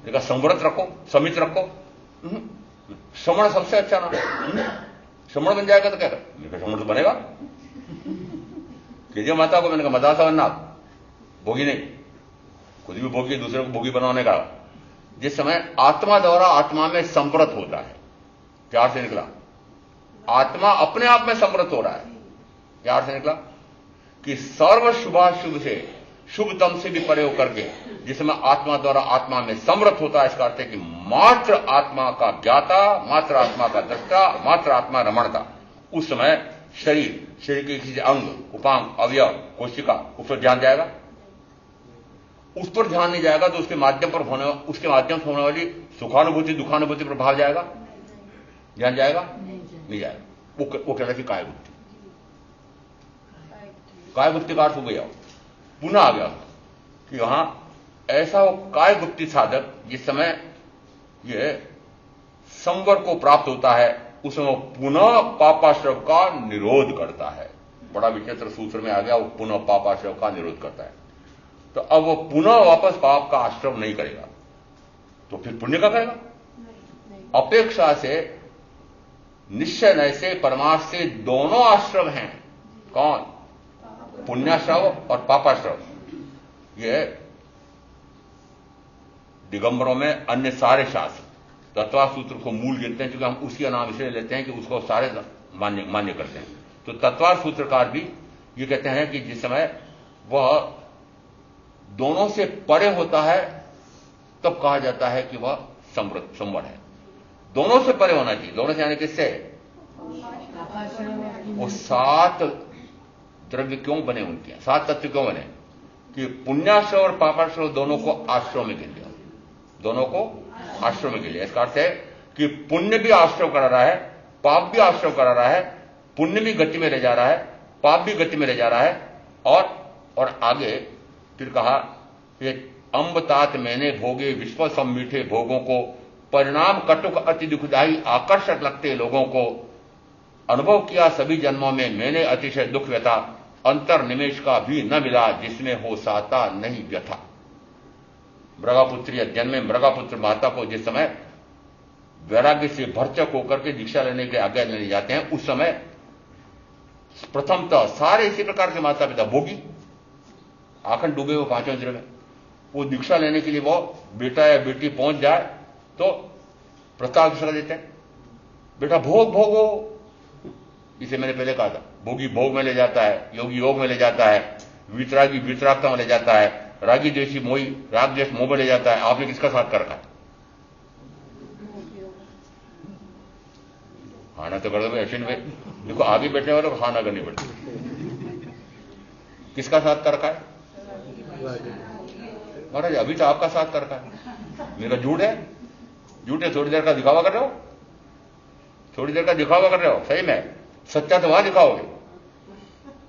देखा संवृत रखो, समित रखो। श्रवण सबसे अच्छा नाम। श्रवण बन जाएगा तो क्या कर? श्रवण तो बनेगा। कीजिए माता को, मैंने कहा मदासा बनना, भोगी नहीं, खुद भी भोगी, दूसरे को भोगी बनाने का। जिस समय आत्मा द्वारा आत्मा में संवृत होता है, क्या से निकला? आत्मा अपने आप में समृद्ध हो रहा है। यार से निकला कि सर्व शुभाशुभ से शुभतम से भी परे होकर के जिसमें आत्मा द्वारा आत्मा में समृद्ध होता है, इसका अर्थ है कि मात्र आत्मा का ज्ञाता, मात्र आत्मा का दृष्टा, मात्र आत्मा रमणता। उस समय शरीर के किसी अंग, उपांग, अवयव, कोशिका, उस पर ध्यान जाएगा? उस पर ध्यान नहीं जाएगा तो उसके माध्यम से होने वाली सुखानुभूति दुखानुभूति पर भाव जाएगा? ध्यान जाएगा? नहीं जाएगा। वो कहना कि काय बुद्धि, काय बुद्धि का अर्थ हो गया, पुनः आ गया कि वहां ऐसा वो काय बुद्धि साधक जिस समय ये संवर को प्राप्त होता है उसमें वो पुनः पापाश्रव का निरोध करता है। बड़ा विचित्र सूत्र में आ गया, वो पुनः पापाश्रव का निरोध करता है। तो अब वो पुनः वापस पाप का आश्रव नहीं करेगा, तो फिर पुण्य का करेगा? अपेक्षा से, निश्चय नय से, परमार्थ से दोनों आश्रव हैं। कौन? पुण्याश्रव और पापाश्रव। ये दिगंबरों में अन्य सारे शास्त्र तत्वा सूत्र को मूल गिनते हैं, क्योंकि हम उसी का नाम इसलिए लेते हैं कि उसको सारे मान्य करते हैं। तो तत्वार सूत्रकार भी ये कहते हैं कि जिस समय वह दोनों से परे होता है तब कहा जाता है कि वह संवर है। दोनों से परे होना चाहिए। दोनों से यानी किससे? वो 7 द्रव्य क्यों बने उनके, 7 तत्व क्यों बने? कि पुण्याश्रव और पापाश्रव दोनों को आश्रव में गिन लिया, दोनों को आश्रव में गिन लिया। इसका अर्थ है कि पुण्य भी आश्रव करा रहा है, पाप भी आश्रव करा रहा है। पुण्य भी गति में ले जा रहा है, पाप भी गति में ले जा रहा है। और आगे फिर कहा कि अंब तात मैंने भोगे विश्व सम मीठे भोगों को, परिणाम कटुक अति दुखदायी आकर्षक लगते लोगों को, अनुभव किया सभी जन्मों में मैंने अतिशय दुख व्यथा, अंतर निमेश का भी न मिला जिसमें हो साता नहीं व्यथा। मृगापुत्री जन्मे मृगापुत्र माता को जिस समय वैराग्य से भरचक होकर के दीक्षा लेने के आज्ञा लेने जाते हैं, उस समय प्रथमतः सारे इसी प्रकार के माता पिता भोगी, आखंड डूबे हुए 5 इंद्रियों में, वो दीक्षा लेने के लिए वो बेटा या बेटी पहुंच जाए तो प्रस्ताव दूसरा देते हैं, बेटा भोग भोगो। इसे मैंने पहले कहा था, भोगी भोग में ले जाता है, योगी योग में ले जाता है, वितरागी वितरागता में ले जाता है, रागी द्वेषी मोही राग द्वेष मोह में ले जाता है। आपने किसका साथ कर रखा है? खाना तो कर दो अश्विन भाई, देखो आगे बैठने वालों को खाना करनी पड़ती। किसका साथ कर रखा है? महाराज अभी तो आपका साथ कर रखा है। मेरा झूठ है? झूठ है? थोड़ी देर का दिखावा कर रहे हो, थोड़ी देर का दिखावा कर रहे हो। सही में सच्चा तो वहां दिखाओगे।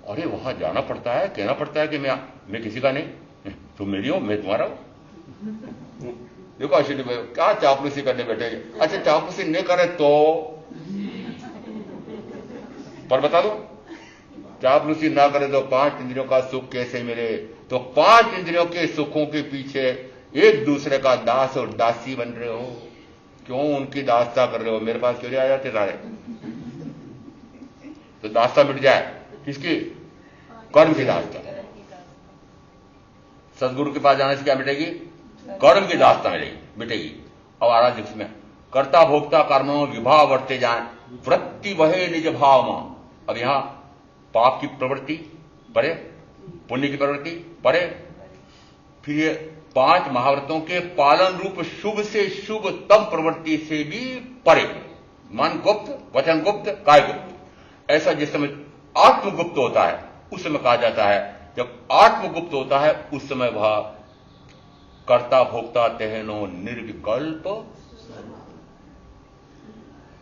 अरे वहां जाना पड़ता है, कहना पड़ता है कि मैं किसी का नहीं, तुम मेरी हो, मैं तुम्हारा हूं। देखो अश्विनी भाई क्या चापलूसी करने बैठे। अच्छा चापलूसी नहीं करे तो पर बता दो, चापलूसी ना करे तो 5 इंद्रियों का सुख कैसे मिले? तो 5 इंद्रियों के सुखों के पीछे एक दूसरे का दास और दासी बन रहे हो। क्यों उनकी दासता कर रहे हो? मेरे पास क्यों नहीं आ जाते सारे? तो दासता मिट जाए। किसकी? कर्म की दासता। सदगुरु के पास जाने से क्या मिटेगी? कर्म की दासता मिटेगी। अब आराध में कर्ता भोक्ता कर्मों विभाव वर्ते जाए, वृत्ति वहे निज भाव मां। अब यहां पाप की प्रवृत्ति परे, पुण्य की प्रवृत्ति परे, फिर ये 5 महाव्रतों के पालन रूप शुभ से शुभ तम प्रवृत्ति से भी परे। मन गुप्त, वचन गुप्त, काय गुप्त। ऐसा जिस समय आत्मगुप्त होता है उस समय कहा जाता है, जब आत्मगुप्त होता है उस समय वह कर्ता भोक्ता तेहनो निर्विकल्प,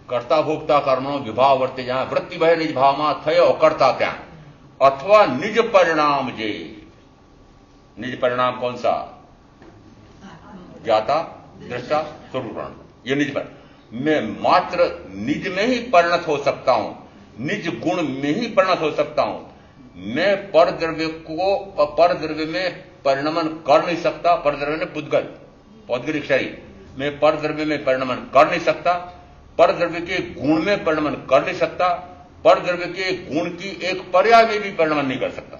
कर्ता भोक्ता कर्मों विभाव वर्ते जाए, वृत्ति वह निज भाव में थय और कर्ता क्या, अथवा निज परिणाम जे। निज परिणाम कौन सा? ज्ञाता दृष्टा स्वरूप। ये निज पर मैं मात्र निज में ही परिणत हो सकता हूं, निज गुण में ही परिणत हो सकता हूं। मैं पर द्रव्य में परिणमन कर नहीं सकता। पर द्रव्य ने पुद्गल, पौद्गलिक शरीर में पर द्रव्य में परिणमन कर नहीं सकता। पर द्रव्य के गुण में परिणमन कर नहीं सकता। पर द्रव्य के गुण की एक पर्याय में भी परिणमन नहीं कर सकता।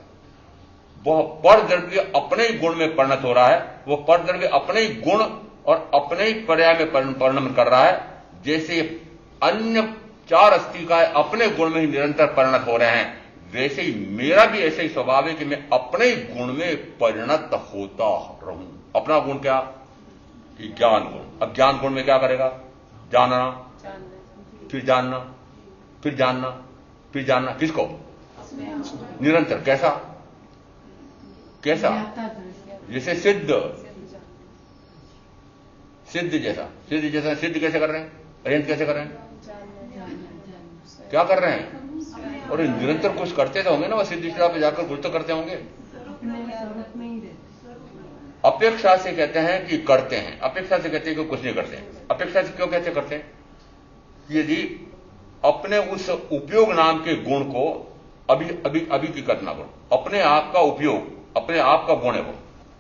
वह पर द्रव्य अपने ही गुण में परिणत हो रहा है, वह पर द्रव्य अपने ही गुण और अपने ही पर्याय में परिणमन कर रहा है। जैसे अन्य चार अस्तिकाएं अपने गुण में ही निरंतर परिणत हो रहे हैं, वैसे ही मेरा भी ऐसे ही स्वभाव है कि मैं अपने ही गुण में परिणत होता रहूं। अपना गुण क्या? कि ज्ञान गुण। अब ज्ञान गुण में क्या करेगा? जानना, फिर जानना, फिर जानना, फिर जानना। किसको? निरंतर। कैसा? कैसा? जैसे सिद्ध जैसा। सिद्ध कैसे कर रहे हैं? अरिहंत कैसे कर रहे हैं? क्या कर रहे हैं? और निरंतर कुछ करते तो होंगे ना, वो सिद्ध स्थिति पे जाकर कुछ तो करते होंगे। अपेक्षा से कहते हैं कि करते हैं, अपेक्षा से कहते हैं कि कुछ नहीं करते हैं। अपेक्षा से क्यों कहते करते हैं? यदि अपने उस उपयोग नाम के गुण को अभी की कल्पना करो, अपने आप का उपयोग, अपने आप का गुण है वो।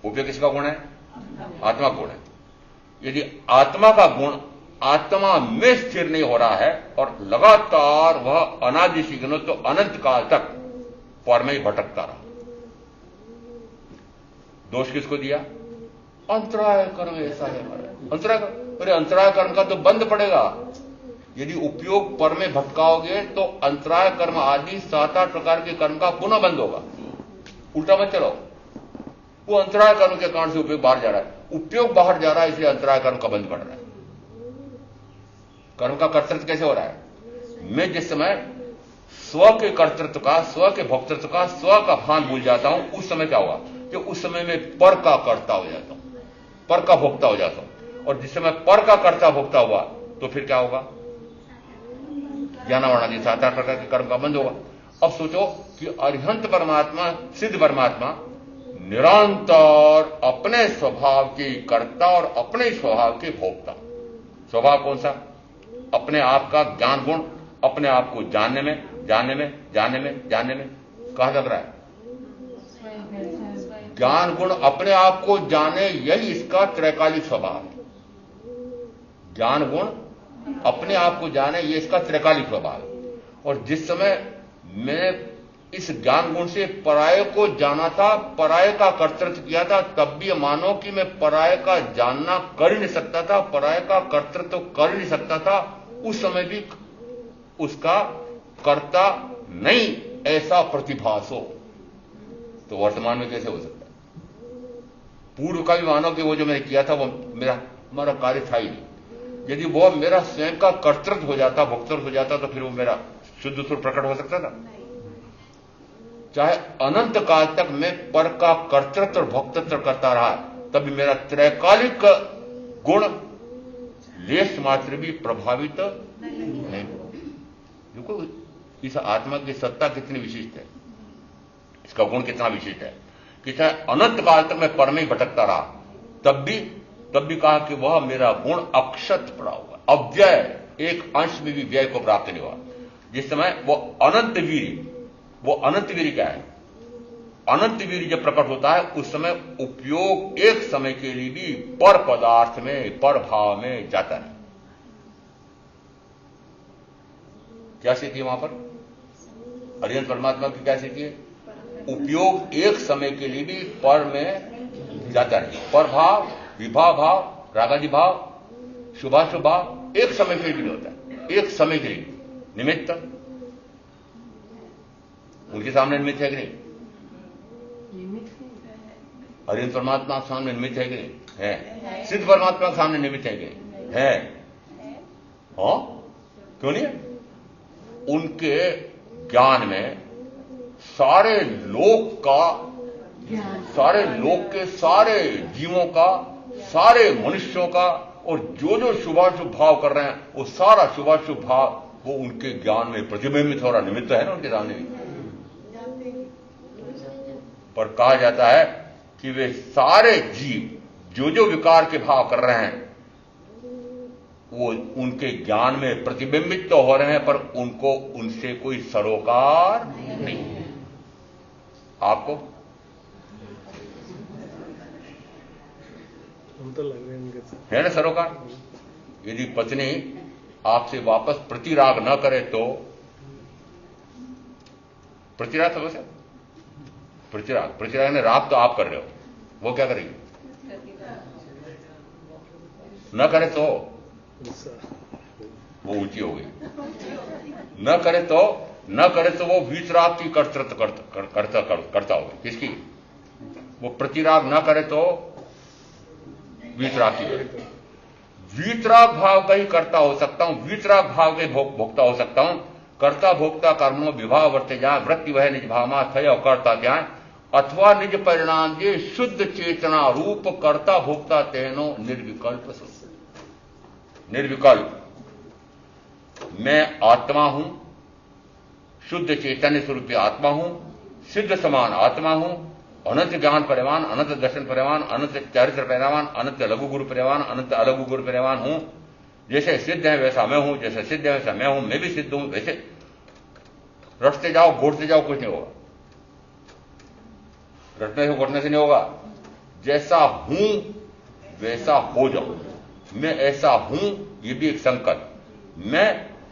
उपयोग किसका गुण है? आत्मा गुण है। यदि आत्मा का गुण आत्मा में स्थिर नहीं हो रहा है और लगातार वह अनादि शीघ्र तो अनंत काल तक पर में ही भटकता रहा, दोष किसको दिया? अंतराय कर्म ऐसा है हमारा। अंतराय कर्म, अरे अंतराय कर्म का तो बंद पड़ेगा। यदि उपयोग पर में भटकाओगे तो अंतराय कर्म आदि 7-8 प्रकार के कर्म का पुनः बंद होगा। उल्टा मत चलो, वो अंतराय कर्म के कारण से उपयोग बाहर जा रहा है, उपयोग बाहर जा रहा है, इसलिए अंतराय कर्म का बंद पड़ रहा है। कर्म का कर्तृत्व कैसे हो रहा है? मैं जिस समय स्व के कर्तृत्व का, स्व के भोक्तृत्व का, स्व का भान भूल जाता हूं, उस समय क्या होगा? कि उस समय मैं पर का कर्ता हो जाता हूं, पर का भोक्ता हो जाता हूं। और जिस समय पर का कर्ता भोक्ता हुआ तो फिर क्या होगा? ज्ञानावरण आदि 7-8 प्रकार के कर्म का बंद होगा। अब सोचो कि अरिहंत परमात्मा, सिद्ध परमात्मा निरंतर अपने स्वभाव के कर्ता और अपने स्वभाव के भोक्ता। स्वभाव कौन सा? अपने आप का ज्ञान गुण, अपने आप को जानने में कहां लग रहा है? ज्ञान गुण अपने आप को जाने, यही इसका त्रैकालिक स्वभाव है। ज्ञान गुण अपने आप को जाने, यह इसका त्रैकालिक स्वभाव है। और जिस समय मैं इस ज्ञान गुण से पराये को जाना था, पराये का कर्तृत्व किया था, तब भी मानो कि मैं पराये का जानना कर ही नहीं सकता था, पराये का कर्तृत्व कर ही नहीं सकता था, उस समय भी उसका कर्ता नहीं ऐसा प्रतिभास हो, तो वर्तमान में कैसे हो सकता है? पूर्व का भी मानो कि वो जो मैंने किया था वो हमारा कार्य था ही नहीं। यदि वो मेरा स्वयं का कर्तृत्व हो जाता, भोक्तृत्व हो जाता, तो फिर वो मेरा शुद्ध स्वरूप प्रकट हो सकता था? चाहे अनंत काल तक मैं पर का कर्तृत्व और भोक्तृत्व करता रहा, तभी मेरा त्रैकालिक गुण लेश मात्र भी प्रभावित नहीं। देखो इस आत्मा की सत्ता कितनी विशिष्ट है, इसका गुण कितना विशिष्ट है कि चाहे अनंत काल तक मैं पर में ही भटकता रहा, तब भी कहा कि वह मेरा गुण अक्षत पड़ा हुआ, अव्यय, एक अंश में भी व्यय को प्राप्त नहीं हुआ। जिस समय वो अनंत वीर क्या है? अनंत वीर जब प्रकट होता है उस समय उपयोग एक समय के लिए भी पर पदार्थ में, पर भाव में जाता है। क्या स्थिति है वहां पर? अरिहंत परमात्मा की क्या स्थिति है? उपयोग एक समय के लिए भी पर में जाता है। पर भाव, विभाव भाव, रागादि भाव, शुभाशुभ भाव एक समय के लिए भी होता है, एक समय के लिए। निमित्त उनके सामने निमित्त है कि नहीं? अरिहंत परमात्मा के सामने निमित्त है कि नहीं? है। सिद्ध परमात्मा के सामने निमित्त है कि नहीं? है। हाँ, क्यों नहीं है? उनके ज्ञान में सारे लोक के सारे जीवों का, सारे मनुष्यों का, और जो शुभाशुभ भाव कर रहे हैं वो सारा शुभाशुभ भाव वो उनके ज्ञान में प्रतिबिंबित हो रहा, निमित्त है ना उनके सामने भी। पर कहा जाता है कि वे सारे जीव जो विकार के भाव कर रहे हैं वो उनके ज्ञान में प्रतिबिंबित तो हो रहे हैं, पर उनको उनसे कोई सरोकार नहीं। आपको हम तो लग रहे हैं उनके साथ है ना सरोकार? यदि पत्नी आपसे वापस प्रतिराग न करे तो, प्रतिराग समझ है? प्रतिराग ने राग तो आप कर रहे हो, वो क्या करेगी? न करे तो गुस्सा। वो ऊंची हो गई। न करे तो वो वीतराग की कर्तृत्व करता होगा। किसकी? वो प्रतिराग न करे तो वीतराग की करे। वीतराग भाव का ही कर्ता हो सकता हूं, वीतराग भाव के भोक्ता हो सकता हूं। कर्ता भोक्ता कर्मों विभाव वर्ते जाए, वृत्ति वह निज भावमा थय और कर्ता जाए, अथवा निज परिणाम जे शुद्ध चेतना रूप कर्ता भोक्ता तेनो निर्विकल्प स्वरूप। निर्विकल्प मैं आत्मा हूं, शुद्ध चैतन्य स्वरूपी आत्मा हूं, सिद्ध समान आत्मा हूं, अनंत ज्ञान परिवान, अनंत दर्शन परिवान, अनंत चारित्र परिवान, अनंत लघु गुरु परिवान, अनंत अलघु गुरु परिवान हूं। जैसे सिद्ध है वैसा मैं हूं, जैसे सिद्ध है वैसा मैं हूं, मैं भी सिद्ध हूं। वैसे रटते जाओ घोटते जाओ कुछ नहीं होगा, रटने से घोटने से नहीं होगा। जैसा हूं वैसा हो जाओ। मैं ऐसा हूं, ये भी एक संकल्प। मैं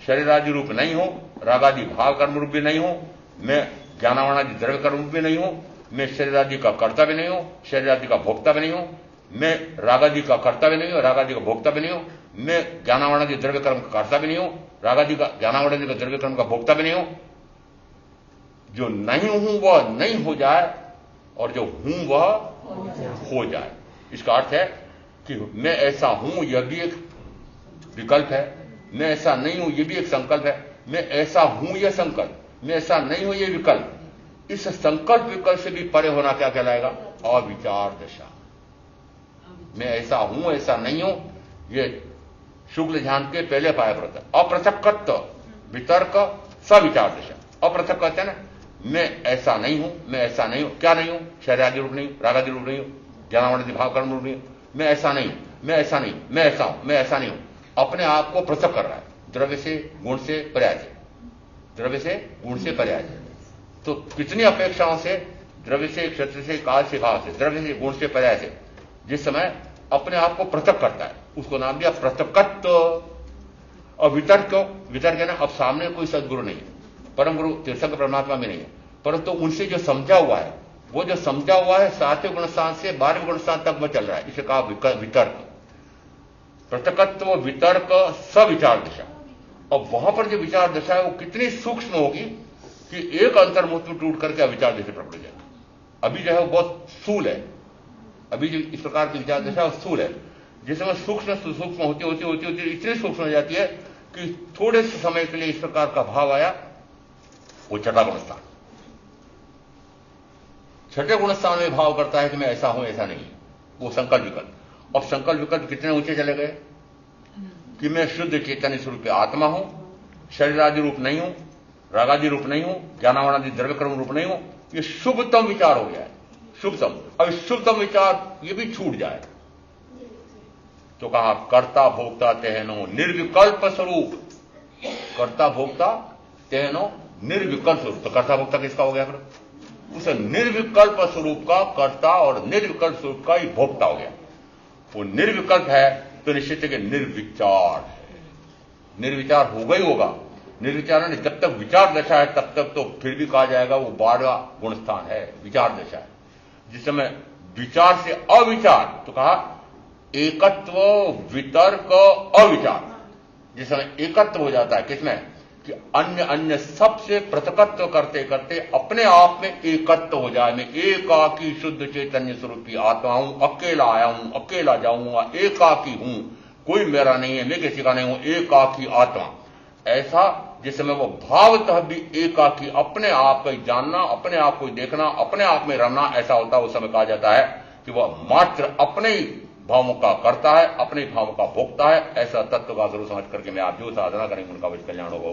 शरीरादि रूप नहीं हूं, रागादि भाव कर्म रूप भी नहीं हूं, मैं ज्ञानावरणादि द्रव्य कर्म रूप भी नहीं हूं, मैं शरीरादि का कर्ता भी नहीं हूं, शरीरादि का भोक्ता भी नहीं हूं, मैं रागादि का कर्ता भी नहीं हूं, रागादि का भोक्ता भी नहीं हूं, मैं ज्ञानावरणादि द्रव्य कर्म का कर्ता भी नहीं हूं, रागादि का ज्ञानावरणादि का द्रव्य कर्म का भोक्ता भी नहीं हूं। जो नहीं हूं वह नहीं हो जाए और जो हूं वह हो जाए। इसका अर्थ है कि मैं ऐसा हूं यह भी एक विकल्प है, मैं ऐसा नहीं हूं यह भी एक संकल्प है, मैं ऐसा हूं यह संकल्प, मैं ऐसा नहीं हूं यह विकल्प। इस संकल्प विकल्प से भी परे होना क्या कहलाएगा? अविचार दशा। मैं ऐसा हूं ऐसा नहीं हूं, यह शुक्ल ध्यान के पहले पाया व्रत। अपृथक्त्व वितर्क सविचार दशा। अपृथक कहते हैं ना, मैं ऐसा नहीं हूं, मैं ऐसा नहीं हूं। क्या नहीं हूं? शरीरादि रूप नहीं हूं, रागादि रूप नहीं हूं, ज्ञानावरणादि भाव कर्म रूप नहीं हूं। मैं ऐसा नहीं, मैं ऐसा नहीं, मैं ऐसा हूं, मैं ऐसा नहीं हूं। अपने आप को पृथक कर रहा है, द्रव्य से गुण से पर्याय से, द्रव्य से गुण से पर्याय से। तो कितनी अपेक्षाओं से, द्रव्य से, क्षेत्र से, काल से, भाव से, द्रव्य से, गुण से, पर्याय से, जिस समय अपने आप को पृथक करता है, उसको नाम दिया पृथकत्व। और वितर्क क्यों? वितर्क है ना, अब सामने कोई सदगुरु नहीं है, परम गुरु तीर्थंकर परमात्मा भी नहीं है, परंतु उनसे जो समझा हुआ है, वो जो समझा हुआ है 7वें गुणस्थान से 12वें गुणस्थान तक में चल रहा है। इसे कहा वितर्क। पृथकत्व, वितर्क, सविचार दशा। और वहां पर जो विचार दशा है वो कितनी सूक्ष्म होगी कि एक अंतर्मुख टूट करके अविचार दशा पर पड़ जाएगी। अभी जो है वो बहुत स्थूल है, अभी जो इस प्रकार की विचार दशा है स्थूल है। जिस समय सूक्ष्म सूक्ष्म होती इतनी सूक्ष्म हो जाती है कि थोड़े से समय के लिए इस प्रकार का भाव आया, वो छठा गुणस्थान। छठे गुणस्थान में भाव करता है कि मैं ऐसा हूं ऐसा नहीं, वो संकल्प विकल्प। अब संकल्प विकल्प कितने ऊंचे चले गए कि मैं शुद्ध चैतन्य स्वरूप आत्मा हूं, शरीरादि रूप नहीं हूं, रागादि रूप नहीं हूं, ज्ञानावरणादि द्रव्य कर्म रूप नहीं हूं। ये शुभतम विचार हो गया है, शुभतम। अब शुभतम विचार ये भी छूट जाए तो कहा कर्ता भोक्ता तेहनो निर्विकल्प स्वरूप। कर्ता भोक्ता तेहनो निर्विकल्प स्वरूप। तो कर्ता भोक्ता किसका हो गया? फिर उस निर्विकल्प स्वरूप का कर्ता और निर्विकल्प स्वरूप का ही भोक्ता हो गया। वो निर्विकल्प है तो निश्चित है कि निर्विचार है। निर्विचार होगा ही होगा। निर्विचार ने जब तक विचार दशा है तब तक तो फिर भी कहा जाएगा वो 12वां गुणस्थान है, विचार दशा है। जिस समय विचार से अविचार, तो कहा एकत्व, वितर्क, अविचार। जिस समय एकत्व हो जाता है किसमें कि अन्य अन्य सबसे पृथकत्व करते करते अपने आप में एकत्व हो जाए। मैं एकाकी शुद्ध चैतन्य स्वरूपी आत्मा हूं, अकेला आया हूं, अकेला जाऊंगा, एकाकी हूं, कोई मेरा नहीं है, मैं किसी का नहीं हूं, एकाकी आत्मा। ऐसा जिस समय वो भावतः भी एकाकी, अपने आप को जानना, अपने आप को देखना, अपने आप में रमना ऐसा होता है, उस समय कहा जाता है कि वह मात्र अपने ही भावों का करता है, अपने भावों का भोगता है। ऐसा तत्व का जरूर समझ करके मैं आप जो साधना करेंगे उनका कल्याण होगा।